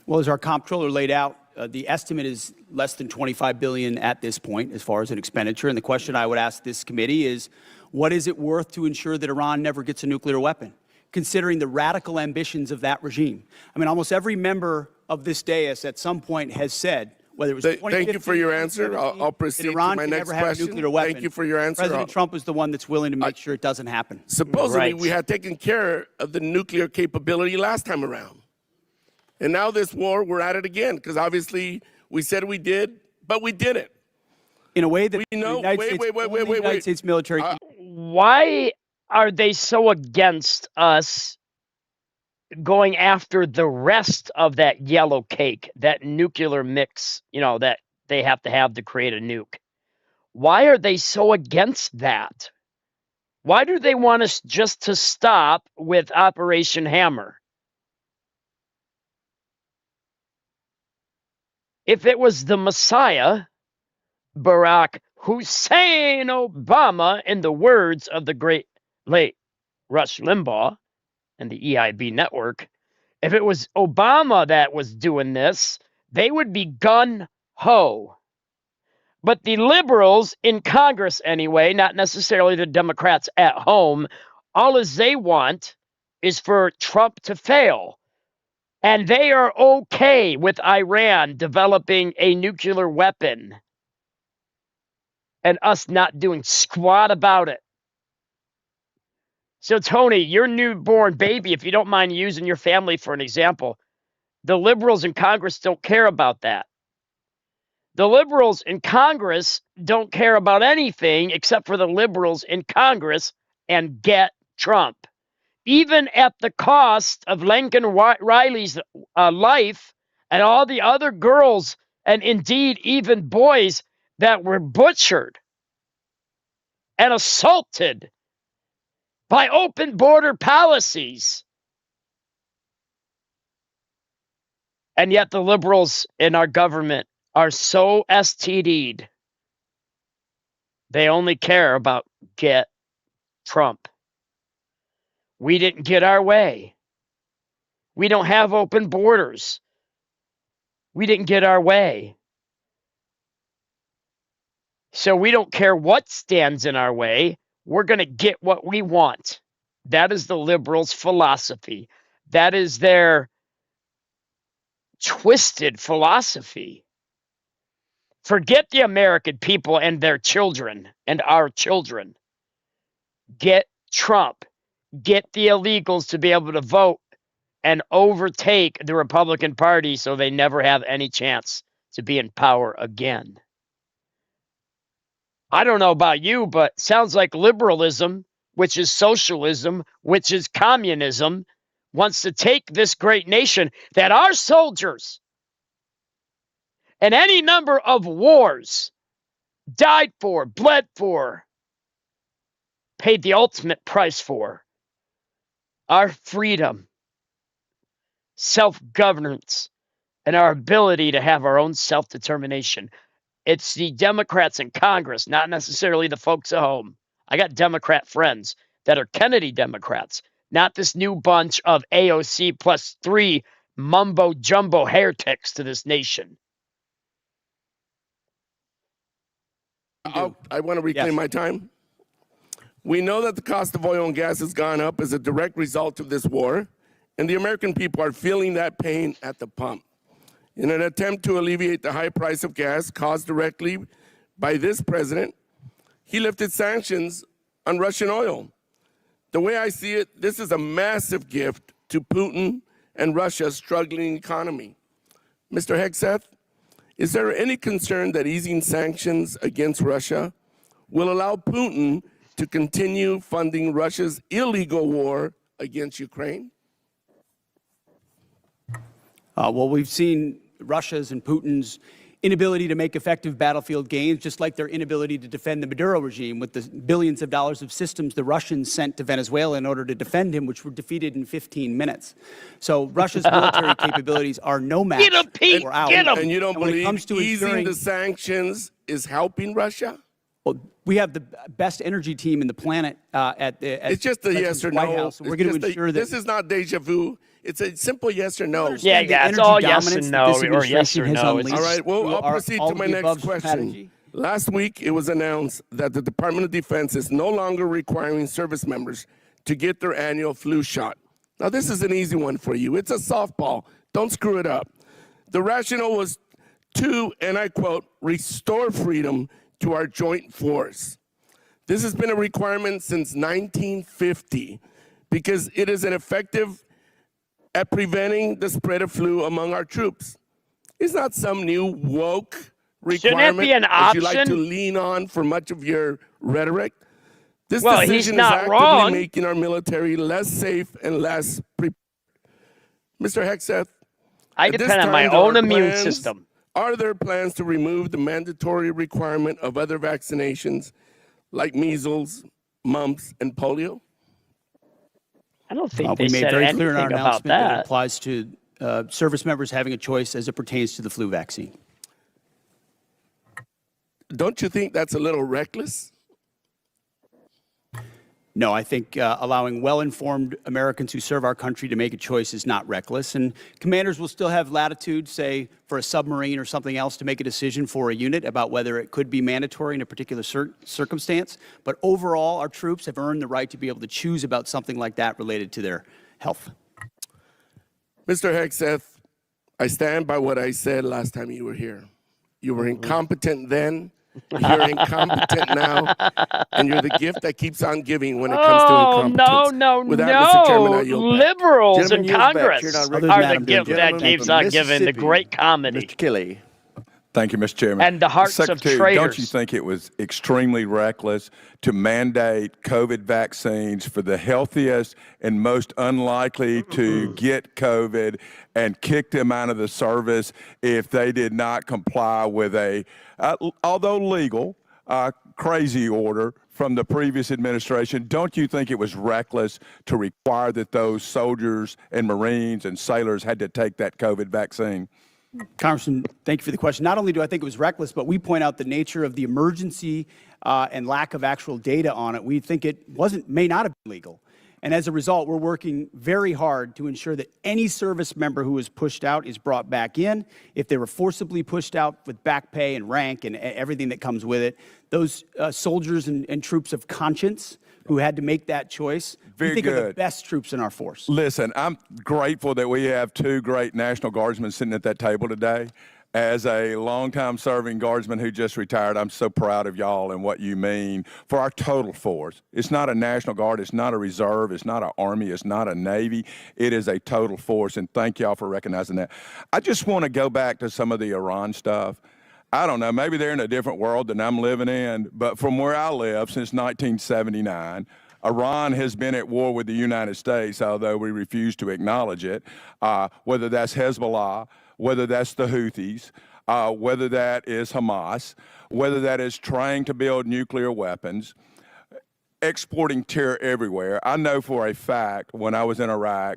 Well, as our comptroller laid out, the estimate is less than $25 billion at this point as far as an expenditure. And the question I would ask this committee is, what is it worth to ensure that Iran never gets a nuclear weapon, considering the radical ambitions of that regime? I mean, almost every member of this dais at some point has said, whether it was Thank you for your answer. I'll proceed to my next question. Thank you for your answer. President Trump is the one that's willing to make sure it doesn't happen. Supposedly, we had taken care of the nuclear capability last time around. And now this war, we're at it again, because obviously we said we did, but we didn't. In a way that we know, the United States military. Why are they so against us going after the rest of that yellow cake, that nuclear mix, that they have to create a nuke? Why are they so against that? Why do they want us just to stop with Operation Hammer? If it was the Messiah, Barack Hussein Obama, in the words of the great late Rush Limbaugh and the EIB network, if it was Obama that was doing this, they would be gun-ho. But the liberals in Congress anyway, not necessarily the Democrats at home, all as they want is for Trump to fail. And they are okay with Iran developing a nuclear weapon and us not doing squat about it. So, Tony, your newborn baby, if you don't mind using your family for an example, the liberals in Congress don't care about that. The liberals in Congress don't care about anything except for the liberals in Congress and get Trump. Even at the cost of Lincoln Riley's life and all the other girls and indeed even boys that were butchered and assaulted by open border policies. And yet the liberals in our government are so STD'd. They only care about get Trump. We didn't get our way. We don't have open borders. We didn't get our way. So we don't care what stands in our way. We're going to get what we want. That is the liberals' philosophy. That is their twisted philosophy. Forget the American people and their children and our children. Get Trump. Get the illegals to be able to vote and overtake the Republican Party so they never have any chance to be in power again. I don't know about you, but sounds like liberalism, which is socialism, which is communism, wants to take this great nation that our soldiers and any number of wars died for, bled for, paid the ultimate price for. Our freedom, self-governance, and our ability to have our own self-determination. It's the Democrats in Congress, not necessarily the folks at home. I got Democrat friends that are Kennedy Democrats, not this new bunch of AOC plus 3 mumbo-jumbo heretics to this nation. I want to reclaim my time. We know that the cost of oil and gas has gone up as a direct result of this war, and the American people are feeling that pain at the pump. In an attempt to alleviate the high price of gas caused directly by this president, he lifted sanctions on Russian oil. The way I see it, this is a massive gift to Putin and Russia's struggling economy. Mr. Hegseth, Is there any concern that easing sanctions against Russia will allow Putin to continue funding Russia's illegal war against Ukraine? Well, we've seen Russia's and Putin's inability to make effective battlefield gains, just like their inability to defend the Maduro regime with the billions of dollars of systems the Russians sent to Venezuela in order to defend him, which were defeated in 15 minutes. So Russia's military capabilities are no match. Get him, Pete! Get him! And you don't believe easing the sanctions is helping Russia? Well, we have the best energy team in the planet at it's just a yes or no. White House, so we're going to ensure that this is not deja vu. It's a simple yes or no. Yeah, it's all yes and no, or yes or no. All right, well, I'll proceed to my next question. Strategy. Last week, it was announced that the Department of Defense is no longer requiring service members to get their annual flu shot. Now, this is an easy one for you. It's a softball. Don't screw it up. The rationale was to, and I quote, restore freedom to our joint force. This has been a requirement since 1950 because it is an effective at preventing the spread of flu among our troops. It's not some new woke requirement that you like to lean on for much of your rhetoric. This decision is actively making our military less safe and less prepared. Mr. Hegseth, I depend on my own immune system. Are there plans to remove the mandatory requirement of other vaccinations like measles, mumps, and polio? I don't think they we made said very anything clear in our about announcement that that. it applies to service members having a choice as it pertains to the flu vaccine. Don't you think that's a little reckless? No, I think allowing well-informed Americans who serve our country to make a choice is not reckless. And commanders will still have latitude, say, for a submarine or something else to make a decision for a unit about whether it could be mandatory in a particular circumstance. But overall, our troops have earned the right to be able to choose about something like that related to their health. Mr. Hegseth, I stand by what I said last time you were here. You were incompetent then. You're incompetent now, and you're the gift that keeps on giving when it comes to incompetence. No, Mr. Chairman, I yield back. Liberals in Congress are the gift that keeps on giving. The great comedy. Mr. Kelly. Thank you, Mr. Chairman. And the hearts of traitors. Don't you think it was extremely reckless to mandate COVID vaccines for the healthiest and most unlikely to get COVID and kick them out of the service if they did not comply with a, although legal, crazy order from the previous administration? Don't you think it was reckless to require that those soldiers and Marines and sailors had to take that COVID vaccine? Congressman, thank you for the question. Not only do I think it was reckless, but we point out the nature of the emergency and lack of actual data on it. We think it may not have been legal. And as a result, we're working very hard to ensure that any service member who was pushed out is brought back in. If they were forcibly pushed out with back pay and rank and everything that comes with it, those soldiers and troops of conscience who had to make that choice, we think are the best troops in our force. Listen, I'm grateful that we have two great National Guardsmen sitting at that table today. As a longtime serving Guardsman who just retired, I'm so proud of y'all and what you mean for our total force. It's not a National Guard, it's not a reserve, it's not an Army, it's not a Navy. It is a total force, and thank y'all for recognizing that. I just want to go back to some of the Iran stuff. I don't know, maybe they're in a different world than I'm living in, but from where I live since 1979, Iran has been at war with the United States, although we refuse to acknowledge it, whether that's Hezbollah, whether that's the Houthis, whether that is Hamas, whether that is trying to build nuclear weapons, exporting terror everywhere. I know for a fact when I was in Iraq,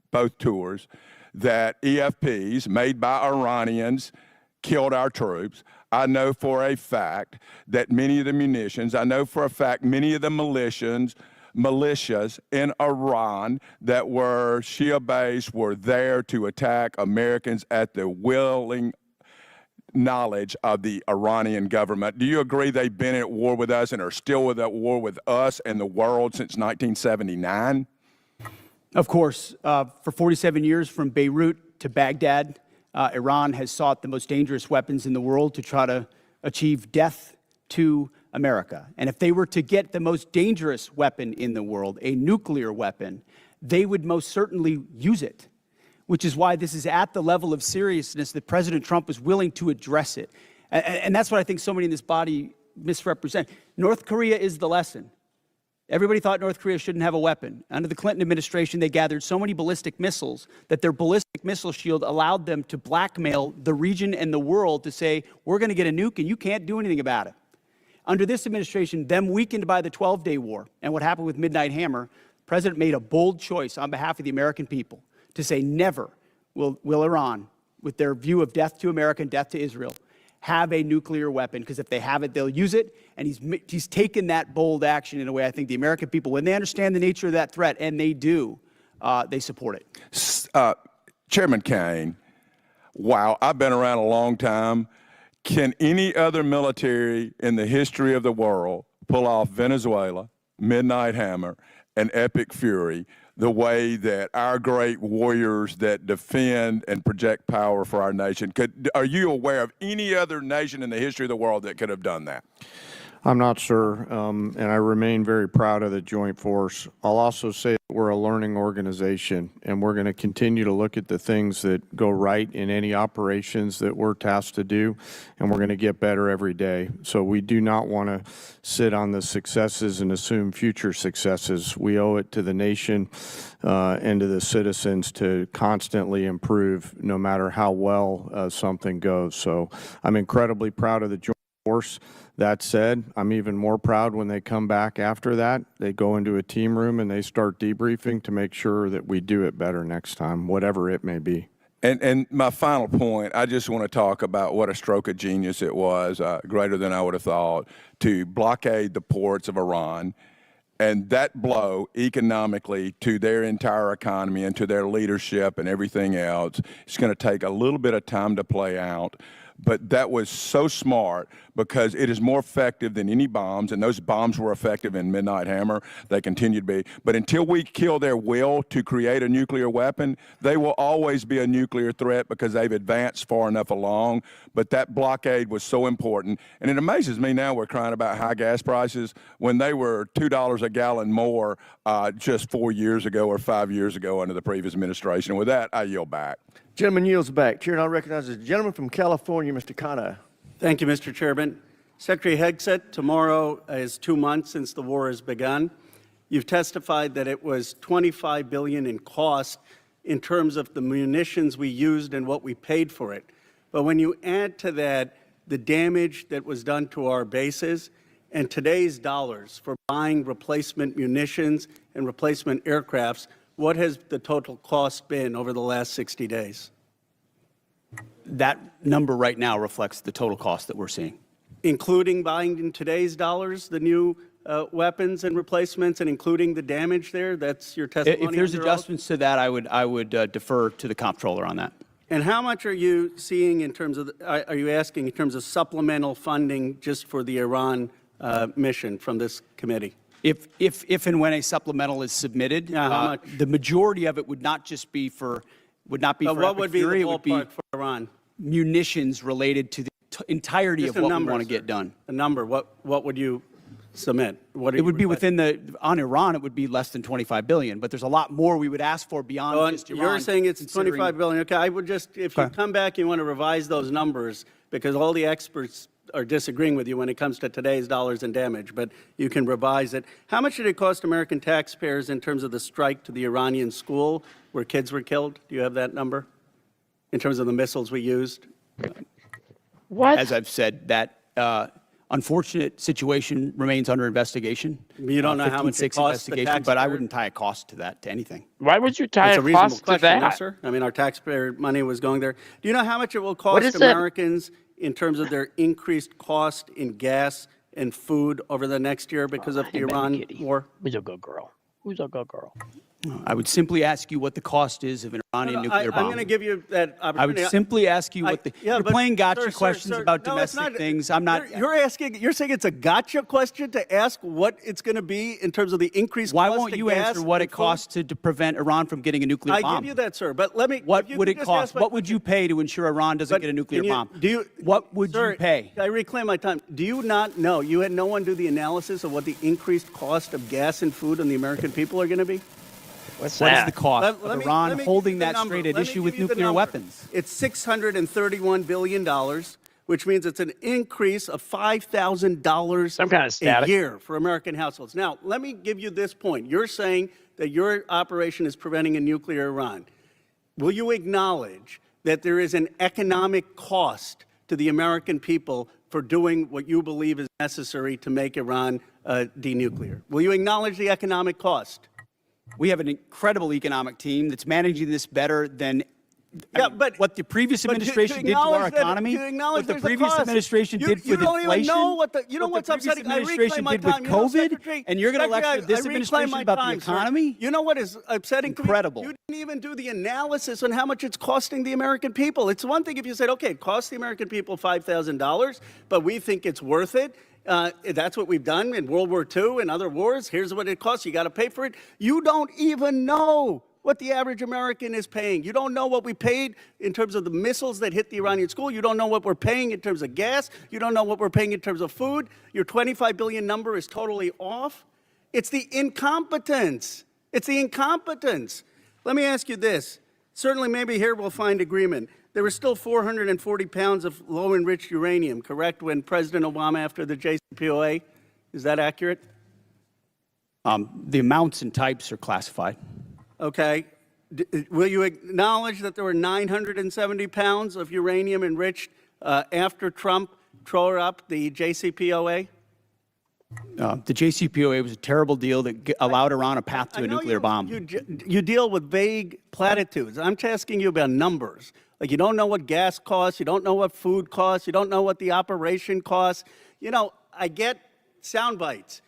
both tours, that EFPs made by Iranians killed our troops. I know for a fact that many of the munitions, I know for a fact many of the militias in Iran that were Shia-based were there to attack Americans at the willing knowledge of the Iranian government. Do you agree they've been at war with us and are still at war with us and the world since 1979? Of course. For 47 years, from Beirut to Baghdad, Iran has sought the most dangerous weapons in the world to try to achieve death to America. And if they were to get the most dangerous weapon in the world, a nuclear weapon, they would most certainly use it. which is why this is at the level of seriousness that President Trump was willing to address it. And that's what I think so many in this body misrepresent. North Korea is the lesson. Everybody thought North Korea shouldn't have a weapon. Under the Clinton administration, they gathered so many ballistic missiles that their ballistic missile shield allowed them to blackmail the region and the world to say, we're going to get a nuke and you can't do anything about it. Under this administration, them weakened by the 12-day war and what happened with Midnight Hammer, the president made a bold choice on behalf of the American people to say never will Iran, with their view of death to America and death to Israel, have a nuclear weapon, because if they have it, they'll use it. And he's taken that bold action in a way I think the American people, when they understand the nature of that threat, and they do, they support it. Chairman Caine, wow, I've been around a long time. Can any other military in the history of the world pull off Venezuela, Midnight Hammer, and Epic Fury the way that our great warriors that defend and project power for our nation are you aware of any other nation in the history of the world that could have done that? I'm not sure, and I remain very proud of the Joint Force. I'll also say that we're a learning organization, and we're going to continue to look at the things that go right in any operations that we're tasked to do, and we're going to get better every day. So we do not want to sit on the successes and assume future successes. We owe it to the nation and to the citizens to constantly improve no matter how well something goes. So I'm incredibly proud of the Joint Force. That said, I'm even more proud when they come back after that. They go into a team room and they start debriefing to make sure that we do it better next time, whatever it may be. And my final point, I just want to talk about what a stroke of genius it was, greater than I would have thought, to blockade the ports of Iran. And that blow economically to their entire economy and to their leadership and everything else, it's going to take a little bit of time to play out. But that was so smart because it is more effective than any bombs, and those bombs were effective in Midnight Hammer. They continue to be. But until we kill their will to create a nuclear weapon, they will always be a nuclear threat because they've advanced far enough along. But that blockade was so important. And it amazes me now we're crying about high gas prices when they were $2 a gallon more just 4 years ago or 5 years ago under the previous administration. And with that, I yield back. Gentleman yields back. Chair now recognizes the gentleman from California, Mr. Caine. Thank you, Mr. Chairman. Secretary Hegseth, tomorrow is 2 months since the war has begun. You've testified that it was $25 billion in cost in terms of the munitions we used and what we paid for it. But when you add to that the damage that was done to our bases and today's dollars for buying replacement munitions and replacement aircrafts, what has the total cost been over the last 60 days? That number right now reflects the total cost that we're seeing. Including buying in today's dollars the new weapons and replacements and including the damage there? That's your testimony? If there's adjustments to that, I would defer to the comptroller on that. And how much are you seeing in terms of, are you asking in terms of supplemental funding just for the Iran mission from this committee? If and when a supplemental is submitted, the majority of it would not just be for, what would be the ballpark for Iran? Munitions related to the entirety of what we want to get done. A number, what would you submit? It would be within on Iran, it would be less than $25 billion, but there's a lot more we would ask for beyond just Iran. You're saying it's $25 billion. Okay, I would just, if you come back, you want to revise those numbers because all the experts are disagreeing with you when it comes to today's dollars and damage, but you can revise it. How much did it cost American taxpayers in terms of the strike to the Iranian school where kids were killed? Do you have that number in terms of the missiles we used? What? As I've said, that unfortunate situation remains under investigation. You don't know how much it costs the taxpayer? But I wouldn't tie a cost to that, to anything. Why would you tie a cost to that? No, sir. I mean, our taxpayer money was going there. Do you know how much it will cost Americans in terms of their increased cost in gas and food over the next year because of the Iran war? Who's a good girl? Who's a good girl? I would simply ask you what the cost is of an Iranian nuclear bomb. I'm going to give you that opportunity. I would simply ask you what the... you're playing gotcha questions about domestic things. I'm not... You're saying it's a gotcha question to ask what it's going to be in terms of the increased cost of gas? Why won't you answer what it costs to prevent Iran from getting a nuclear bomb? I give you that, sir, but let me... What would it cost? What would you pay to ensure Iran doesn't get a nuclear bomb? What would you pay? I reclaim my time. Do you not know? You had no one do the analysis of what the increased cost of gas and food on the American people are going to be? What's What that? is the cost of Iran holding that straight at issue with nuclear weapons? It's $631 billion, which means it's an increase of $5,000 a year for American households. Now, let me give you this point. You're saying that your operation is preventing a nuclear Iran. Will you acknowledge that there is an economic cost to the American people for doing what you believe is necessary to make Iran denuclear? Will you acknowledge the economic cost? We have an incredible economic team that's managing this better than what the previous administration did to our economy, what the previous administration did with inflation, what the previous administration did with COVID, and you're going to lecture this administration about the economy? You know what is upsetting? Incredible. You didn't even do the analysis on how much it's costing the American people. It's one thing if you said, okay, it costs the American people $5,000, but we think it's worth it. That's what we've done in World War II and other wars. Here's what it costs. You got to pay for it. You don't even know what the average American is paying. You don't know what we paid in terms of the missiles that hit the Iranian school. You don't know what we're paying in terms of gas. You don't know what we're paying in terms of food. Your 25 billion number is totally off. It's the incompetence. It's the incompetence. Let me ask you this. Certainly, maybe here we'll find agreement. There were still 440 pounds of low-enriched uranium, correct, when President Obama, after the JCPOA? Is that accurate? The amounts and types are classified. Okay. Will you acknowledge that there were 970 pounds of uranium enriched after Trump tore up the JCPOA? The JCPOA was a terrible deal that allowed Iran a path to a nuclear bomb. You deal with vague platitudes. I'm asking you about numbers. Like, you don't know what gas costs, you don't know what food costs, you don't know what the operation costs. You know, I get sound bites,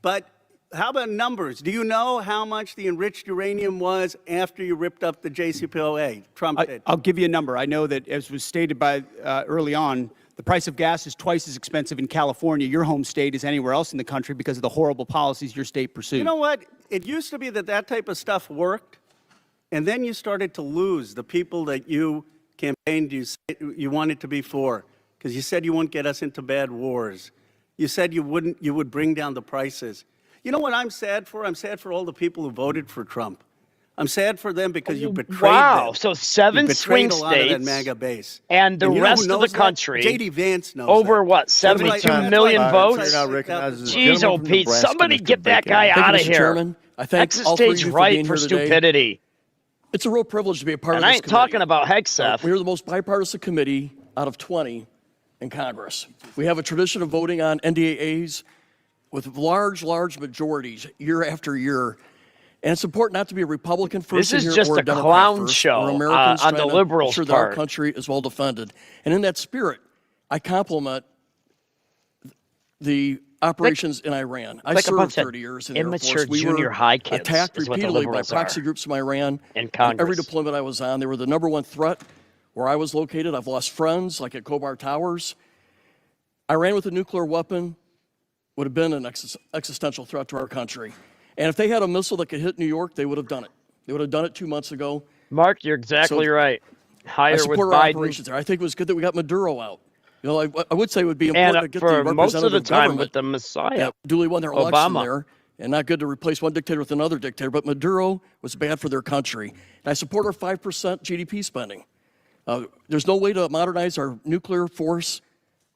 but how about numbers? Do you know how much the enriched uranium was after you ripped up the JCPOA? Trump did. I'll give you a number. I know that, as was stated by early on, the price of gas is twice as expensive in California, your home state, as anywhere else in the country because of the horrible policies your state pursued. You know what? It used to be that type of stuff worked, and then you started to lose the people that you campaigned you wanted to be for, because you said you wouldn't get us into bad wars. You said you would bring down the prices. You know what I'm sad for? I'm sad for all the people who voted for Trump. I'm sad for them because you betrayed them. Wow, so 7 swing a lot of that states MAGA base. and the rest of the country, J.D. Vance knows over that. what, 72 million votes? Jeez, oh, Pete, somebody get that guy out of here. Chairman. I thank Hegseth all three of stays you for right being for here today. stupidity. It's a real privilege to be a part And of I this ain't committee. talking about Hegseth. We're the most bipartisan committee out of 20 in Congress. We have a tradition of voting on NDAAs with large majorities year after year. And it's important not to be a Republican first This is here just or a Democrat clown first, show or Americans on the trying to liberals' ensure that our part. country is well defended. And in that spirit, I compliment the operations in Iran. I like a served bunch of 30 years in the Air immature Force. We junior were high kids attacked is what the repeatedly by liberals proxy are groups from Iran. in Congress. Every deployment I was on, they were the #1 threat where I was located. I've lost friends, like at Khobar Towers. Iran with a nuclear weapon would have been an existential threat to our country. And if they had a missile that could hit New York, they would have done it. They would have done it 2 months ago. Mark, you're exactly right. I Higher with support our Biden. operations there. I think it was good that we got Maduro out. You know, I would say it would be important to get the for most of the representative time government with the Messiah, that duly won their election Obama. there, and not good to replace one dictator with another dictator. But Maduro was bad for their country. And I support our 5% GDP spending. There's no way to modernize our nuclear force,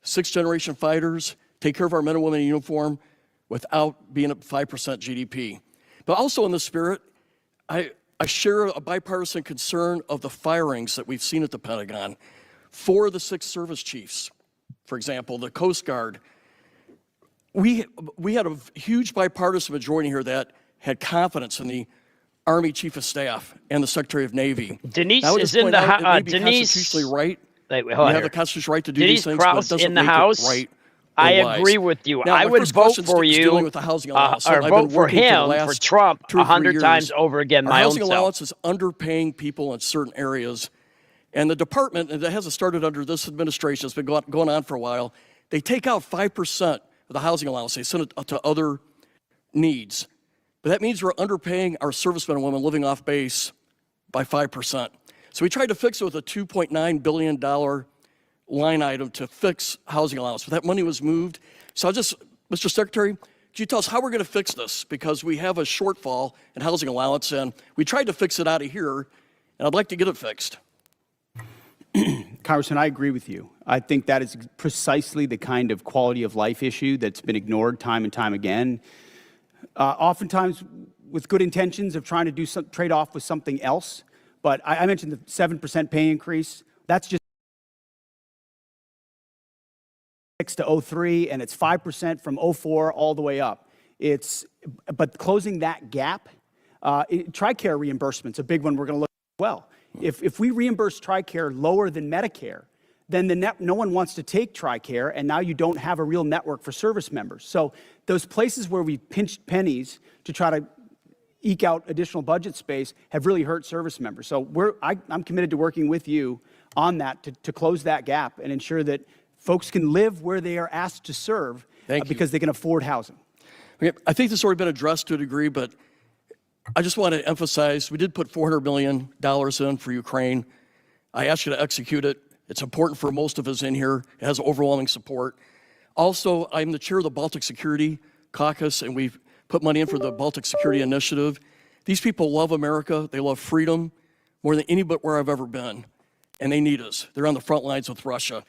6th-generation fighters, take care of our men and women in uniform without being at 5% GDP. But also in the spirit, I share a bipartisan concern of the firings that we've seen at the Pentagon. 4 of the 6 service chiefs, for example, the Coast Guard. We had a huge bipartisan majority here that had confidence in the Army Chief of Staff and the Secretary of Navy. Denise now, is in the House. Denise, constitutionally right. Wait, you have the constitutional right to do Denise these things, Krause but it doesn't in the make House. it right. I wise. agree with you. Now, I my would first vote question for is you, dealing with the housing allowance. or I've vote been for working the him, last for Trump, 2 or 3 100 years. times over again. Our My housing own self. allowance is underpaying people in certain areas. And the department, and that hasn't started under this administration, it's been going on for a while, they take out 5% of the housing allowance. They send it to other needs. But that means we're underpaying our servicemen and women living off base by 5%. So we tried to fix it with a $2.9 billion line item to fix housing allowance. But that money was moved. So Mr. Secretary, could you tell us how we're going to fix this? Because we have a shortfall in housing allowance, and we tried to fix it out of here, and I'd like to get it fixed. Congressman, I agree with you. I think that is precisely the kind of quality of life issue that's been ignored time and time again. Oftentimes with good intentions of trying to do some trade-off with something else. But I mentioned the 7% pay increase. That's just 6 to 03, and it's 5% from 04 all the way up. But closing that gap, TRICARE reimbursement's a big one we're going to look at as well. If we reimburse TRICARE lower than Medicare, then no one wants to take TRICARE, and now you don't have a real network for service members. So those places where we pinched pennies to try to eke out additional budget space have really hurt service members. So I'm committed to working with you on that to close that gap and ensure that folks can live where they are asked to serve because they can afford housing. Okay, I think this has already been addressed to a degree, but I just want to emphasize we did put $400 million in for Ukraine. I asked you to execute it. It's important for most of us in here. It has overwhelming support. Also, I'm the chair of the Baltic Security Caucus, and we've put money in for the Baltic Security Initiative. These people love America. They love freedom more than anywhere I've ever been, and they need us. They're on the front lines with Russia.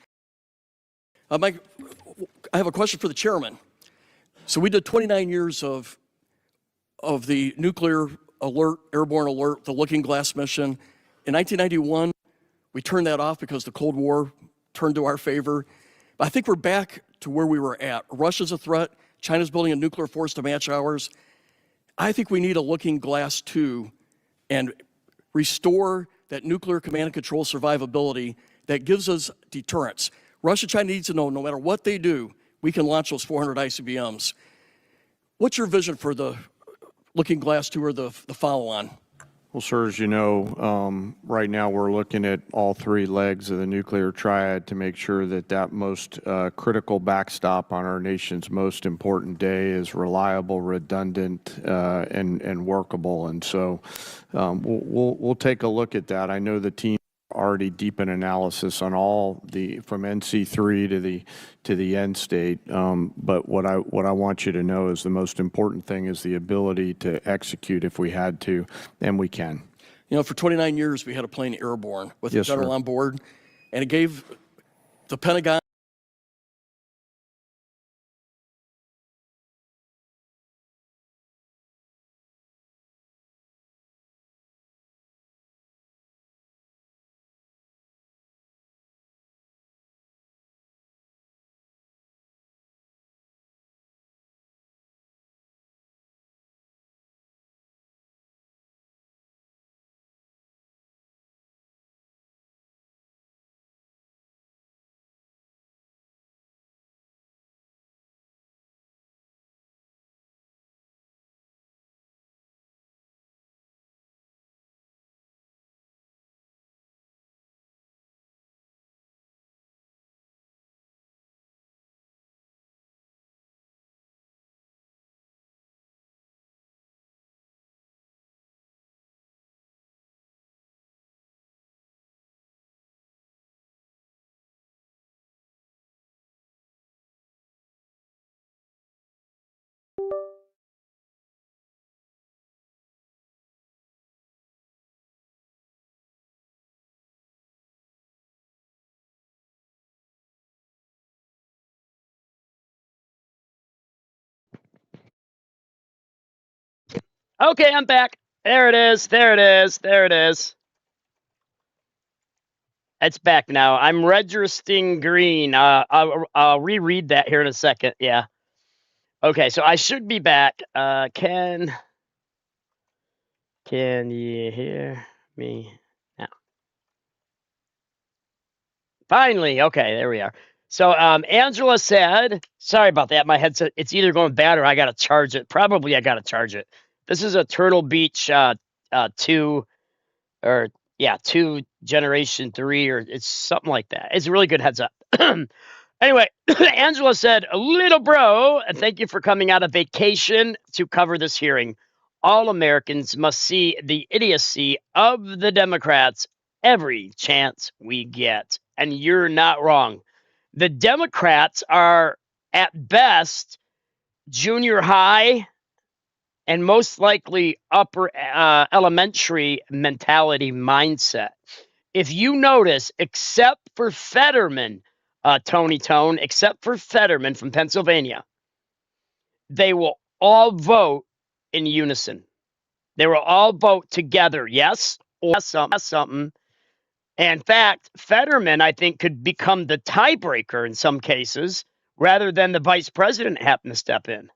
I have a question for the chairman. So we did 29 years of the nuclear alert, airborne alert, the Looking Glass mission. In 1991, we turned that off because the Cold War turned to our favor. But I think we're back to where we were at. Russia's a threat. China's building a nuclear force to match ours. I think we need a Looking Glass 2 and restore that nuclear command and control survivability that gives us deterrence. Russia, China needs to know no matter what they do, we can launch those 400 ICBMs. What's your vision for the Looking Glass 2 or the follow-on? Well, sir, as you know, right now we're looking at all three legs of the nuclear triad to make sure that most critical backstop on our nation's most important day is reliable, redundant, and workable. And so we'll take a look at that. I know the team already deep in analysis on all from NC3 to the end state. But what I want you to know is the most important thing is the ability to execute if we had to, and we can. You know, for 29 years we had a plane airborne with the general on board, and it gave the Pentagon Okay, I'm back. There it is. There it is. There it is. It's back now. I'm registering green. I'll reread that here in a second. Yeah. Okay, so I should be back. Can you hear me now? Finally. Okay, there we are. So Angela said, sorry about that. My headset, it's either going bad or I got to charge it. Probably I got to charge it. This is a Turtle Beach 2 generation 3, or it's something like that. It's a really good heads up. Anyway, Angela said, little bro, and thank you for coming out of vacation to cover this hearing. All Americans must see the idiocy of the Democrats every chance we get. And you're not wrong. The Democrats are, at best, junior high, and most likely upper elementary mentality mindset. If you notice, except for Fetterman, Tony Tone, except for Fetterman from Pennsylvania, they will all vote in unison. They will all vote together, yes, or something. And in fact, Fetterman, I think, could become the tiebreaker in some cases, rather than the vice president having to step in.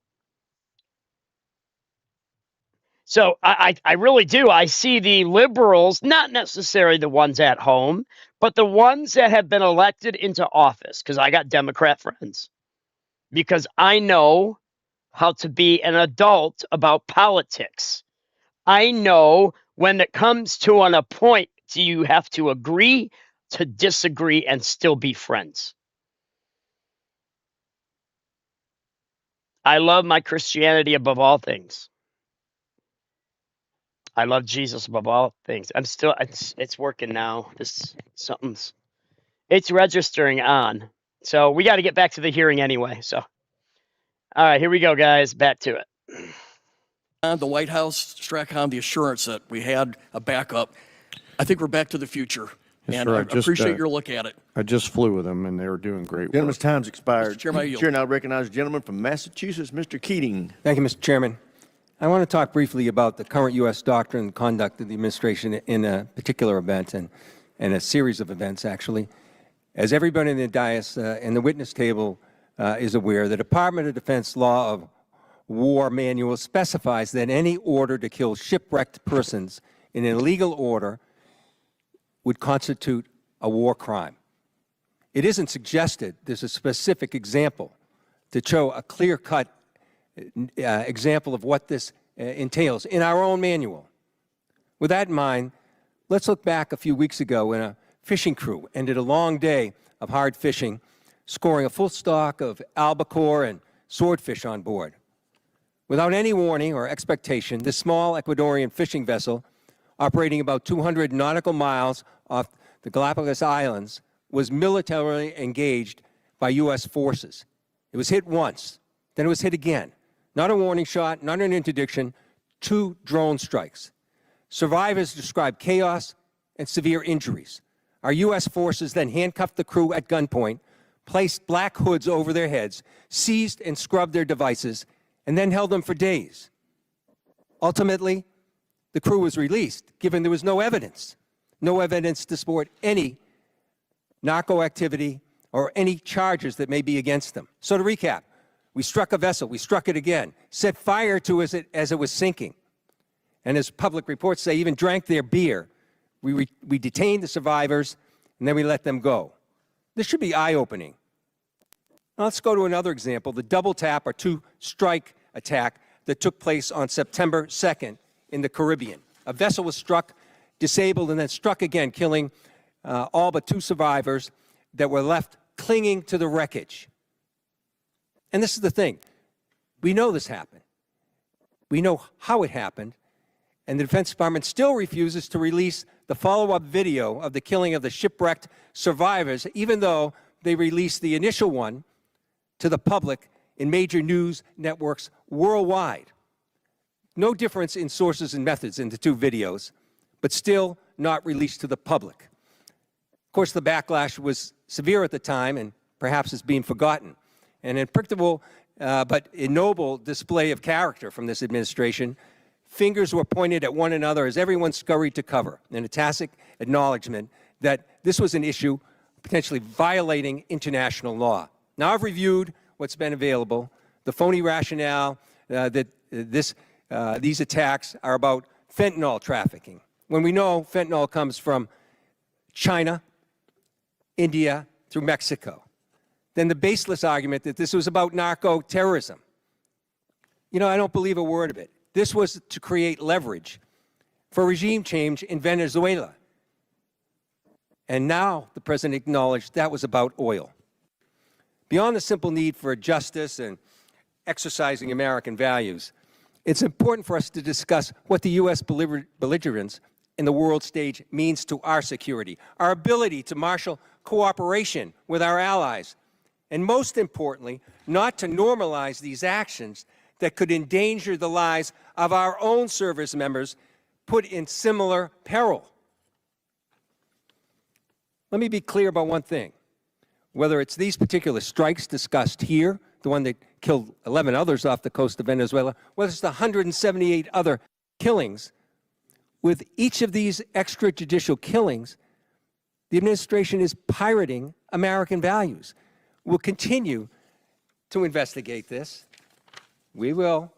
So I really do. I see the liberals, not necessarily the ones at home, but the ones that have been elected into office, because I got Democrat friends, because I know how to be an adult about politics. I know when it comes to a point, you have to agree to disagree and still be friends. I love my Christianity above all things. I love Jesus above all things. I'm still, it's working now. It's registering on. So we got to get back to the hearing anyway. So, all right, here we go, guys. Back to it. The White House struck on the assurance that we had a backup. I think we're back to the future. Yes, and sir, I appreciate your look at it. I just flew with them, and they were doing great work. Gentleman's time's expired. Mr. Chairman, I yield. Chair now recognizes the gentleman from Massachusetts, Mr. Keating. Thank you, Mr. Chairman. I want to talk briefly about the current U.S. doctrine and conduct of the administration in a particular event and a series of events, actually. As everybody in the dais and the witness table is aware, the Department of Defense Law of War Manual specifies that any order to kill shipwrecked persons in an illegal order would constitute a war crime. It isn't suggested there's a specific example to show a clear-cut example of what this entails in our own manual. With that in mind, let's look back a few weeks ago when a fishing crew ended a long day of hard fishing, scoring a full stock of albacore and swordfish on board. Without any warning or expectation, this small Ecuadorian fishing vessel, operating about 200 nautical miles off the Galapagos Islands, was militarily engaged by U.S. forces. It was hit once, then it was hit again. Not a warning shot, not an interdiction, 2 drone strikes. Survivors described chaos and severe injuries. Our U.S. forces then handcuffed the crew at gunpoint, placed black hoods over their heads, seized and scrubbed their devices, and then held them for days. Ultimately, the crew was released, given there was no evidence to support any narco activity or any charges that may be against them. So to recap, we struck a vessel, we struck it again, set fire to it as it was sinking, and as public reports say, even drank their beer. We detained the survivors, and then we let them go. This should be eye-opening. Now let's go to another example, the double tap or 2-strike attack that took place on September 2nd in the Caribbean. A vessel was struck, disabled, and then struck again, killing all but 2 survivors that were left clinging to the wreckage. And this is the thing. We know this happened. We know how it happened, and the Defense Department still refuses to release the follow-up video of the killing of the shipwrecked survivors, even though they released the initial one to the public in major news networks worldwide. No difference in sources and methods in the 2 videos, but still not released to the public. Of course, the backlash was severe at the time and perhaps is being forgotten. An unpredictable but ignoble display of character from this administration, fingers were pointed at one another as everyone scurried to cover, in a tacit acknowledgement that this was an issue potentially violating international law. Now I've reviewed what's been available, the phony rationale that these attacks are about fentanyl trafficking, when we know fentanyl comes from China, India, through Mexico. Then the baseless argument that this was about narco-terrorism. You know, I don't believe a word of it. This was to create leverage for regime change in Venezuela. And now the president acknowledged that was about oil. Beyond the simple need for justice and exercising American values, it's important for us to discuss what the U.S. belligerence in the world stage means to our security, our ability to marshal cooperation with our allies, and most importantly, not to normalize these actions that could endanger the lives of our own service members put in similar peril. Let me be clear about one thing. Whether it's these particular strikes discussed here, the one that killed 11 others off the coast of Venezuela, whether it's the 178 other killings, with each of these extrajudicial killings, the administration is pirating American values. We'll continue to investigate this. We will.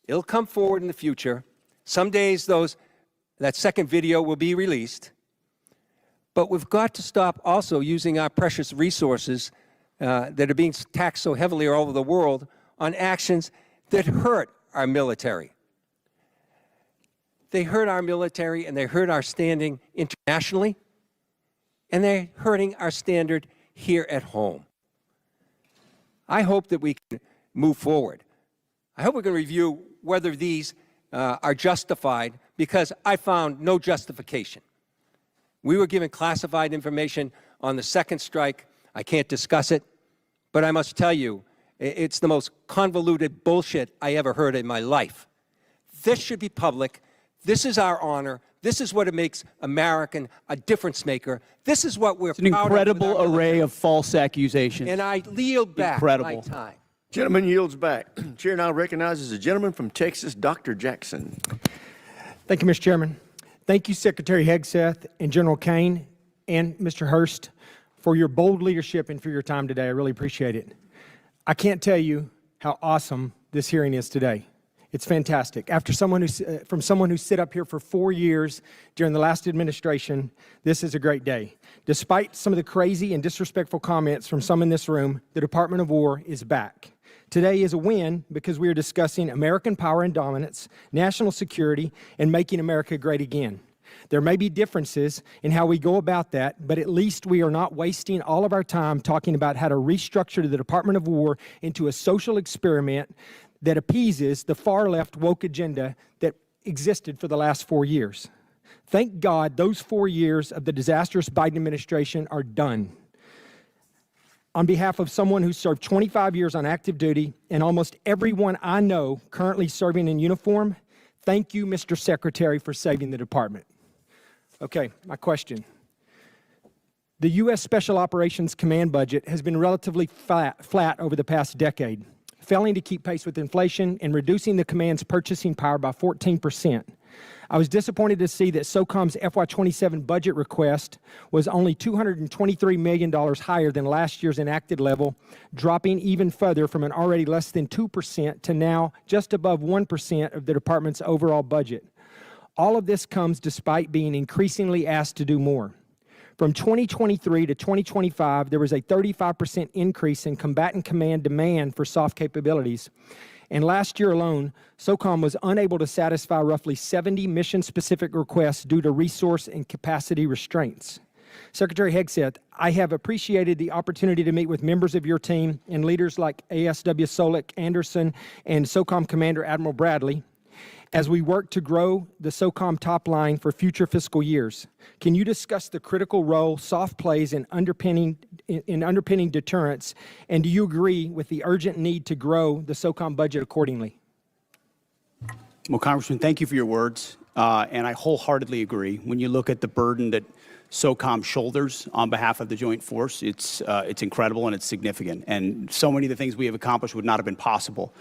It'll come forward in the future. Some days that second video will be released. But we've got to stop also using our precious resources that are being taxed so heavily all over the world on actions that hurt our military. They hurt our military and they hurt our standing internationally, and they're hurting our standard here at home. I hope that we can move forward. I hope we can review whether these are justified, because I found no justification. We were given classified information on the second strike. I can't discuss it, but I must tell you, it's the most convoluted bullshit I ever heard in my life. This should be public. This is our honor. This is what it makes American a difference maker. This is what we're proud of. It's an incredible array of false accusations. And I yield back my time. Gentleman yields back. Chair now recognizes the gentleman from Texas, Dr. Jackson. Thank you, Mr. Chairman. Thank you, Secretary Hegseth and General Caine and Mr. Hurst, for your bold leadership and for your time today. I really appreciate it. I can't tell you how awesome this hearing is today. It's fantastic. From someone who sat up here for 4 years during the last administration, this is a great day. Despite some of the crazy and disrespectful comments from some in this room, the Department of War is back. Today is a win because we are discussing American power and dominance, national security, and making America great again. There may be differences in how we go about that, but at least we are not wasting all of our time talking about how to restructure the Department of War into a social experiment that appeases the far-left woke agenda that existed for the last 4 years. Thank God those 4 years of the disastrous Biden administration are done. On behalf of someone who served 25 years on active duty and almost everyone I know currently serving in uniform, thank you, Mr. Secretary, for saving the department. Okay, my question. The U.S. Special Operations Command budget has been relatively flat over the past decade, failing to keep pace with inflation and reducing the command's purchasing power by 14%. I was disappointed to see that SOCOM's FY27 budget request was only $223 million higher than last year's enacted level, dropping even further from an already less than 2% to now just above 1% of the department's overall budget. All of this comes despite being increasingly asked to do more. From 2023 to 2025, there was a 35% increase in combatant command demand for soft capabilities. And last year alone, SOCOM was unable to satisfy roughly 70 mission-specific requests due to resource and capacity restraints. Secretary Hegseth, I have appreciated the opportunity to meet with members of your team and leaders like ASW Solik Anderson and SOCOM Commander Admiral Bradley as we work to grow the SOCOM top line for future fiscal years. Can you discuss the critical role SOF plays in underpinning deterrence, and do you agree with the urgent need to grow the SOCOM budget accordingly? Well, Congressman, thank you for your words, and I wholeheartedly agree. When you look at the burden that SOCOM shoulders on behalf of the Joint Force, it's incredible and it's significant, and so many of the things we have accomplished would not have been possible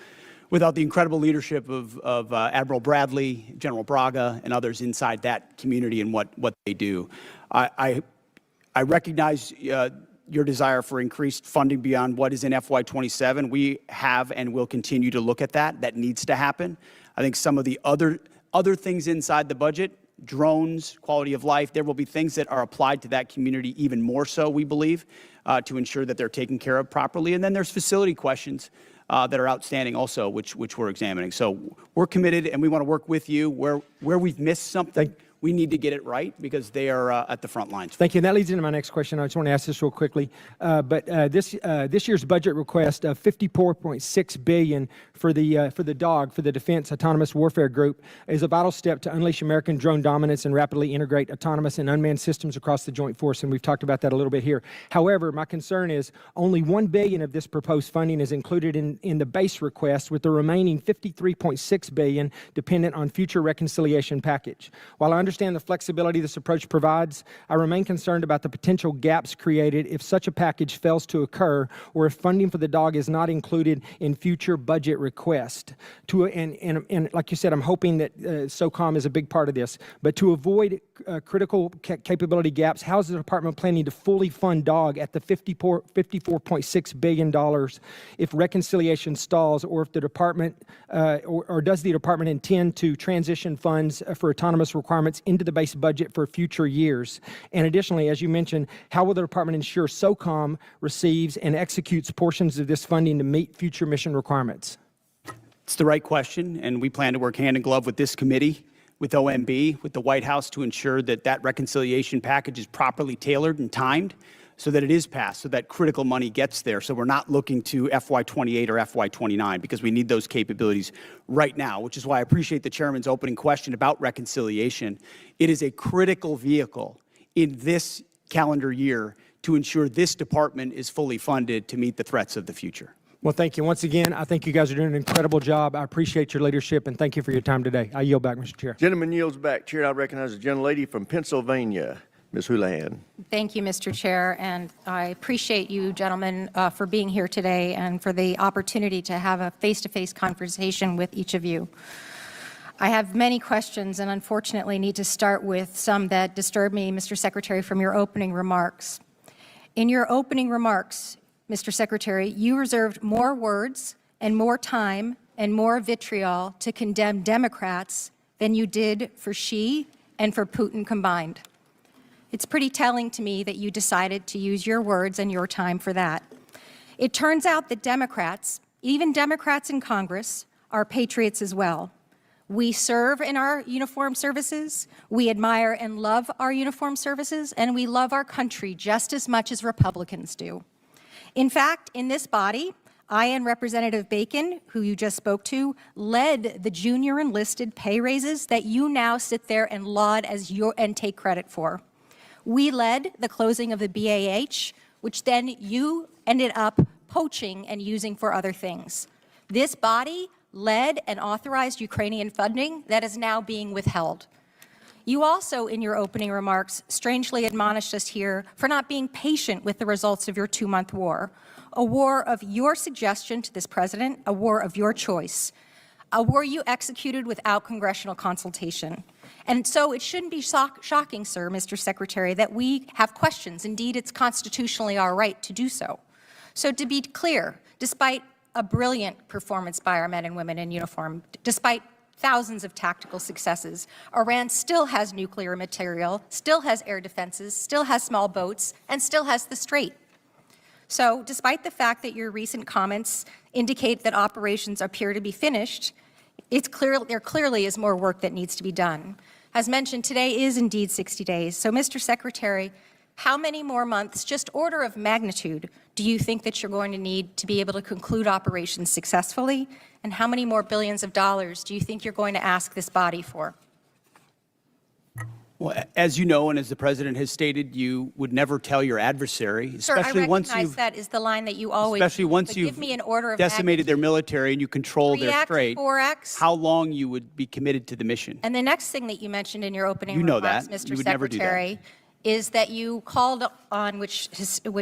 without the incredible leadership of Admiral Bradley, General Braga, and others inside that community and what they do. I recognize your desire for increased funding beyond what is in FY27. We have and will continue to look at that. That needs to happen. I think some of the other things inside the budget, drones, quality of life, there will be things that are applied to that community even more so, we believe, to ensure that they're taken care of properly. And then there's facility questions that are outstanding also, which we're examining. So we're committed and we want to work with you where we've missed something. we need to get it right because they are at the front lines. Thank you. And that leads into my next question. I just want to ask this real quickly. This year's budget request of $54.6 billion for the DAWG, for the Defense Autonomous Warfare Group, is a vital step to unleash American drone dominance and rapidly integrate autonomous and unmanned systems across the joint force. And we've talked about that a little bit here. However, my concern is only $1 billion of this proposed funding is included in the base request, with the remaining $53.6 billion dependent on future reconciliation package. While I understand the flexibility this approach provides, I remain concerned about the potential gaps created if such a package fails to occur, or if funding for the DAWG is not included in future budget requests. And like you said, I'm hoping that SOCOM is a big part of this. But to avoid critical capability gaps, how is the department planning to fully fund DAWG at the $54.6 billion if reconciliation stalls, or if the department or does the department intend to transition funds for autonomous requirements into the base budget for future years? And additionally, as you mentioned, how will the department ensure SOCOM receives and executes portions of this funding to meet future mission requirements? It's the right question, and we plan to work hand in glove with this committee, with OMB, with the White House to ensure that that reconciliation package is properly tailored and timed so that it is passed, so that critical money gets there. So we're not looking to FY28 or FY29 because we need those capabilities right now, which is why I appreciate the chairman's opening question about reconciliation. It is a critical vehicle in this calendar year to ensure this department is fully funded to meet the threats of the future. Well, thank you. Once again, I think you guys are doing an incredible job. I appreciate your leadership, and thank you for your time today. I yield back, Mr. Chair. Gentleman yields back. Chair, I recognize the gentlelady from Pennsylvania, Ms. Houlihan. Thank you, Mr. Chair, and I appreciate you gentlemen for being here today and for the opportunity to have a face-to-face conversation with each of you. I have many questions and unfortunately need to start with some that disturb me, Mr. Secretary, from your opening remarks. In your opening remarks, Mr. Secretary, you reserved more words and more time and more vitriol to condemn Democrats than you did for Xi and for Putin combined. It's pretty telling to me that you decided to use your words and your time for that. It turns out that Democrats, even Democrats in Congress, are patriots as well. We serve in our uniformed services, we admire and love our uniformed services, and we love our country just as much as Republicans do. In fact, in this body, I and Representative Bacon, who you just spoke to, led the junior enlisted pay raises that you now sit there and laud and take credit for. We led the closing of the BAH, which then you ended up poaching and using for other things. This body led and authorized Ukrainian funding that is now being withheld. You also, in your opening remarks, strangely admonished us here for not being patient with the results of your 2-month war, a war of your suggestion to this president, a war of your choice, a war you executed without congressional consultation. And so it shouldn't be shocking, sir, Mr. Secretary, that we have questions. Indeed, it's constitutionally our right to do so. So to be clear, despite a brilliant performance by our men and women in uniform, despite thousands of tactical successes, Iran still has nuclear material, still has air defenses, still has small boats, and still has the Strait. So despite the fact that your recent comments indicate that operations appear to be finished, there clearly is more work that needs to be done. As mentioned, today is indeed 60 days. So, Mr. Secretary, how many more months, just order of magnitude, do you think that you're going to need to be able to conclude operations successfully? And how many more billions of dollars do you think you're going to ask this body for? Well, as you know, and as the President has stated, you would never tell your adversary, Sir, especially once I recognize you've, that is the line that you always especially use, once but you've give me an order of decimated their magnitude. military and you control their 3X, Strait, 4X. how long you would be committed to the mission. And the next thing that you mentioned in your opening You know remarks, that. Mr. You would never do that. Secretary, is that you called on, which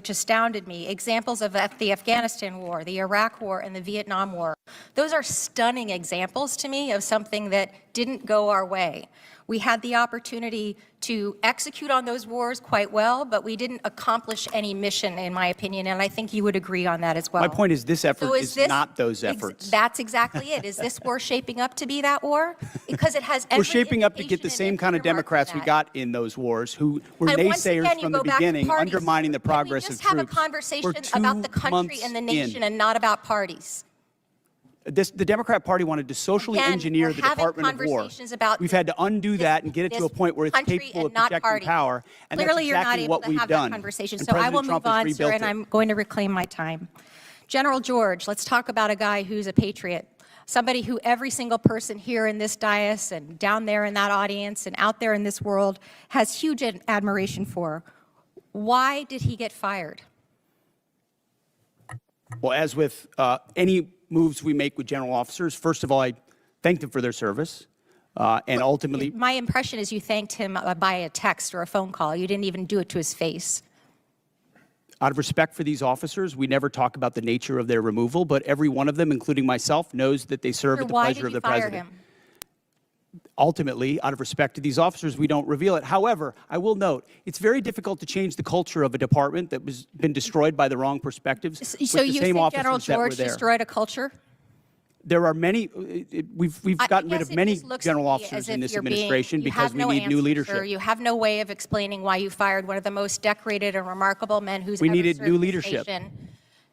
astounded me, examples of the Afghanistan war, the Iraq war, and the Vietnam war. Those are stunning examples to me of something that didn't go our way. We had the opportunity to execute on those wars quite well, but we didn't accomplish any mission, in my opinion, and I think you would agree on that as well. My point is this effort is not those efforts. That's exactly it. Is this war shaping up to be that war? Because it has every We're shaping up to get the same kind of Democrats we got in those wars who were naysayers from the beginning, undermining the progress of troops. Can we just have a conversation about the country and the nation and not about parties? The Democrat Party wanted to socially Again, engineer we're the having Department of War. conversations about We've had to undo that and get it to a point where it's country capable of and not projecting party. power, and Clearly, that's you're not exactly able what to we've have done. that conversation. And So I President will Trump move has on, sir, rebuilt and it. I'm going to reclaim my time. General George, let's talk about a guy who's a patriot, somebody who every single person here in this dais and down there in that audience and out there in this world has huge admiration for. Why did he get fired? Well, as with any moves we make with general officers, first of all, I thank them for their service, and ultimately... My impression is you thanked him by a text or a phone call. You didn't even do it to his face. Out of respect for these officers, we never talk about the nature of their removal, but every one of them, including myself, knows that they serve at the pleasure of the president. Ultimately, out of respect to these officers, we don't reveal it. However, I will note, it's very difficult to change the culture of a department that was been destroyed by the wrong perspectives. So you think General George destroyed a culture? There are many, we've gotten rid of many general officers in this administration because we need new leadership. Sir. You have no way of explaining why you fired one of the most decorated and remarkable men who's ever served needed new this leadership. nation.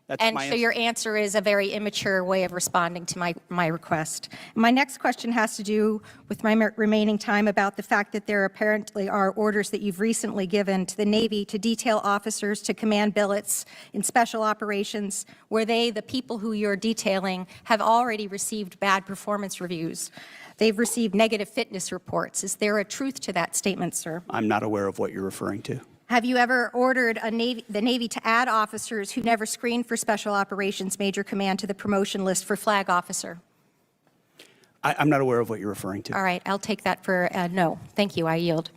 That's And my so answer. your answer is a very immature way of responding to my request. My next question has to do with my remaining time about the fact that there apparently are orders that you've recently given to the Navy to detail officers to command billets in special operations where they, the people who you're detailing, have already received bad performance reviews. They've received negative fitness reports. Is there a truth to that statement, sir? I'm not aware of what you're referring to. Have you ever ordered the Navy to add officers who never screened for Special Operations Major Command to the promotion list for flag officer? I'm not aware of what you're referring to. All right, I'll take that for no. Thank you, I yield.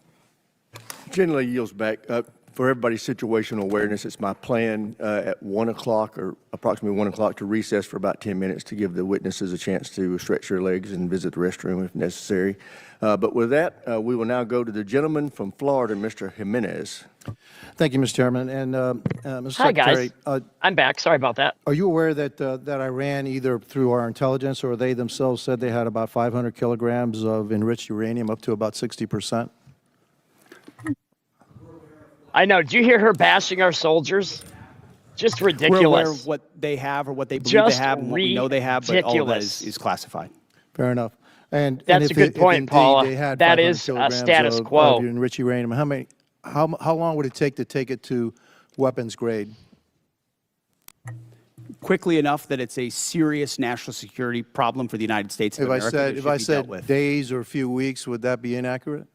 Generally yields back. For everybody's situational awareness, it's my plan at 1 o'clock or approximately 1 o'clock to recess for about 10 minutes to give the witnesses a chance to stretch their legs and visit the restroom if necessary. But with that, we will now go to the gentleman from Florida, Mr. Jimenez. Thank you, Mr. Chairman. And Mr. Hi, Secretary, guys. I'm back. Sorry about that. are you aware that that Iran, either through our intelligence or they themselves, said they had about 500 kilograms of enriched uranium, up to about 60%? I know. Did you hear her bashing our soldiers? Just ridiculous. We're aware of what they have or what they believe they have and what we know they have, but all of that is classified. Fair enough. And That's if a good point, Paula. They had That 500 is a kilograms status of quo. enriched uranium, how long would it take to take it to weapons grade? Quickly enough that it's a serious national security problem for the United States of America. If I said days or a few weeks, would that be inaccurate?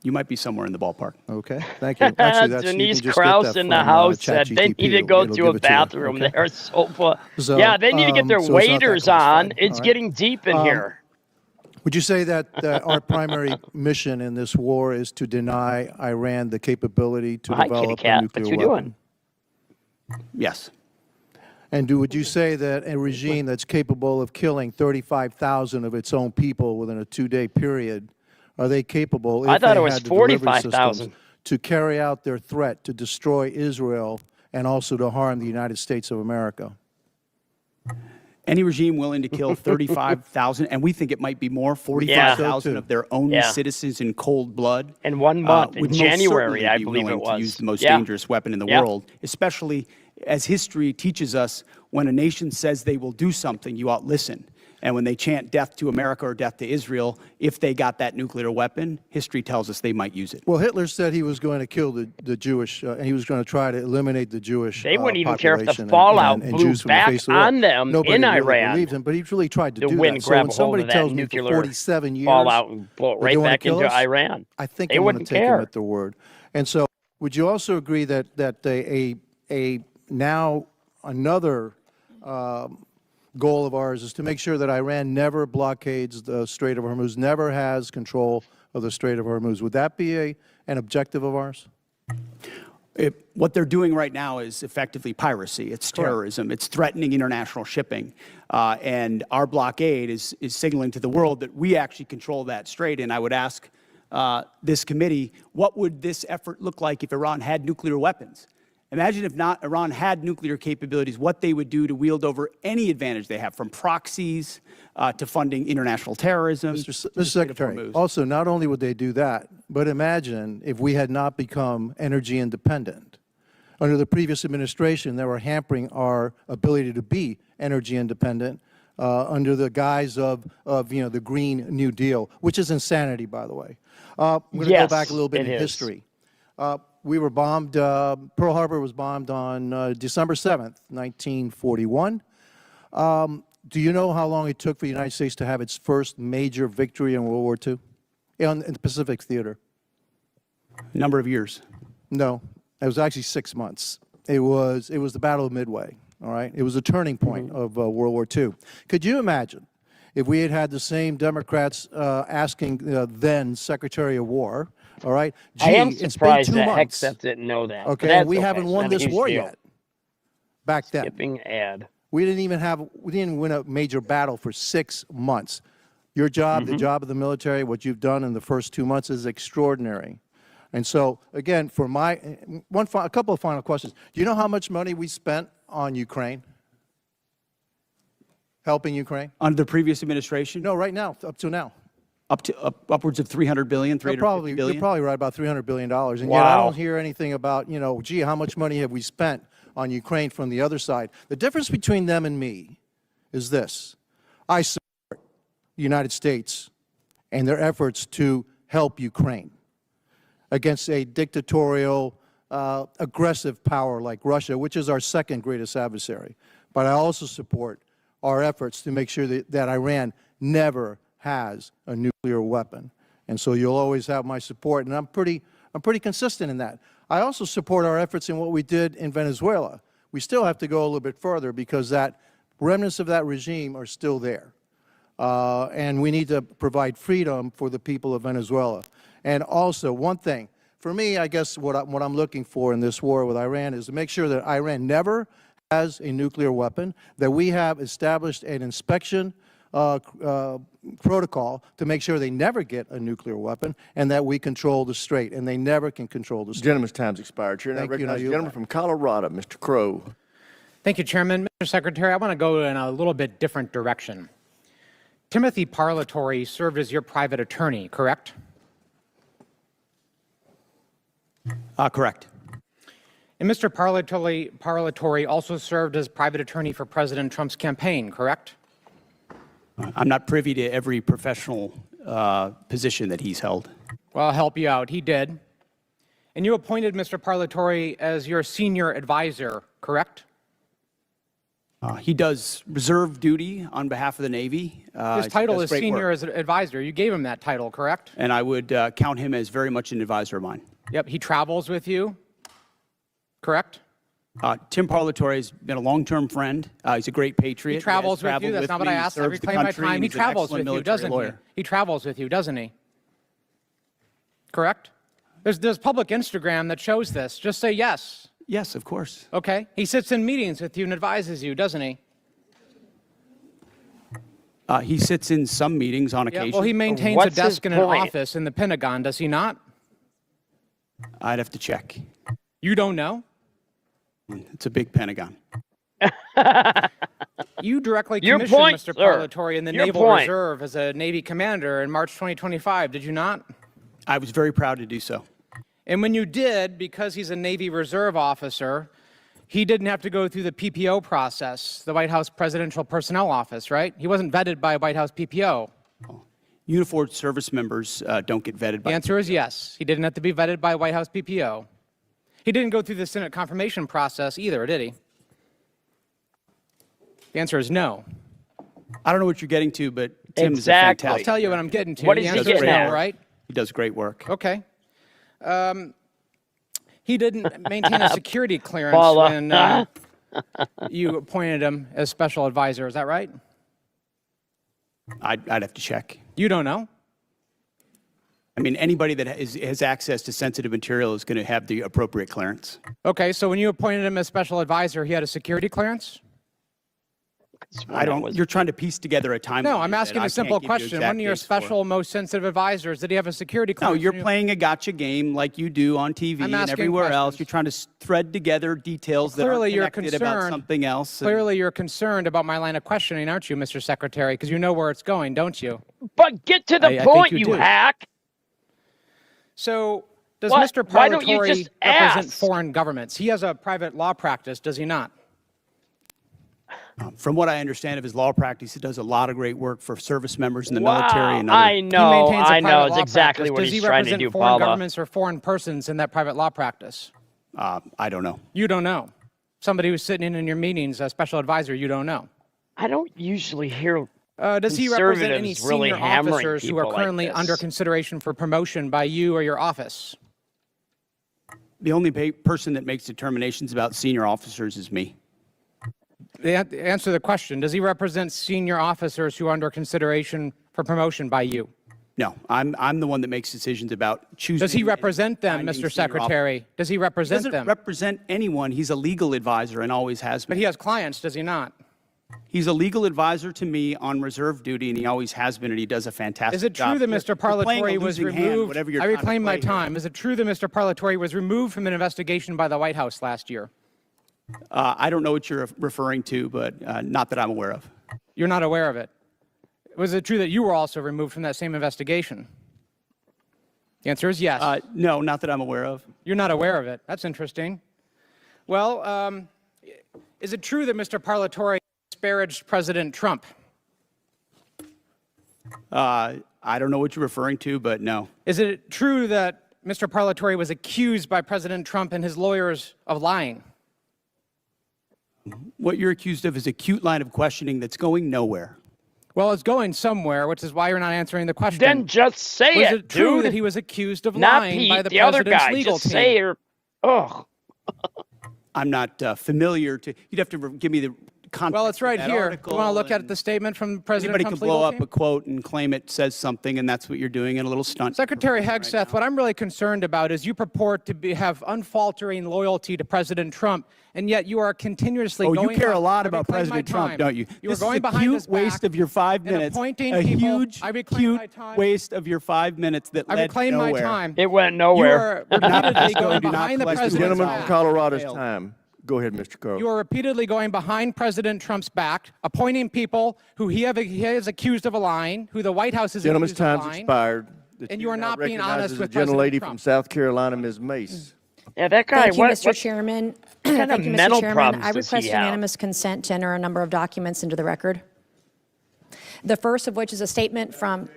You might be somewhere in the ballpark. Okay, thank you. Actually, that's, Denise you can just Krause get that in the from, house said they ChatGPT. need to go It'll to a give it to you, bathroom. okay? They're so So, yeah, they need to get their so it's not that waders on. classified, It's all right? getting deep in here. Would you say that our primary mission in this war is to deny Iran the capability to Hi, develop kitty cat. a nuclear What you weapon? doing? Yes. And would you say that a regime that's capable of killing 35,000 of its own people within a 2-day period, are they capable, if I thought they it was had the delivery systems, 45,000. to carry out their threat to destroy Israel and also to harm the United States of America? Any regime willing to kill 35,000, and we think it might be more, 45,000 of their own citizens in cold blood. In 1 month, in would most January, certainly I be believe willing it was. to use the most Yeah. dangerous weapon in the Yeah. world, especially as history teaches us, when a nation says they will do something, you ought listen. And when they chant death to America or death to Israel, if they got that nuclear weapon, history tells us they might use it. Well, Hitler said he was going to kill the Jewish, and he was going to try to eliminate the Jewish They wouldn't even care if the population fallout and blew Jews from the back face of the world. on them Nobody in really Iran. believed him, but he really tried to The do wind that. So grab when a hold somebody of that tells me for nuclear 47 years fallout and blow it they're right going to back kill into us, Iran. I think They I'm going to wouldn't take him care. at their word. And so, would you also agree that now another goal of ours is to make sure that Iran never blockades the Strait of Hormuz, never has control of the Strait of Hormuz? Would that be an objective of ours? What they're doing right now is effectively piracy. It's terrorism. It's threatening international shipping. And our blockade is signaling to the world that we actually control that strait. And I would ask this committee, what would this effort look like if Iran had nuclear weapons? Imagine if not Iran had nuclear capabilities, what they would do to wield over any advantage they have, from proxies to funding international terrorism. Mr. Secretary, also, not only would they do that, but imagine if we had not become energy independent. Under the previous administration, they were hampering our ability to be energy independent under the guise of the Green New Deal, which is insanity, by the way. I'm going to go back a little bit in history. We were bombed, Pearl Harbor was bombed on December 7th, 1941. Do you know how long it took for the United States to have its first major victory in World War II in the Pacific Theater? Number of years. No, it was actually 6 months. It was the Battle of Midway, all right? It was a turning point of World War II. Could you imagine if we had had the same Democrats asking then Secretary of War, all right? Gee, I am it's surprised been 2 that months. Hegseth didn't know that. Okay, and we haven't won this war yet. Back then. Skipping ad. We didn't win a major battle for 6 months. Your job, the job of the military, what you've done in the first 2 months is extraordinary. And so, again, for a couple of final questions. Do you know how much money we spent on Ukraine? Helping Ukraine? Under the previous administration? No, right now, up to now. Upwards of $300 billion, $350 billion? You're probably right, about $300 billion. And yet I don't hear anything about, gee, how much money have we spent on Ukraine from the other side? The difference between them and me is this. I support the United States and their efforts to help Ukraine against a dictatorial, aggressive power like Russia, which is our second greatest adversary. But I also support our efforts to make sure that Iran never has a nuclear weapon. And so you'll always have my support, and I'm pretty consistent in that. I also support our efforts in what we did in Venezuela. We still have to go a little bit further because that remnants of that regime are still there. And we need to provide freedom for the people of Venezuela. And also, one thing, for me, I guess what I'm looking for in this war with Iran is to make sure that Iran never has a nuclear weapon, that we have established an inspection protocol to make sure they never get a nuclear weapon, and that we control the strait, and they never can control the strait. Gentleman's time's expired. Chair, now recognize the gentleman from Colorado, Mr. Crow. Thank you, Chairman. Mr. Secretary, I want to go in a little bit different direction. Timothy Parlatore served as your private attorney, correct? Correct. And Mr. Parlatore also served as private attorney for President Trump's campaign, correct? I'm not privy to every professional position that he's held. Well, I'll help you out. He did. And you appointed Mr. Parlatore as your senior advisor, correct? He does reserve duty on behalf of the Navy. His title is senior as an advisor. You gave him that title, correct? And I would count him as very much an advisor of mine. Yep, he travels with you, correct? Tim Parlatore has been a long-term friend. He's a great patriot. He travels with you. That's not what I asked. I reclaim my time. He travels with you, doesn't he? He travels with you, doesn't he? Correct? There's public Instagram that shows this. Just say yes. Yes, of course. Okay. He sits in meetings with you and advises you, doesn't he? He sits in some meetings on occasion. Yeah, well, he maintains a desk in an office in the Pentagon, does he not? I'd have to check. You don't know? It's a big Pentagon. You directly commissioned Mr. Parlatore in the Naval Reserve as a Navy commander in March 2025, did you not? I was very proud to do so. And when you did, because he's a Navy Reserve officer, he didn't have to go through the PPO process, the White House Presidential Personnel Office, right? He wasn't vetted by a White House PPO. Uniformed service members don't get vetted by The answer is yes. He didn't have to be vetted by a White House PPO. He didn't go through the Senate confirmation process either, did he? The answer is no. I don't know what you're getting to, but Tim is a fantastic. I'll tell you what I'm getting to. What the is he answer is getting no, at? right? He does great work. Okay. He didn't maintain a security clearance when you appointed him as special advisor. Is that right? I'd have to check. You don't know? I mean, anybody that has access to sensitive material is going to have the appropriate clearance. Okay, so when you appointed him as special advisor, he had a security clearance? You're trying to piece together a timeline. No, I'm asking a simple question. One of your special, most sensitive advisors, did he have a security clearance? No, you're playing a gotcha game like you do on TV and everywhere else. You're trying to thread together details that are connected about something else. Clearly, you're concerned about my line of questioning, aren't you, Mr. Secretary? Because you know where it's going, don't you? But get to the point, you hack. So, does Mr. Why don't you Parlatore just represent ask? foreign governments? He has a private law practice, does he not? From what I understand of his law practice, he does a lot of great work for service members in the Wow, military and other. I know, He maintains a private it's law exactly practice. what Does he's he trying to represent do, foreign Paula. governments or foreign persons in that private law practice? I don't know. You don't know. Somebody who's sitting in your meetings, a special advisor, you don't know. I don't usually hear Does he represent any conservatives really senior hammering officers who are people currently like under this. consideration for promotion by you or your office? The only person that makes determinations about senior officers is me. Answer the question. Does he represent senior officers who are under consideration for promotion by you? No, I'm the one that makes decisions about choosing. Does he represent them, finding Mr. senior Secretary? Does he He represent doesn't them? represent anyone. He's a legal advisor and always has been. But he has clients, does he not? He's a legal advisor to me on reserve duty, and he always has been, and he does a fantastic Is it job. true that Mr. You're playing a Parlatore was losing hand, removed? whatever you're I trying to reclaim my play here. time. Is it true that Mr. Parlatore was removed from an investigation by the White House last year? I don't know what you're referring to, but not that I'm aware of. You're not aware of it. Was it true that you were also removed from that same investigation? The answer is yes. No, not that I'm aware of. You're not aware of it. That's interesting. Well, is it true that Mr. Parlatore disparaged President Trump? I don't know what you're referring to, but no. Is it true that Mr. Parlatore was accused by President Trump and his lawyers of lying? What you're accused of is a cute line of questioning that's going nowhere. Well, it's going somewhere, which is why you're not answering the question. Then just say Was it, it true dude. that he was accused of Not lying Pete, by the the other president's guy. legal Just team? say it. Ugh. I'm not familiar to. You'd have to give me the context. Well, it's right of that here. article You want to look and at the statement from President Anybody Trump's could blow legal up team? a quote and claim it says something, and that's what you're doing in a little stunt. Secretary Hegseth, what I'm really concerned about is you purport to have unfaltering loyalty to President Trump, and yet you are continuously Oh, going. you care a lot I about reclaim my President Trump, time. don't you? You are This going is a behind cute his waste back of your 5 and minutes. appointing A people. huge, I reclaim cute my time. waste of your 5 minutes that I led reclaim my nowhere. time. It went You nowhere. are repeatedly Do going not behind the collect the president's Gentleman back. from Colorado's time. Go ahead, Mr. Carl. You are repeatedly going behind President Trump's back, appointing people who he has accused of lying, who the White House is Gentleman's accused of time's lying. expired. The And chair you are now not being honest recognizes with the gentlelady President from Trump. South Carolina, Ms. Mace. Yeah, that guy. Thank you, what, Mr. what Chairman. kind of Thank you, mental Mr. Chairman. problems I does he request have? unanimous consent to enter a number of documents into the record. The first of which is a statement from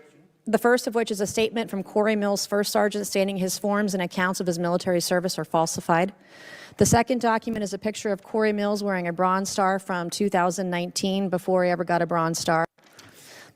Corey Mills, First Sergeant, stating his forms and accounts of his military service are falsified. The second document is a picture of Corey Mills wearing a Bronze Star from 2019, before he ever got a Bronze Star.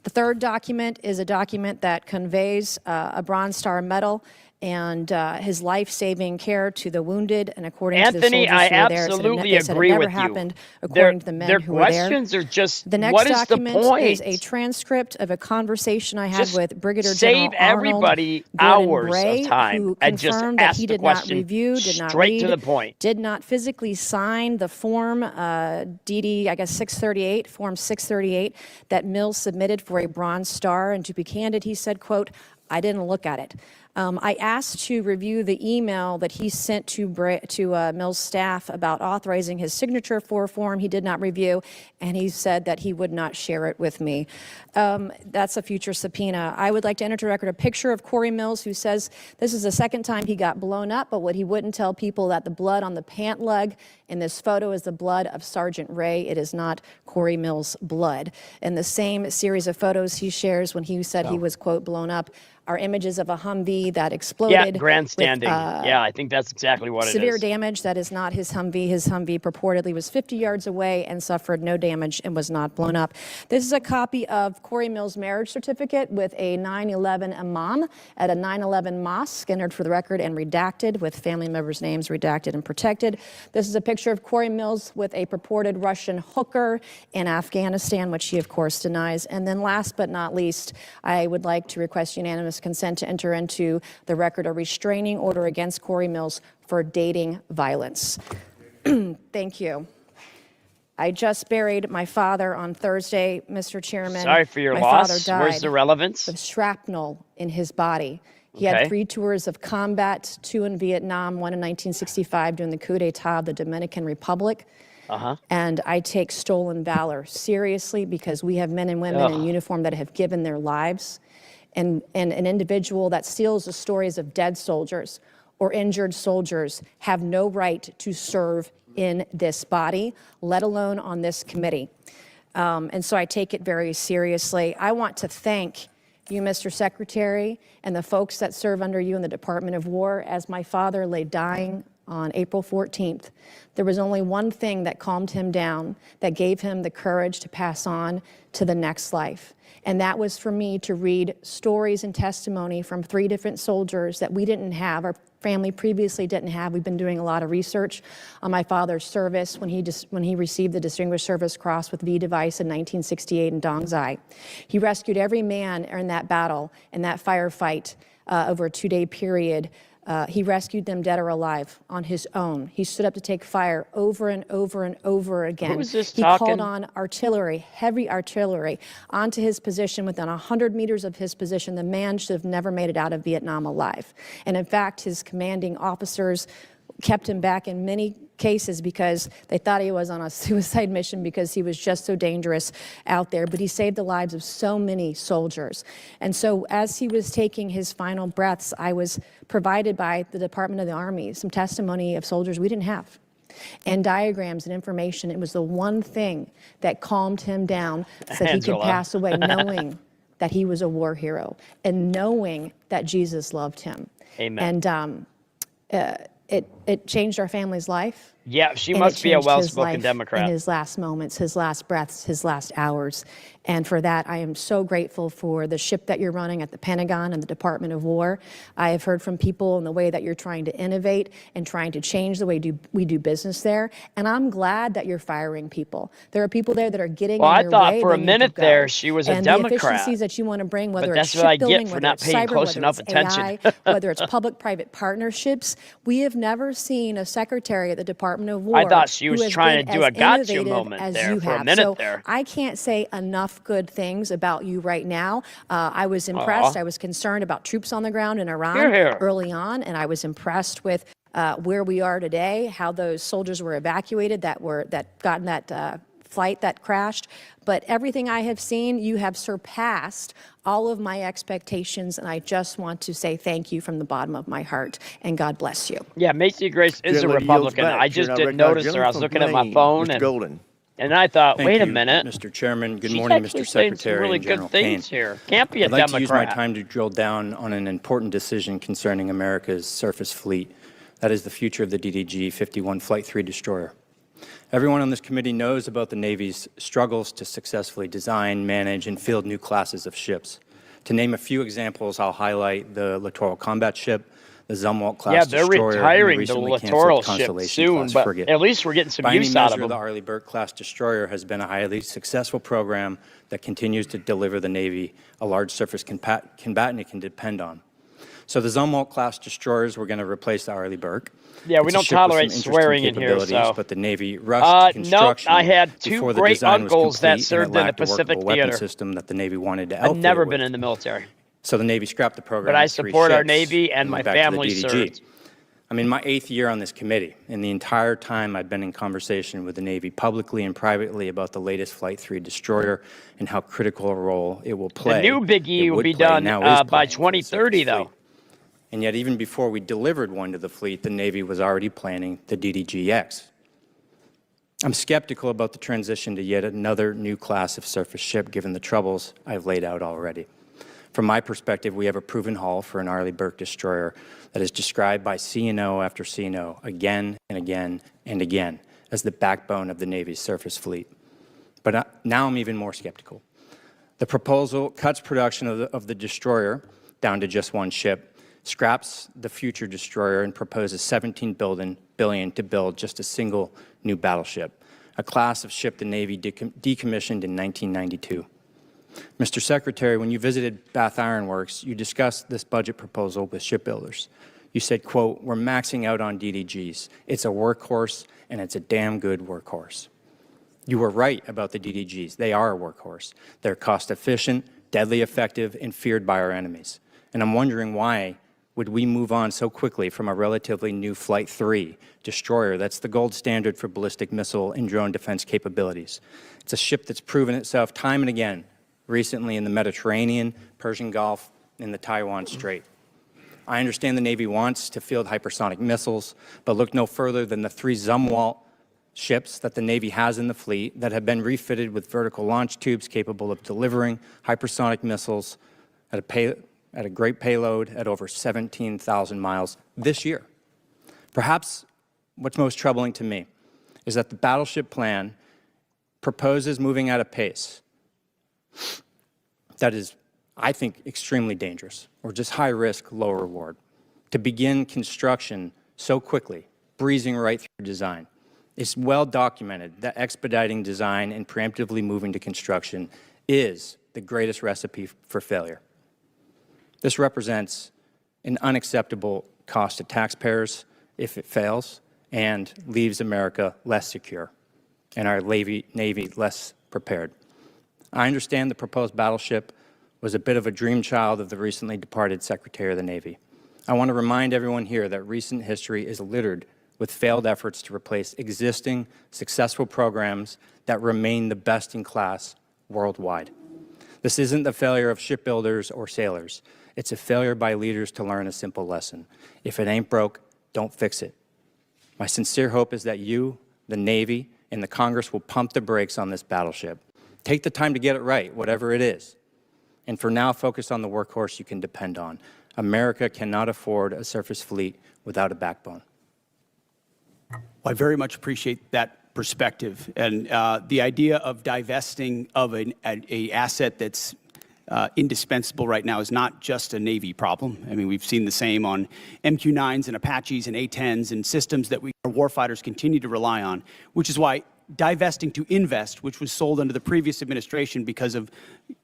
The third document is a document that conveys a Bronze Star medal and his life-saving care to the wounded, and according to the Anthony, soldiers I who were there, absolutely it said it agree never with you. happened, according to the men Their who were there. questions are just, The next what is the document point? is a transcript of a conversation I had Just with Brigadier save General Arnold everybody Gordon hours Bray, of time who and just confirmed that ask he the did not question review, did not straight read, to the point. did not physically sign the form DD, I guess 638, form 638, that Mills submitted for a Bronze Star. And to be candid, he said, quote, "I didn't look at it." I asked to review the email that he sent to Mills' staff about authorizing his signature for a form he did not review, and he said that he would not share it with me. That's a future subpoena. I would like to enter to record a picture of Corey Mills, who says this is the second time he got blown up, but what he wouldn't tell people that the blood on the pant leg in this photo is the blood of Sergeant Ray. It is not Corey Mills' blood. In the same series of photos he shares when he said he was, quote, blown up, are images of a Humvee that exploded. Yeah, grandstanding. With, Yeah, I think that's exactly what it is. severe damage. That is not his Humvee. His Humvee purportedly was 50 yards away and suffered no damage and was not blown up. This is a copy of Corey Mills' marriage certificate with a 9/11 imam at a 9/11 mosque, entered for the record and redacted, with family members' names redacted and protected. This is a picture of Corey Mills with a purported Russian hooker in Afghanistan, which he, of course, denies. And then last but not least, I would like to request unanimous consent to enter into the record a restraining order against Corey Mills for dating violence. Thank you. I just buried my father on Thursday, Mr. Chairman. Sorry for your my loss. Father died Where's the relevance? of shrapnel in his body. He Okay. had 3 tours of combat, 2 in Vietnam, 1 in 1965 during the coup d'etat of the Dominican Republic. And I take stolen valor seriously, because we have men and women in uniform that have given their lives. And an individual that steals the stories of dead soldiers or injured soldiers have no right to serve in this body, let alone on this committee. And so I take it very seriously. I want to thank you, Mr. Secretary, and the folks that serve under you in the Department of War. As my father lay dying on April 14th, there was only one thing that calmed him down, that gave him the courage to pass on to the next life. And that was for me to read stories and testimony from 3 different soldiers that we didn't have, our family previously didn't have. We've been doing a lot of research on my father's service when he received the Distinguished Service Cross with V device in 1968 in Dong Zai. He rescued every man in that battle, in that firefight over a 2-day period. He rescued them dead or alive on his own. He stood up to take fire over and over and over again. Who is this he talking? called on artillery, heavy artillery, onto his position. Within 100 meters of his position, the man should have never made it out of Vietnam alive. And in fact, his commanding officers kept him back in many cases because they thought he was on a suicide mission because he was just so dangerous out there. But he saved the lives of so many soldiers. And so as he was taking his final breaths, I was provided by the Department of the Army some testimony of soldiers we didn't have, and diagrams and information. It was the one thing that calmed him down so that he could pass away knowing that he was a war hero and knowing that Jesus loved him. Amen. And it changed our family's life. Yeah, she must be a well-spoken Democrat. In his last moments, his last breaths, his last hours. And for that, I am so grateful for the ship that you're running at the Pentagon and the Department of War. I have heard from people in the way that you're trying to innovate and trying to change the way we do business there. And I'm glad that you're firing people. There are people there that are getting in your way. Well, I thought for a minute there she was a Democrat. And the efficiencies that you want to bring, whether But it's that's what I shipbuilding, get for whether not it's paying cyber, close whether enough it's attention. AI, whether it's public-private partnerships, we have never seen a secretary at the Department of War I thought she was who has trying been to do as a gotcha innovative moment as there you for a have. minute So there. I can't say enough good things about you right now. I was impressed. I was concerned about troops on the ground in Iran Hear, hear. early on, and I was impressed with where we are today, how those soldiers were evacuated that got in that flight that crashed. But everything I have seen, you have surpassed all of my expectations, and I just want to say thank you from the bottom of my heart, and God bless you. Yeah, Macy Grace is a Gentleman yields Republican. back. I just You're now didn't recognized. notice her. I was Gentleman looking from at my Maine, phone, Mr. Golden. and I thought, Thank wait a you, minute. Mr. Chairman. Good She's morning, actually Mr. saying some Secretary really and good General things Caine. here. Can't be a I'd like to use my Democrat. time to drill down on an important decision concerning America's surface fleet. That is the future of the DDG-51 Flight 3 destroyer. Everyone on this committee knows about the Navy's struggles to successfully design, manage, and field new classes of ships. To name a few examples, I'll highlight the Littoral Combat Ship, the Zumwalt-class Yeah, they're destroyer, retiring and the the recently Littoral canceled ship Constellation soon, class but frigate. at least we're getting some By any use out of measure, them. the Arleigh Burke-class destroyer has been a highly successful program that continues to deliver the Navy a large surface combatant it can depend on. So the Zumwalt-class destroyers were going to replace the Arleigh Burke. Yeah, we It's a don't ship with some tolerate interesting swearing in here, capabilities, so. But the Navy rushed Nope, construction I had two before the great design was uncles that complete, served and it in the lacked a Pacific workable weapon Theater. system that the Navy wanted to I've outfit never it been with. in the military. So the Navy scrapped the program. But I with 3 support our ships Navy, and and my went back to the family DDG. served. I'm in my 8th year on this committee, and the entire time I've been in conversation with the Navy publicly and privately about the latest Flight 3 destroyer and how critical a role it will play. The new Big E it will would be play, done now is by playing for the 2030, surface though. fleet. And yet, even before we delivered one to the fleet, the Navy was already planning the DDG-X. I'm skeptical about the transition to yet another new class of surface ship, given the troubles I've laid out already. From my perspective, we have a proven hull for an Arleigh Burke destroyer that is described by CNO after CNO again and again and again as the backbone of the Navy's surface fleet. But now I'm even more skeptical. The proposal cuts production of the destroyer down to just one ship, scraps the future destroyer, and proposes $17 billion to build just a single new battleship, a class of ship the Navy decommissioned in 1992. Mr. Secretary, when you visited Bath Iron Works, you discussed this budget proposal with shipbuilders. You said, quote, "We're maxing out on DDGs. It's a workhorse, and it's a damn good workhorse." You were right about the DDGs. They are a workhorse. They're cost efficient, deadly effective, and feared by our enemies. And I'm wondering why would we move on so quickly from a relatively new Flight 3 destroyer that's the gold standard for ballistic missile and drone defense capabilities. It's a ship that's proven itself time and again, recently in the Mediterranean, Persian Gulf, and the Taiwan Strait. I understand the Navy wants to field hypersonic missiles, but look no further than the 3 Zumwalt ships that the Navy has in the fleet that have been refitted with vertical launch tubes capable of delivering hypersonic missiles at a great payload at over 17,000 miles this year. Perhaps what's most troubling to me is that the battleship plan proposes moving at a pace that is, I think, extremely dangerous, or just high risk, low reward. To begin construction so quickly, breezing right through design. It's well documented that expediting design and preemptively moving to construction is the greatest recipe for failure. This represents an unacceptable cost to taxpayers if it fails, and leaves America less secure and our Navy less prepared. I understand the proposed battleship was a bit of a dream child of the recently departed Secretary of the Navy. I want to remind everyone here that recent history is littered with failed efforts to replace existing successful programs that remain the best in class worldwide. This isn't the failure of shipbuilders or sailors. It's a failure by leaders to learn a simple lesson. If it ain't broke, don't fix it. My sincere hope is that you, the Navy, and the Congress will pump the brakes on this battleship. Take the time to get it right, whatever it is. And for now, focus on the workhorse you can depend on. America cannot afford a surface fleet without a backbone. Well, I very much appreciate that perspective. And the idea of divesting of an asset that's indispensable right now is not just a Navy problem. I mean, we've seen the same on MQ-9s and Apaches and A-10s and systems that our warfighters continue to rely on, which is why divesting to invest, which was sold under the previous administration because of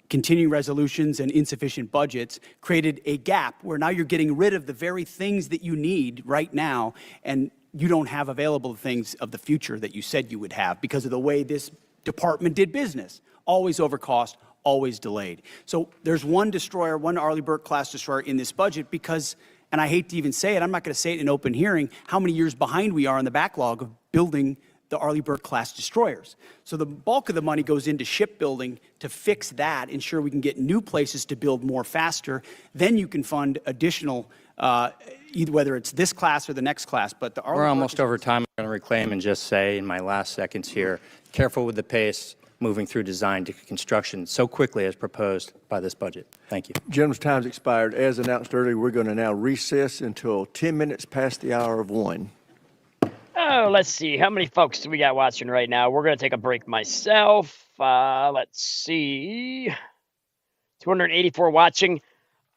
continuing resolutions and insufficient budgets, created a gap where now you're getting rid of the very things that you need right now, and you don't have available things of the future that you said you would have because of the way this department did business. Always over cost, always delayed. So there's one destroyer, one Arleigh Burke-class destroyer in this budget because, and I hate to even say it, I'm not going to say it in open hearing, how many years behind we are in the backlog of building the Arleigh Burke-class destroyers. So the bulk of the money goes into shipbuilding to fix that, ensure we can get new places to build more faster. Then you can fund additional, either whether it's this class or the next class. But the Arleigh We're almost over time. I'm going to reclaim and just say in my last seconds here, careful with the pace moving through design to construction so quickly as proposed by this budget. Thank you. Gentleman's time's expired. As announced earlier, we're going to now recess until 10 minutes past the hour of 1. Oh, let's see. How many folks do we got watching right now? We're going to take a break myself. Let's see. 284 watching.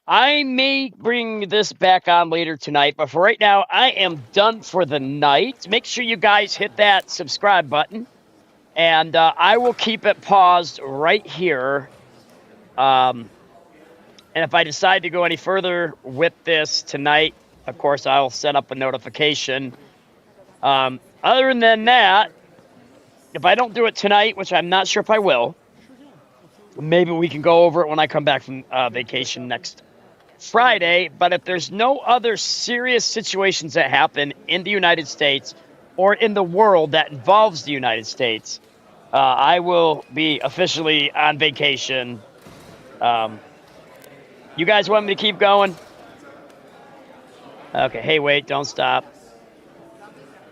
I may bring this back on later tonight, but for right now, I am done for the night. Make sure you guys hit that subscribe button, and I will keep it paused right here. And if I decide to go any further with this tonight, of course, I'll set up a notification. Other than that, if I don't do it tonight, which I'm not sure if I will, maybe we can go over it when I come back from vacation next Friday. But if there's no other serious situations that happen in the United States or in the world that involves the United States, I will be officially on vacation. You guys want me to keep going? Okay, hey, wait, don't stop.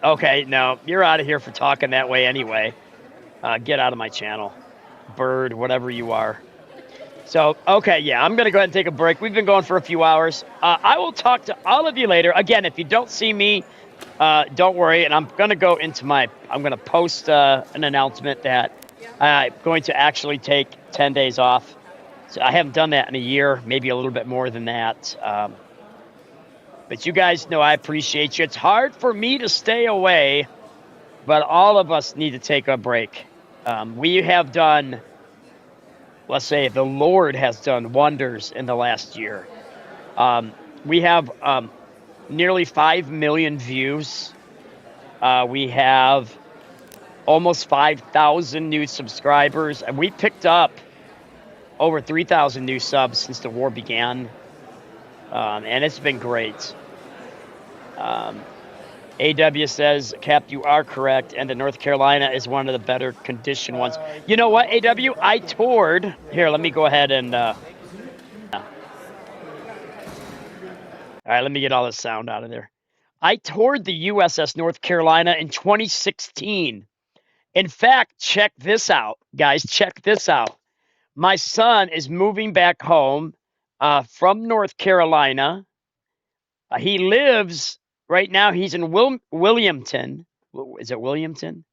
Okay, no, you're out of here for talking that way anyway. Get out of my channel. Bird, whatever you are. So, okay, yeah, I'm going to go ahead and take a break. We've been going for a few hours. I will talk to all of you later. Again, if you don't see me, don't worry. And I'm going to go into I'm going to post an announcement that I'm going to actually take 10 days off. So I haven't done that in a year, maybe a little bit more than that. But you guys know I appreciate you. It's hard for me to stay away, but all of us need to take a break. We have done, let's say, the Lord has done wonders in the last year. We have nearly 5 million views. We have almost 5,000 new subscribers, and we picked up over 3,000 new subs since the war began. And it's been great. AW says, Cap, you are correct, and the North Carolina is one of the better conditioned ones. You know what, AW? I toured. Here, let me go ahead and... All right, let me get all this sound out of there. I toured the USS North Carolina in 2016. In fact, check this out, guys. Check this out. My son is moving back home from North Carolina. He lives right now. He's in Williamton. Is it Williamton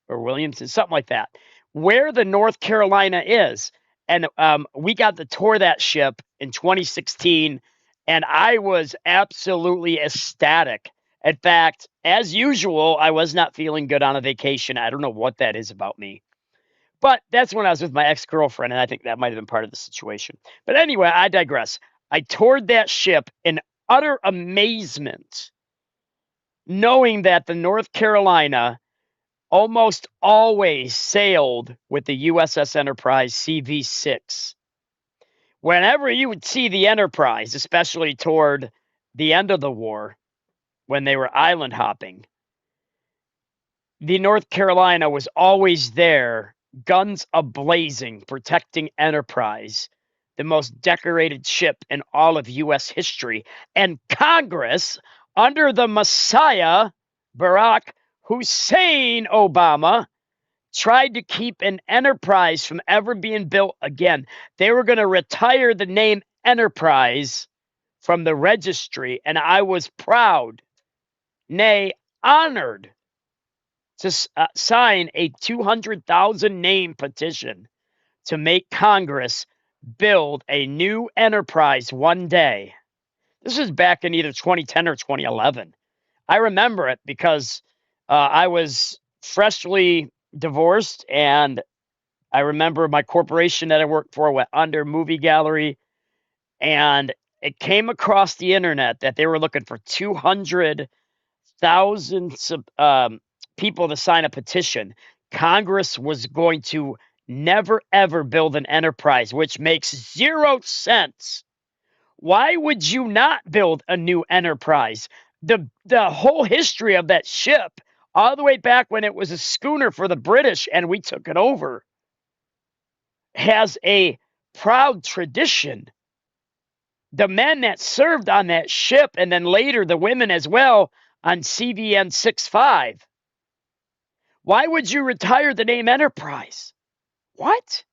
or Williamson? Something like that. Where the North Carolina is, and we got to tour that ship in 2016, and I was absolutely ecstatic. In fact, as usual, I was not feeling good on a vacation. I don't know what that is about me. But that's when I was with my ex-girlfriend, and I think that might have been part of the situation. But anyway, I digress. I toured that ship in utter amazement, knowing that the North Carolina almost always sailed with the USS Enterprise CV-6. Whenever you would see the Enterprise, especially toward the end of the war, when they were island hopping, the North Carolina was always there, guns a-blazing, protecting Enterprise, the most decorated ship in all of U.S. history. And Congress, under the Messiah, Barack Hussein Obama, tried to keep an Enterprise from ever being built again. They were going to retire the name Enterprise from the registry, and I was proud, nay, honored, to sign a 200,000 name petition to make Congress build a new Enterprise one day. This was back in either 2010 or 2011. I remember it because I was freshly divorced, and I remember my corporation that I worked for went under, Movie Gallery, and it came across the internet that they were looking for 200,000 people to sign a petition. Congress was going to never, ever build an Enterprise, which makes 0 sense. Why would you not build a new Enterprise? The whole history of that ship, all the way back when it was a schooner for the British and we took it over, has a proud tradition. The men that served on that ship, and then later the women as well, on CVN 65. Why would you retire the name Enterprise? What?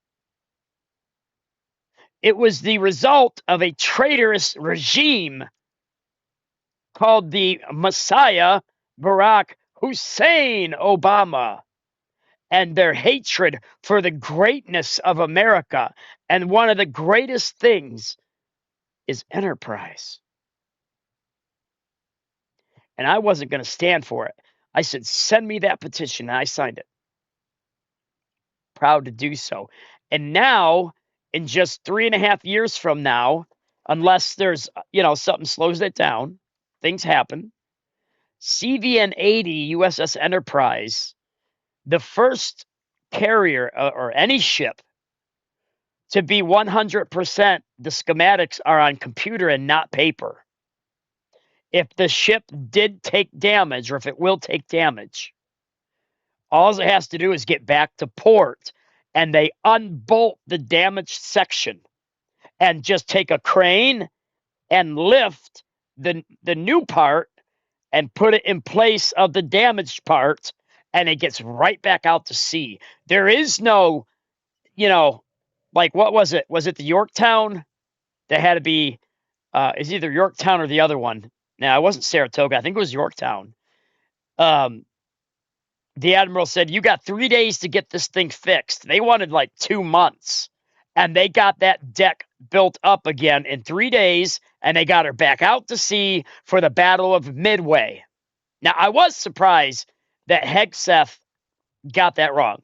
It was the result of a traitorous regime called the Messiah, Barack Hussein Obama, and their hatred for the greatness of America. And one of the greatest things is Enterprise. And I wasn't going to stand for it. I said, send me that petition, and I signed it. Proud to do so. And now, in just 3.5 years from now, unless there's, something slows it down, things happen. CVN 80 USS Enterprise, the first carrier or any ship to be 100%, the schematics are on computer and not paper. If the ship did take damage, or if it will take damage, all it has to do is get back to port, and they unbolt the damaged section and just take a crane and lift the new part and put it in place of the damaged part, and it gets right back out to sea. There is no, like, what was it? Was it the Yorktown that had to be, it's either Yorktown or the other one. Now, it wasn't Saratoga. I think it was Yorktown. The Admiral said, you got 3 days to get this thing fixed. They wanted like 2 months. And they got that deck built up again in 3 days, and they got her back out to sea for the Battle of Midway. Now, I was surprised that Hegseth got that wrong.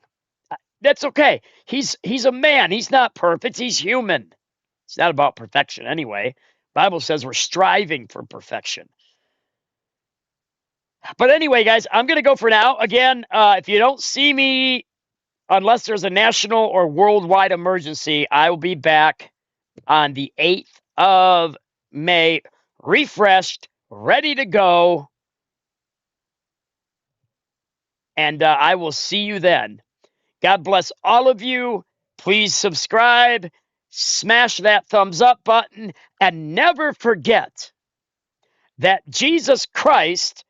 That's okay. He's a man. He's not perfect. He's human. It's not about perfection anyway. Bible says we're striving for perfection. But anyway, guys, I'm going to go for now. Again, if you don't see me, unless there's a national or worldwide emergency, I will be back on the 8th of May, refreshed, ready to go. And I will see you then. God bless all of you. Please subscribe, smash that thumbs up button, and never forget, that Jesus Christ